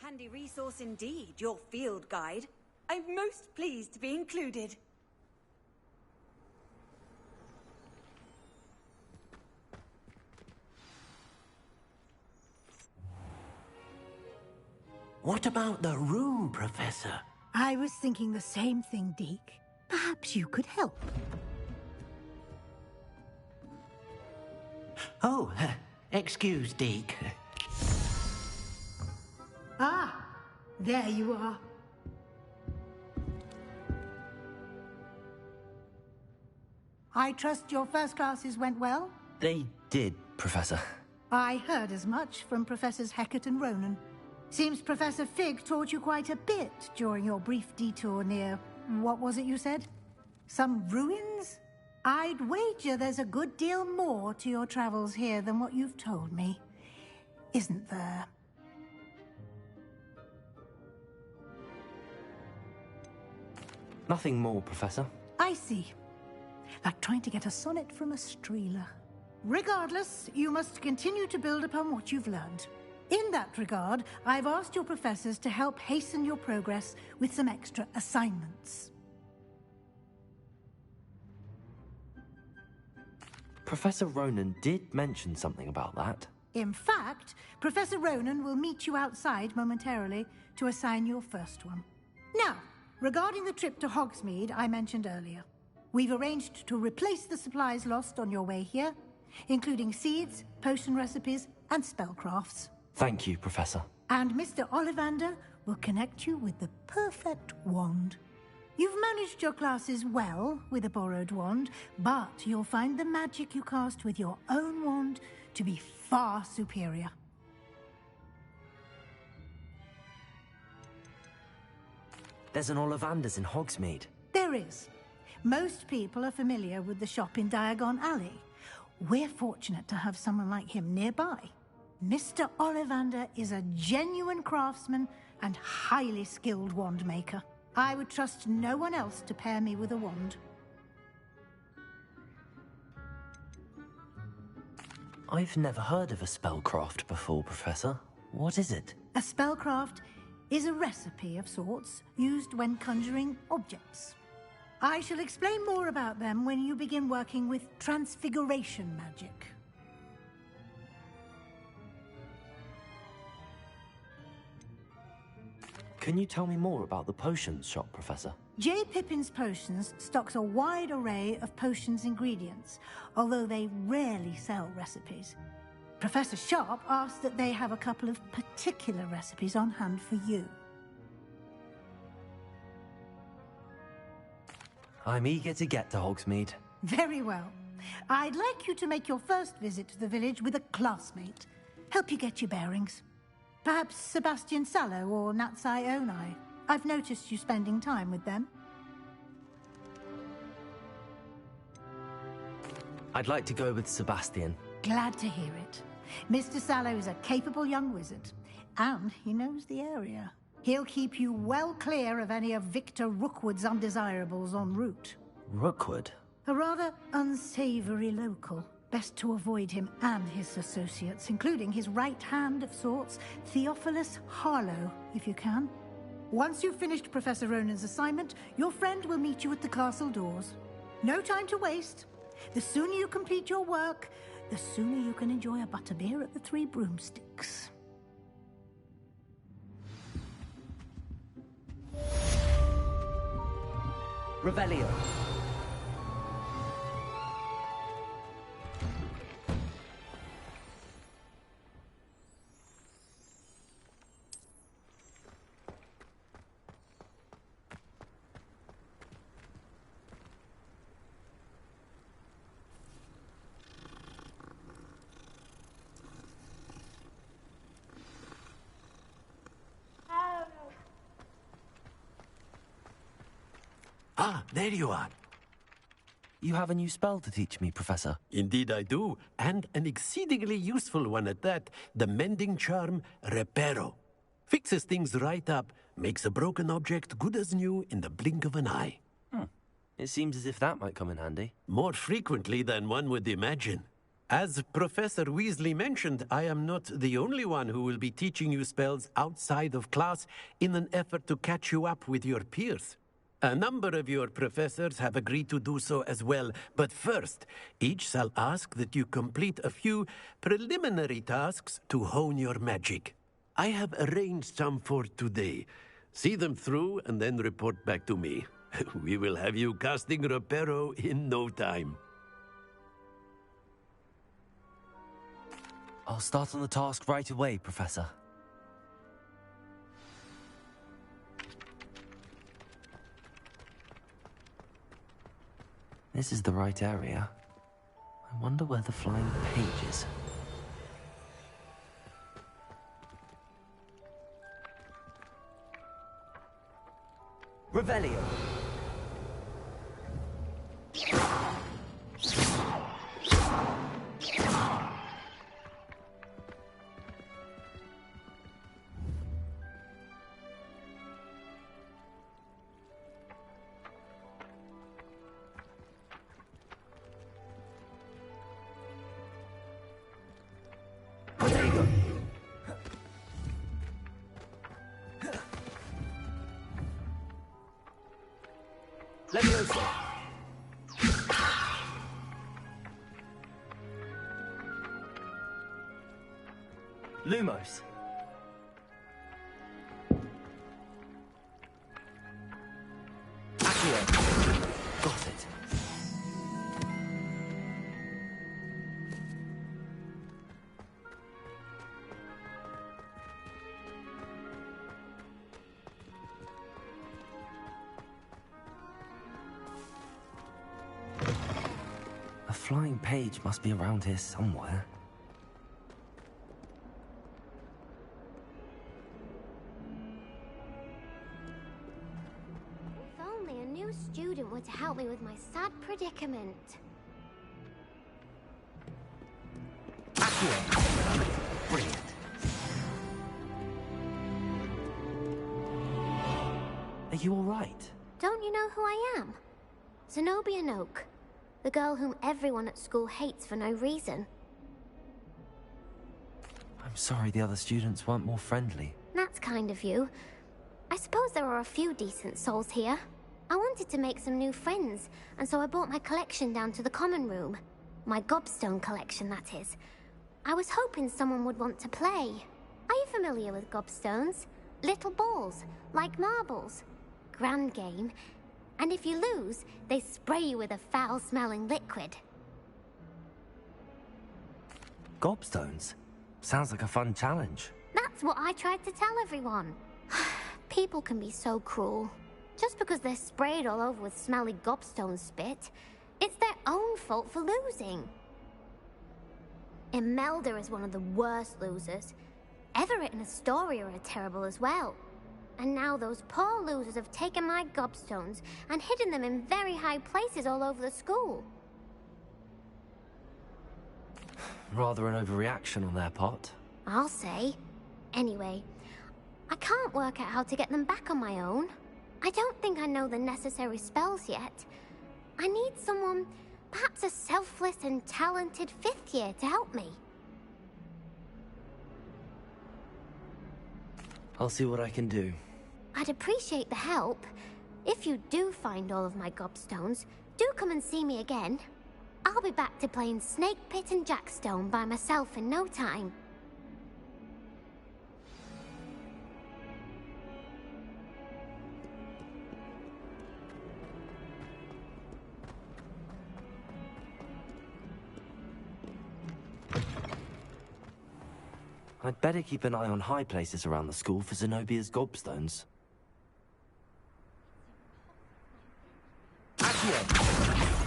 Handy resource indeed, your field guide. I'm most pleased to be included. What about the room, Professor? I was thinking the same thing, Deke. Perhaps you could help. Oh, excuse, Deke. Ah, there you are. I trust your first classes went well? They did, Professor. I heard as much from Professors Hecat and Ronan. Seems Professor Fig taught you quite a bit during your brief detour near... what was it you said? Some ruins? I'd wager there's a good deal more to your travels here than what you've told me. Isn't there? Nothing more, Professor. I see. Like trying to get a sonnet from a streeler. Regardless, you must continue to build upon what you've learned. In that regard, I've asked your professors to help hasten your progress with some extra assignments. Professor Ronan did mention something about that. In fact, Professor Ronan will meet you outside momentarily to assign your first one. Now, regarding the trip to Hogsmeade I mentioned earlier, we've arranged to replace the supplies lost on your way here, including seeds, potion recipes, and spellcrafts. Thank you, Professor. And Mr. Ollivander will connect you with the perfect wand. You've managed your classes well with a borrowed wand, but you'll find the magic you cast with your own wand to be far superior. There's an Ollivander's in Hogsmeade. There is. Most people are familiar with the shop in Diagon Alley. We're fortunate to have someone like him nearby. Mr. Ollivander is a genuine craftsman and highly skilled wand maker. I would trust no one else to pair me with a wand. I've never heard of a spellcraft before, Professor. What is it? A spellcraft is a recipe of sorts used when conjuring objects. I shall explain more about them when you begin working with transfiguration magic. Can you tell me more about the potions shop, Professor? J. Pippin's Potions stocks a wide array of potions ingredients, although they rarely sell recipes. Professor Sharp asked that they have a couple of particular recipes on hand for you. I'm eager to get to Hogsmeade. Very well. I'd like you to make your first visit to the village with a classmate. Help you get your bearings. Perhaps Sebastian Sallow or Natsai Onai. I've noticed you spending time with them. I'd like to go with Sebastian. Glad to hear it. Mr. Sallow is a capable young wizard, and he knows the area. He'll keep you well clear of any of Victor Rookwood's undesirables en route. Rookwood? A rather unsavory local. Best to avoid him and his associates, including his right hand of sorts, Theophilus Harlow, if you can. Once you've finished Professor Ronan's assignment, your friend will meet you at the castle doors. No time to waste. The sooner you complete your work, the sooner you can enjoy a butterbeer at the Three Broomsticks. Revelio. Ah, there you are. You have a new spell to teach me, Professor. Indeed I do, and an exceedingly useful one at that. The mending charm, Reparo. Fixes things right up, makes a broken object good as new in the blink of an eye. It seems as if that might come in handy. More frequently than one would imagine. As Professor Weasley mentioned, I am not the only one who will be teaching you spells outside of class in an effort to catch you up with your peers. A number of your professors have agreed to do so as well, but first, each shall ask that you complete a few preliminary tasks to hone your magic. I have arranged some for today. See them through and then report back to me. We will have you casting Reparo in no time. I'll start on the task right away, Professor. This is the right area. I wonder where the flying page is. Revelio. Lumos. Accio. Got it. A flying page must be around here somewhere. If only a new student were to help me with my sad predicament. Brilliant. Are you all right? Don't you know who I am? Zenobia Noak. The girl whom everyone at school hates for no reason. I'm sorry the other students weren't more friendly. That's kind of you. I suppose there are a few decent souls here. I wanted to make some new friends, and so I brought my collection down to the common room. My gobstone collection, that is. I was hoping someone would want to play. Are you familiar with gobstones? Little balls, like marbles. Grand game. And if you lose, they spray you with a foul-smelling liquid. Gobstones? Sounds like a fun challenge. That's what I tried to tell everyone. People can be so cruel. Just because they're sprayed all over with smelly gobstone spit, it's their own fault for losing. Imelda is one of the worst losers. Everett and Astoria are terrible as well. And now those poor losers have taken my gobstones and hidden them in very high places all over the school. Rather an overreaction on their part. I'll say. Anyway, I can't work out how to get them back on my own. I don't think I know the necessary spells yet. I need someone, perhaps a selfless and talented 5th year to help me. I'll see what I can do. I'd appreciate the help. If you do find all of my gobstones, do come and see me again. I'll be back to playing Snake Pit and Jackstone by myself in no time. I'd better keep an eye on high places around the school for Zenobia's gobstones.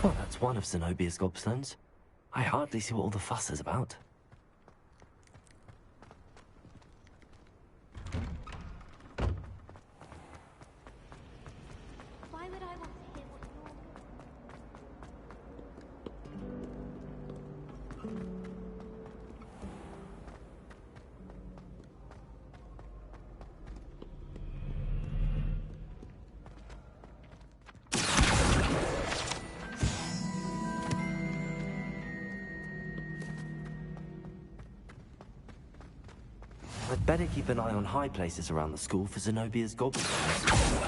Well, that's one of Zenobia's gobstones. I hardly see what all the fuss is about. Why would I want to hear what I'd better keep an eye on high places around the school for Zenobia's gobstones.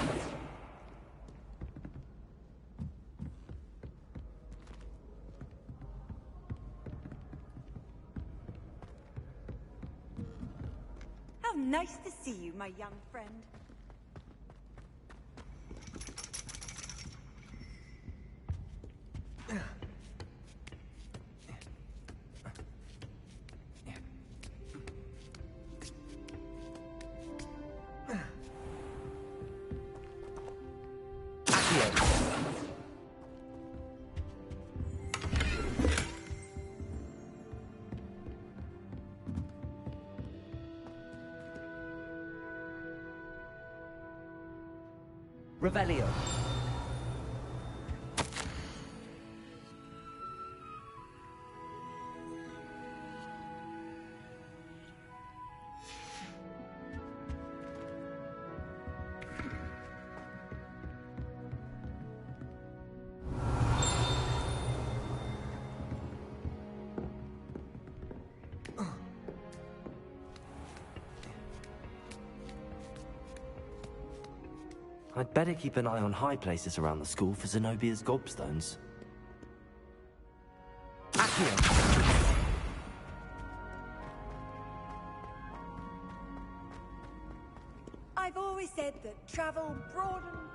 How nice to see you, my young friend. Revelio. I'd better keep an eye on high places around the school for Zenobia's gobstones. Accio. always said that travel broadens.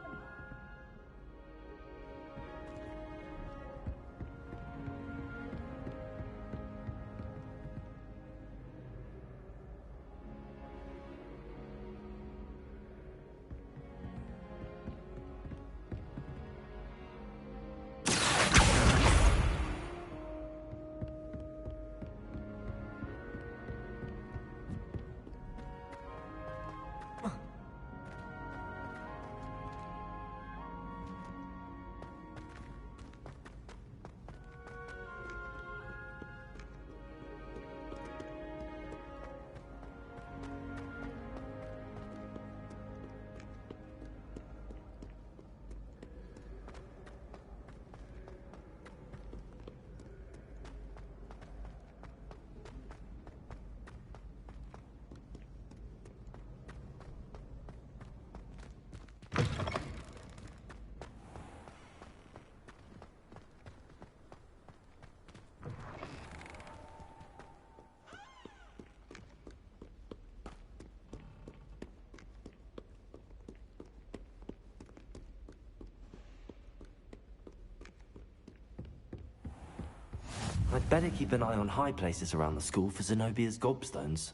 I'd better keep an eye on high places around the school for Zenobia's gobstones.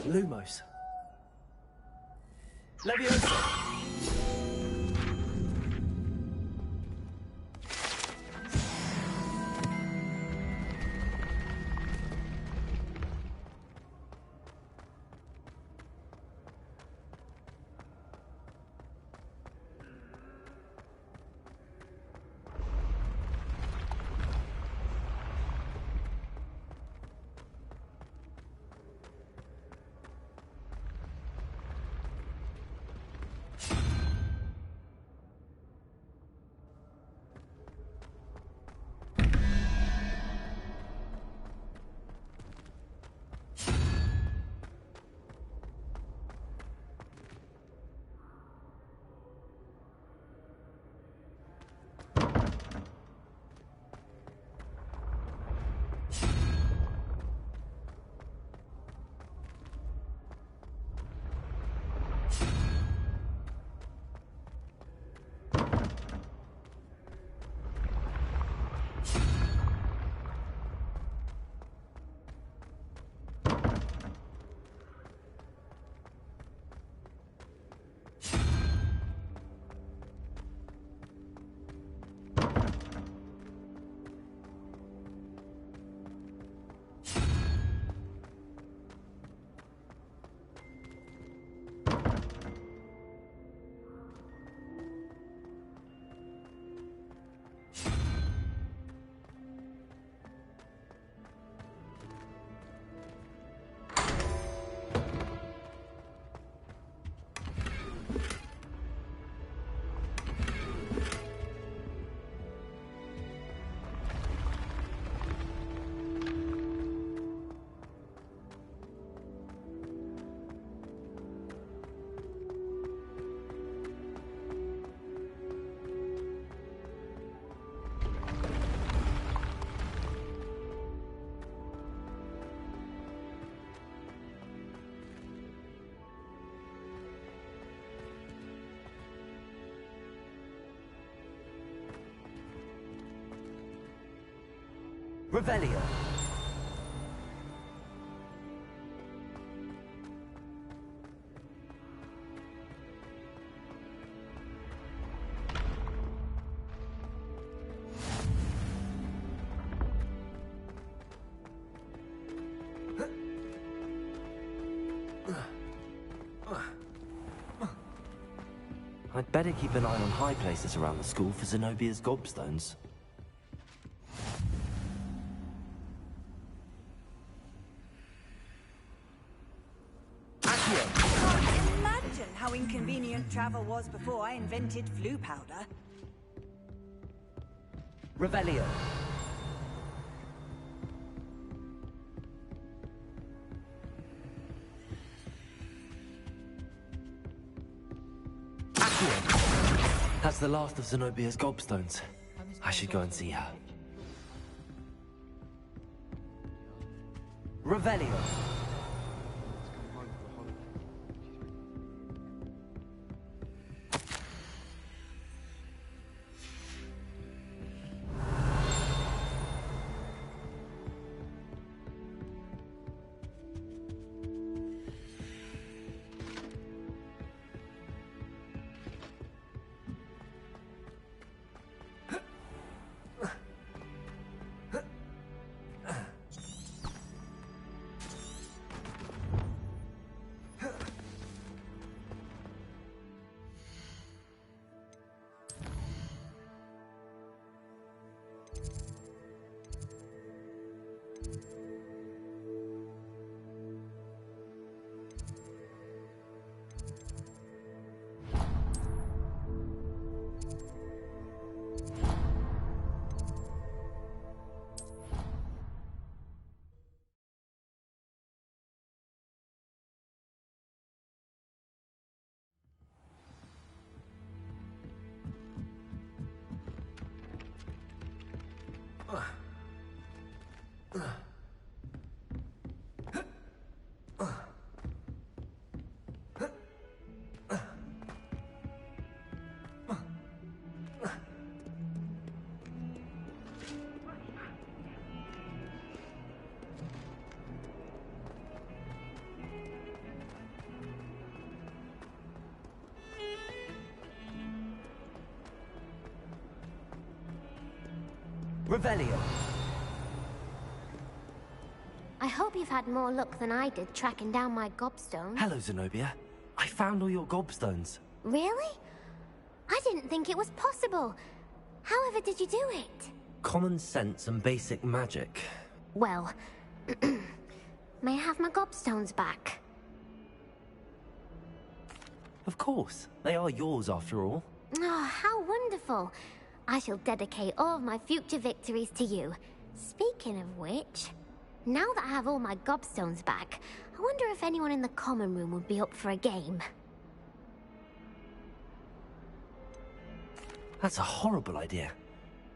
Lumos. Leviosa. Revelio. I'd better keep an eye on high places around the school for Zenobia's gobstones. Imagine how inconvenient travel was before I invented flu powder. Revelio. That's the last of Zenobia's gobstones. I should go and see her. Revelio. Revelio. I hope you've had more luck than I did tracking down my gobstone. Hello, Zenobia. I found all your gobstones. Really? I didn't think it was possible. However did you do it? Common sense and basic magic. Well, may I have my gobstones back? Of course. They are yours after all. Oh, how wonderful. I shall dedicate all of my future victories to you. Speaking of which, now that I have all my gobstones back, I wonder if anyone in the common room would be up for a game. That's a horrible idea.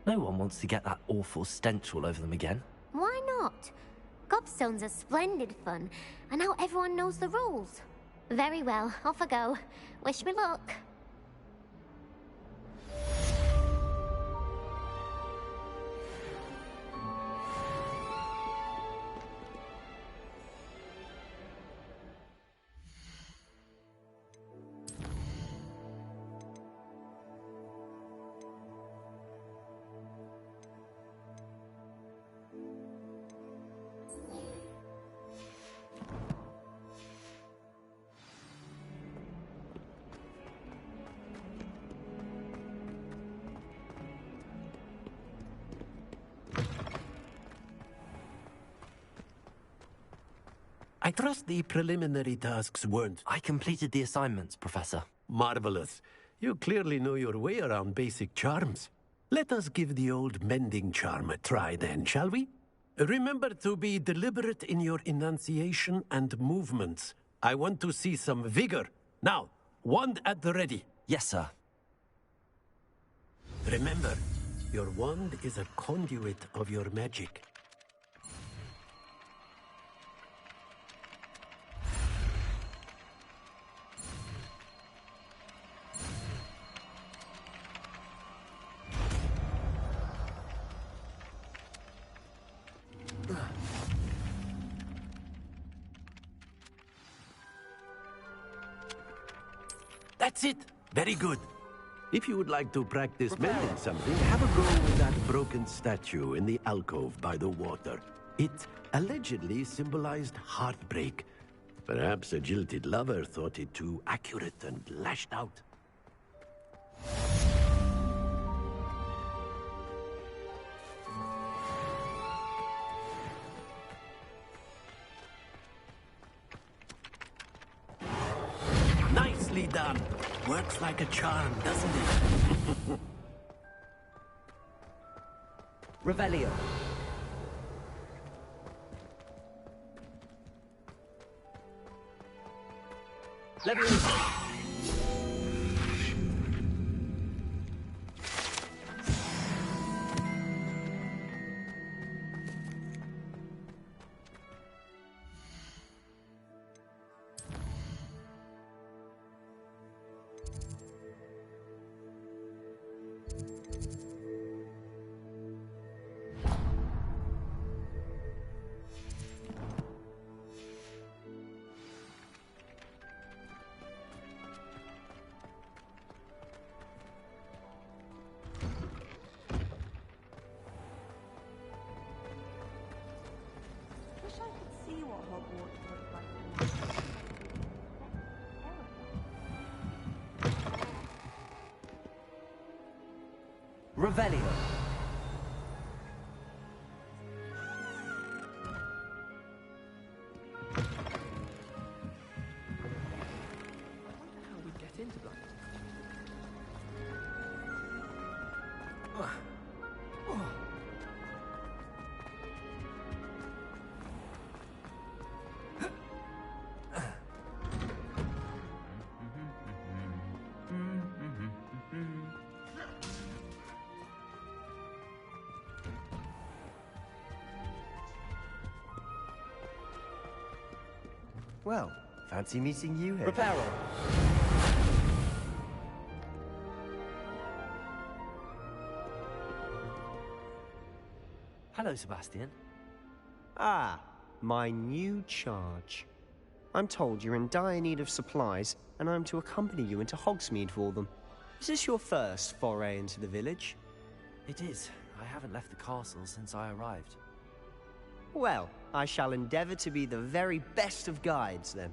No one wants to get that awful stench all over them again. Why not? Gobstones are splendid fun, and now everyone knows the rules. Very well, off I go. Wish me luck. I trust the preliminary tasks weren't... I completed the assignments, Professor. Marvelous. You clearly know your way around basic charms. Let us give the old mending charm a try then, shall we? Remember to be deliberate in your enunciation and movements. I want to see some vigor. Now, wand at the ready. Yes, sir. Remember, your wand is a conduit of your magic. That's it. Very good. If you would like to practice mending something, have a go with that broken statue in the alcove by the water. It allegedly symbolized heartbreak. Perhaps a jilted lover thought it too accurate and lashed out. Nicely done. Works like a charm, doesn't it? Revelio. see what Hogwarts looks like. Revelio. How we get into Black? Well, fancy meeting you here. Reparo. Hello, Sebastian. Ah, my new charge. I'm told you're in dire need of supplies, and I'm to accompany you into Hogsmeade for them. Is this your first foray into the village? It is. I haven't left the castle since I arrived. Well, I shall endeavour to be the very best of guides, then.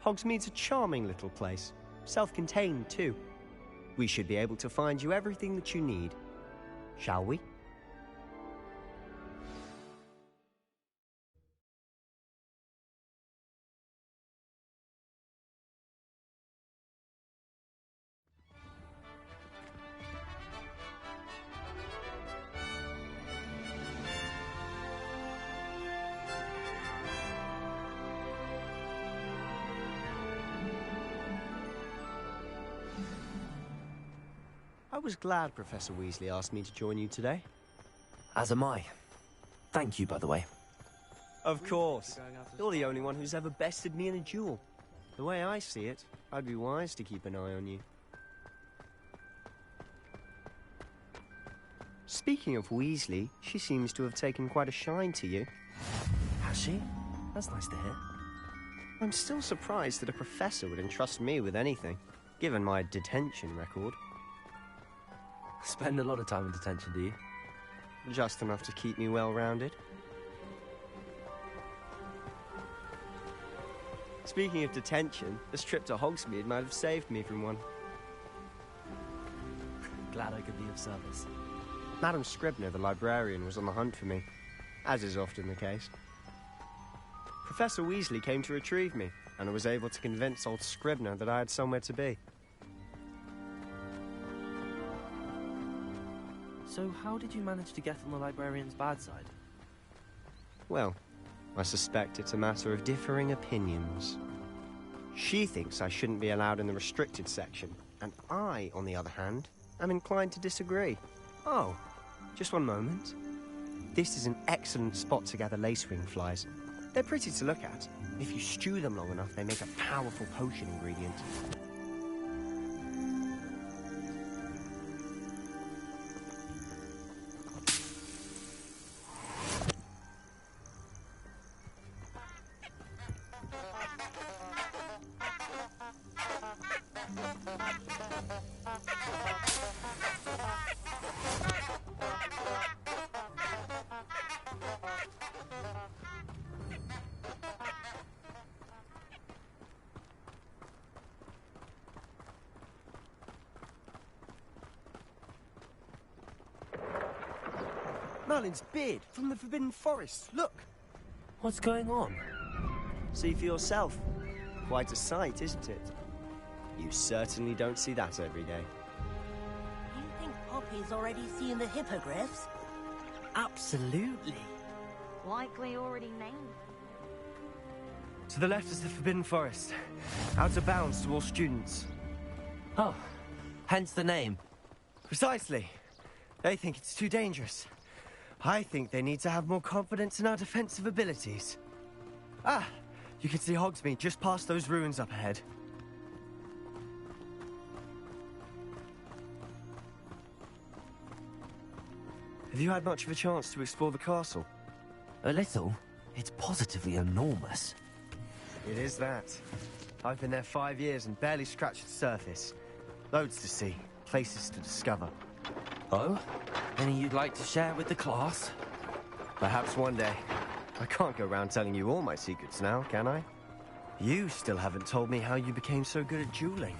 Hogsmeade's a charming little place. Self-contained, too. We should be able to find you everything that you need. Shall we? I was glad Professor Weasley asked me to join you today. As am I. Thank you, by the way. Of course. You're the only one who's ever bested me in a duel. The way I see it, I'd be wise to keep an eye on you. Speaking of Weasley, she seems to have taken quite a shine to you. Has she? That's nice to hear. I'm still surprised that a professor would entrust me with anything, given my detention record. Spend a lot of time in detention, do you? Just enough to keep me well-rounded. Speaking of detention, this trip to Hogsmeade might have saved me from one. Glad I could be of service. Madam Scribner, the librarian, was on the hunt for me, as is often the case. Professor Weasley came to retrieve me, and I was able to convince old Scribner that I had somewhere to be. So how did you manage to get on the librarian's bad side? Well, I suspect it's a matter of differing opinions. She thinks I shouldn't be allowed in the restricted section, and I, on the other hand, am inclined to disagree. Oh, just one moment. This is an excellent spot to gather lacewing flies. They're pretty to look at. If you stew them long enough, they make a powerful potion ingredient. Merlin's beard from the Forbidden Forest. Look! What's going on? See for yourself. Quite a sight, isn't it? You certainly don't see that every day. You think Poppy's already seen the hippogriffs? Absolutely. Like we already named. To the left is the Forbidden Forest. Out of bounds to all students. Oh, hence the name. Precisely. They think it's too dangerous. I think they need to have more confidence in our defensive abilities. Ah, you can see Hogsmeade just past those ruins up ahead. Have you had much of a chance to explore the castle? A little. It's positively enormous. It is that. I've been there 5 years and barely scratched the surface. Loads to see, places to discover. Oh? Any you'd like to share with the class? Perhaps one day. I can't go around telling you all my secrets now, can I? You still haven't told me how you became so good at dueling.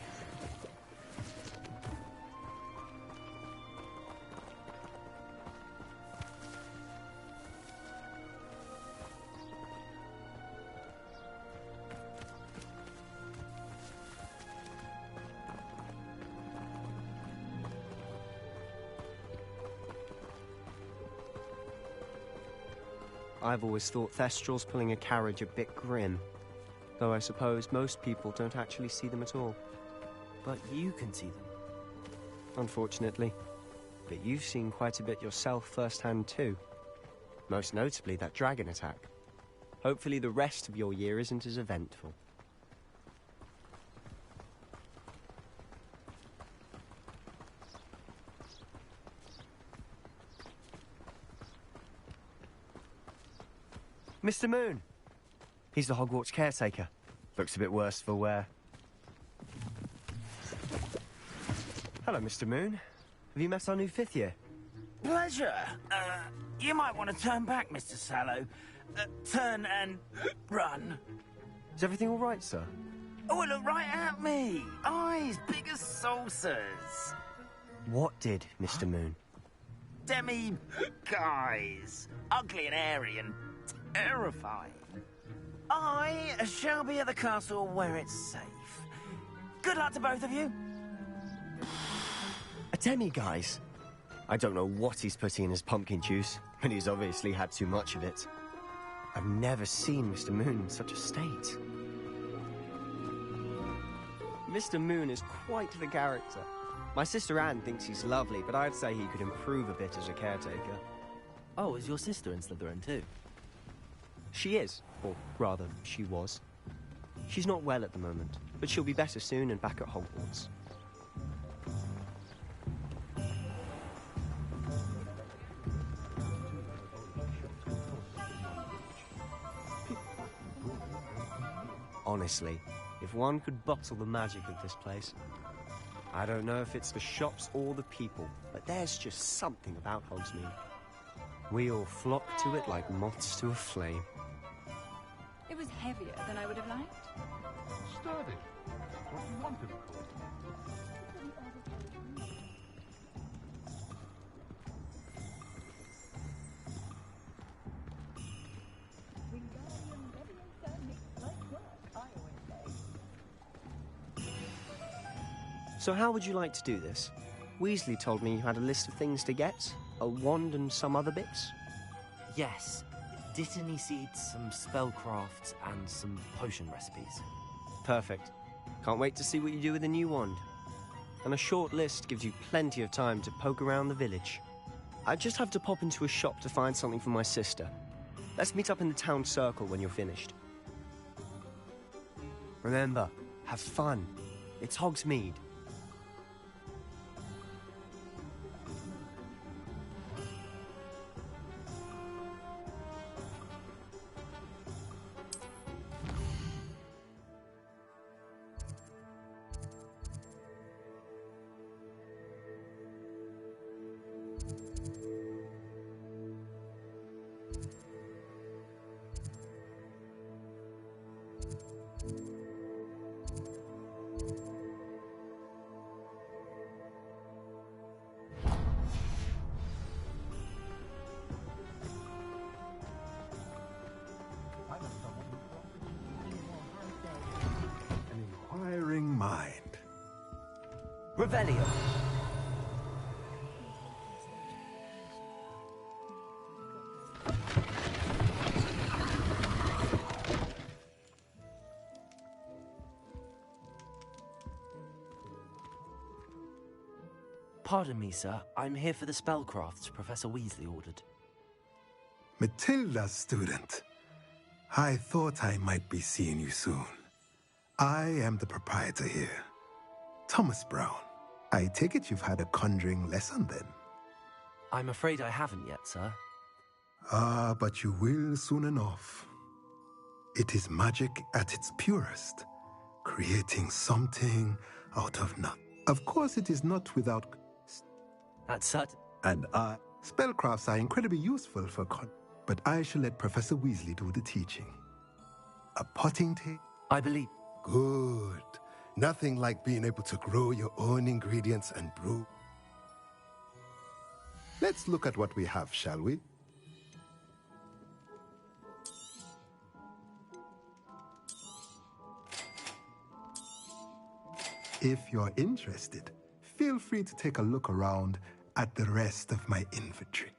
I've always thought Thestrals pulling a carriage a bit grim. Though I suppose most people don't actually see them at all. But you can see them. Unfortunately. But you've seen quite a bit yourself firsthand too. Most notably that dragon attack. Hopefully the rest of your year isn't as eventful. Mr. Moon! He's the Hogwarts caretaker. Looks a bit worse for wear. Hello, Mr. Moon. Have you met our new 5th year? Pleasure. You might want to turn back, Mr. Sallow. Turn and run. Is everything all right, sir? Oh, look right at me. Eyes big as saucers. What did, Mr. Moon? Guys. Ugly and hairy and terrifying. I shall be at the castle where it's safe. Good luck to both of you. A demi-guise? I don't know what he's putting in his pumpkin juice, but he's obviously had too much of it. I've never seen Mr. Moon in such a state. Mr. Moon is quite the character. My sister Anne thinks he's lovely, but I'd say he could improve a bit as a caretaker. Oh, is your sister in Slytherin too? She is, or rather, she was. She's not well at the moment, but she'll be better soon and back at Hogwarts. Honestly, if one could bottle the magic of this place. I don't know if it's the shops or the people, but there's just something about Hogsmeade. We all flock to it like moths to a flame. It was heavier than I would have liked. Sturdy. What you wanted, of course. So how would you like to do this? Weasley told me you had a list of things to get, a wand and some other bits. Yes. Didn't he seed some spellcrafts and some potion recipes? Perfect. Can't wait to see what you do with the new wand. And a short list gives you plenty of time to poke around the village. I just have to pop into a shop to find something for my sister. Let's meet up in the town circle when you're finished. Remember, have fun. It's Hogsmeade. Mind. Revelio. Pardon me, sir. I'm here for the spellcrafts Professor Weasley ordered. Matilda, student. I thought I might be seeing you soon. I am the proprietor here, Thomas Brown. I take it you've had a conjuring lesson then? I'm afraid I haven't yet, sir. Ah, but you will soon enough. It is magic at its purest, creating something out of nothing. Of course, it is not without... That's such... And spellcrafts are incredibly useful for but I shall let Professor Weasley do the teaching. A potting table? I believe... Good. Nothing like being able to grow your own ingredients and brew. Let's look at what we have, shall we? If you're interested, feel free to take a look around at the rest of my inventory.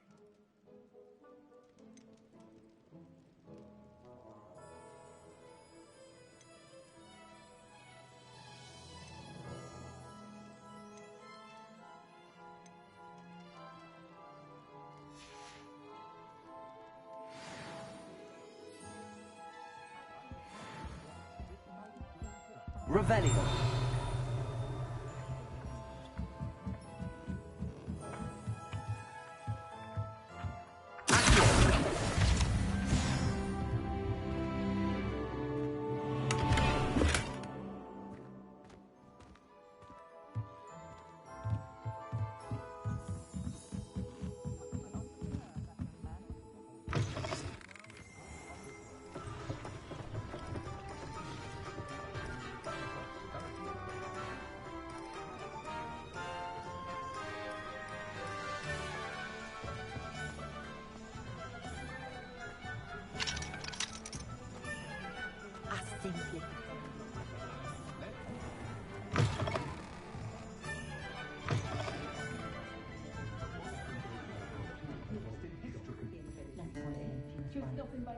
Revelio.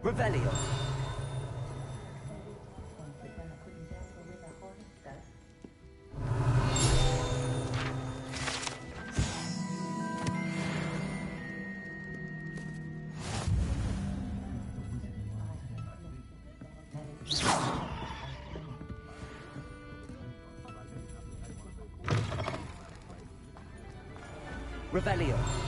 Revelio. Revelio.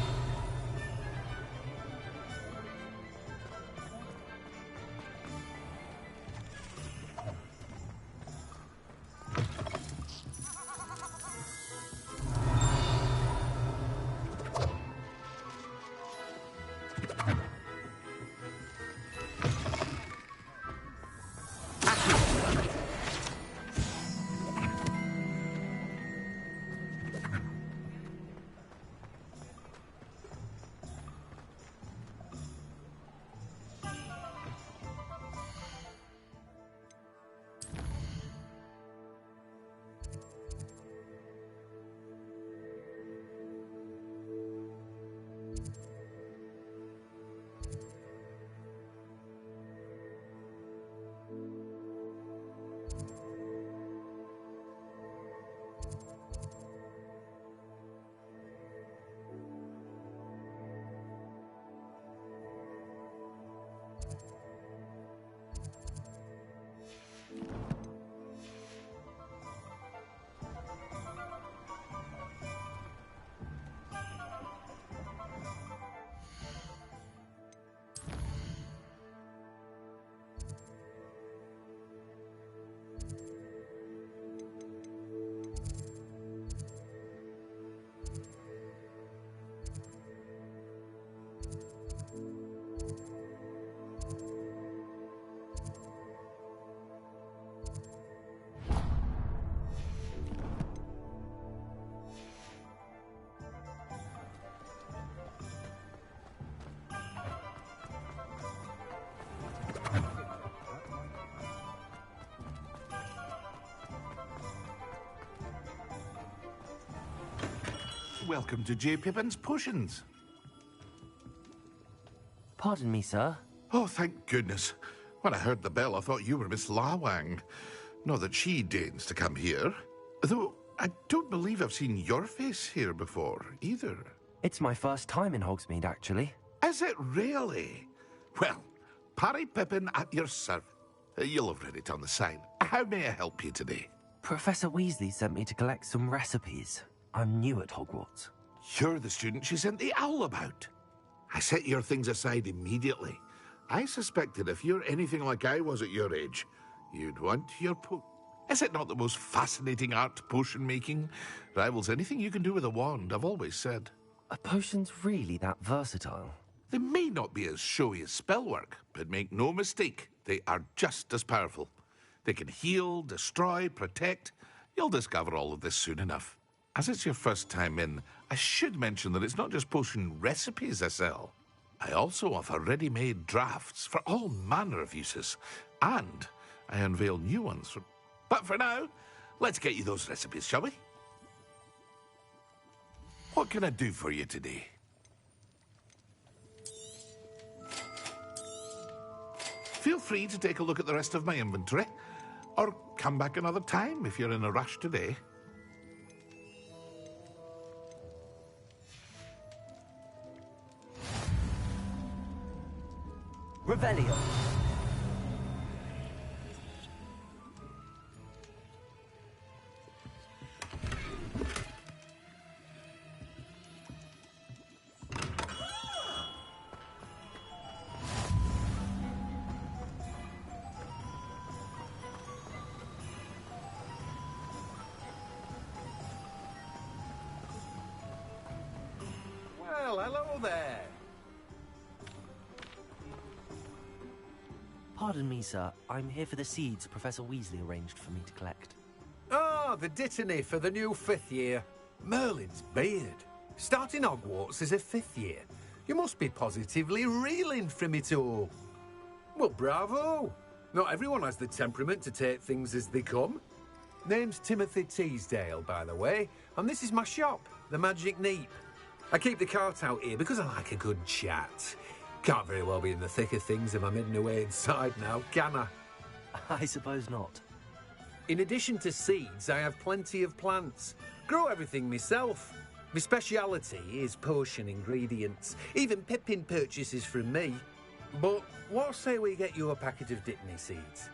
Welcome to J. Pippin's Potions. Pardon me, sir. Oh, thank goodness. When I heard the bell, I thought you were Miss Lawang. Not that she deigns to come here. Though, I don't believe I've seen your face here before, either. It's my first time in Hogsmeade, actually. Is it really? Well, Parry Pippin at your service. You'll have read it on the sign. How may I help you today? Professor Weasley sent me to collect some recipes. I'm new at Hogwarts. You're the student she sent the owl about. I set your things aside immediately. I suspected if you're anything like I was at your age, you'd want your Is it not the most fascinating art, potion making? Rivals anything you can do with a wand, I've always said. Are potions really that versatile? They may not be as showy as spellwork, but make no mistake, they are just as powerful. They can heal, destroy, protect. You'll discover all of this soon enough. As it's your first time in, I should mention that it's not just potion recipes I sell. I also offer ready-made drafts for all manner of uses, and I unveil new ones. But for now, let's get you those recipes, shall we? What can I do for you today? Feel free to take a look at the rest of my inventory, or come back another time if you're in a rush today. Revelio. Well, hello there. Pardon me, sir. I'm here for the seeds Professor Weasley arranged for me to collect. Ah, the dittany for the new 5th year. Merlin's beard. Starting Hogwarts as a 5th year. You must be positively reeling from it all. Well, bravo. Not everyone has the temperament to take things as they come. Name's Timothy Teasdale, by the way, and this is my shop, the Magic Neep. I keep the cart out here because I like a good chat. Can't very well be in the thick of things if I'm hidden away inside now, can I? I suppose not. In addition to seeds, I have plenty of plants. Grow everything myself. My speciality is potion ingredients. Even Pippin purchases from me. But what say we get you a packet of Dittany seeds?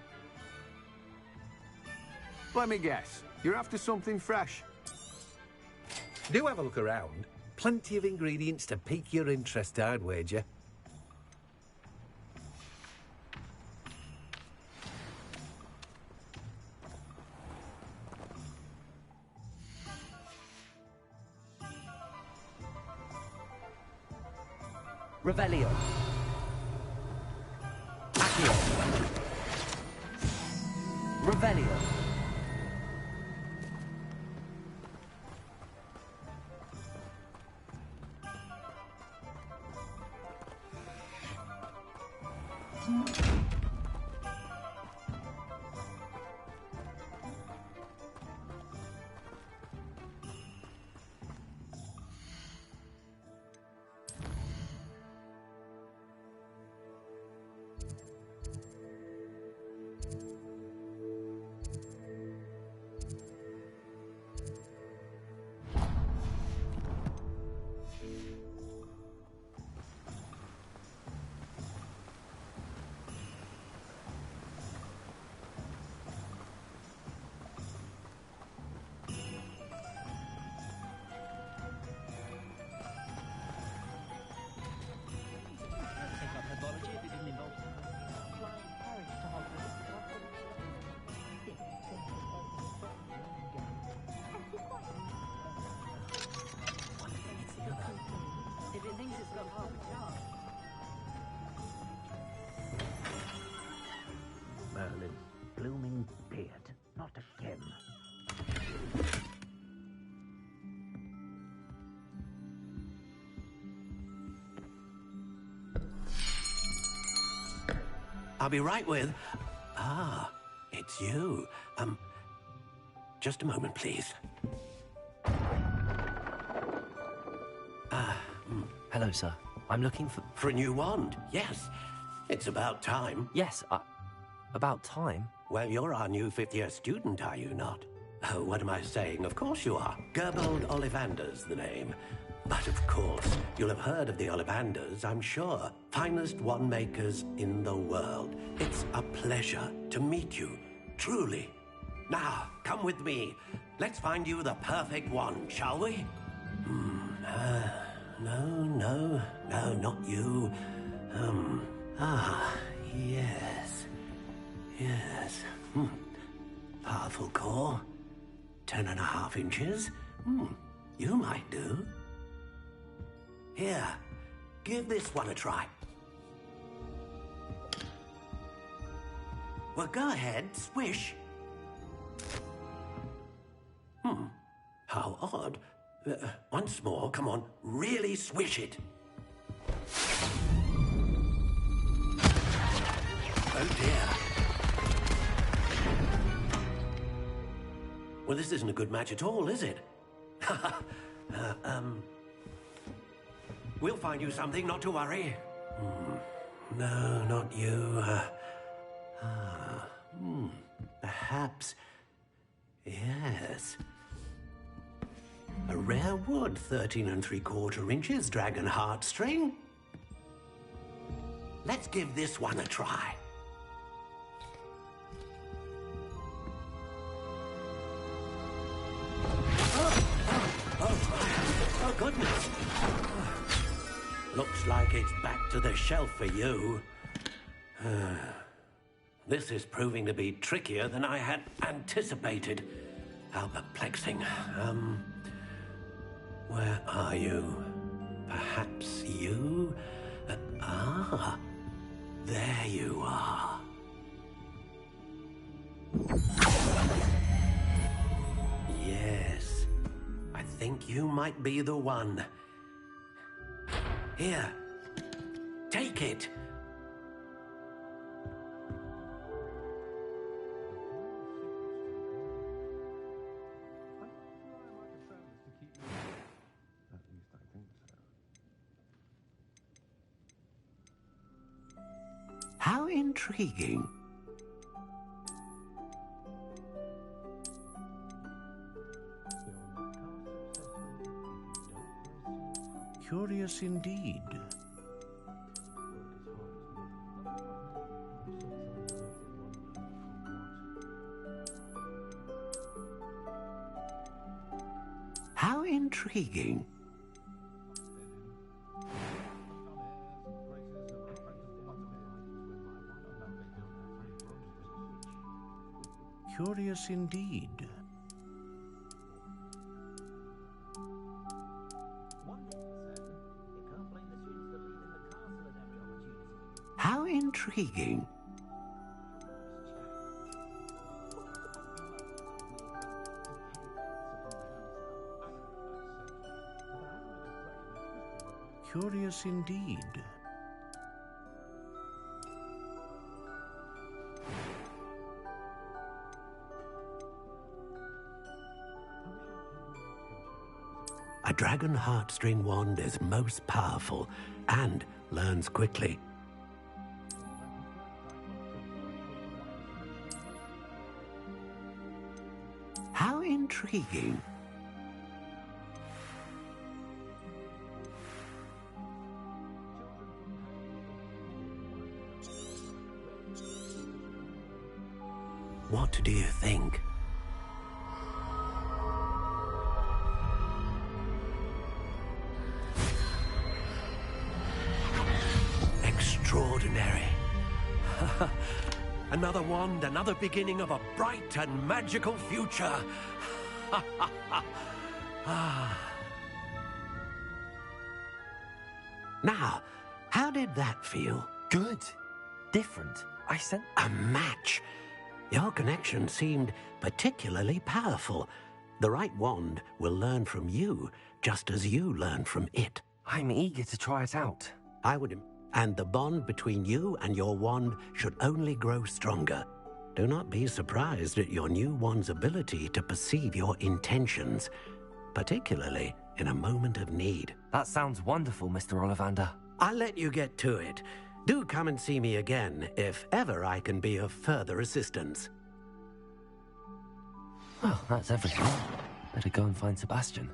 Let me guess. You're after something fresh. Do have a look around. Plenty of ingredients to pique your interest, I'd wager. Revelio. Accio. Revelio. Merlin's blooming beard. Not again. I'll be right with... Ah, it's you. Just a moment, please. Hello, sir. I'm looking for... For a new wand, yes. It's about time. Yes, about time? Well, you're our new 5th-year student, are you not? Oh, what am I saying? Of course you are. Gerbold Ollivander's the name. But of course, you'll have heard of the Ollivanders, I'm sure. Finest wand makers in the world. It's a pleasure to meet you, truly. Now, come with me. Let's find you the perfect wand, shall we? No, not you. Yes. Powerful core. 10.5 inches. You might do. Here, Give this one a try. Well, go ahead, swish. How odd. Once more, come on, really swish it. Oh dear. Well, this isn't a good match at all, is it? We'll find you something, not to worry. No, not you. Perhaps. Yes. A rare wood, 13 3/4 inches, dragon heartstring. Let's give this one a try. Oh, goodness. Looks like it's back to the shelf for you. This is proving to be trickier than I had anticipated. How perplexing. Where are you? Perhaps you? There you are. Yes, I think you might be the one. Here, take it. How intriguing. Curious indeed. How intriguing. Curious indeed. How intriguing. Curious indeed. A dragon heartstring wand is most powerful and learns quickly. How intriguing. What do you think? Extraordinary. Another wand, another beginning of a bright and magical future. Now, how did that feel? Good. Different. I sent... A match. Your connection seemed particularly powerful. The right wand will learn from you, just as you learn from it. I'm eager to try it out. I would... And the bond between you and your wand should only grow stronger. Do not be surprised at your new wand's ability to perceive your intentions, particularly in a moment of need. That sounds wonderful, Mr. Ollivander. I'll let you get to it. Do come and see me again if ever I can be of further assistance. Well, that's everything. Better go and find Sebastian.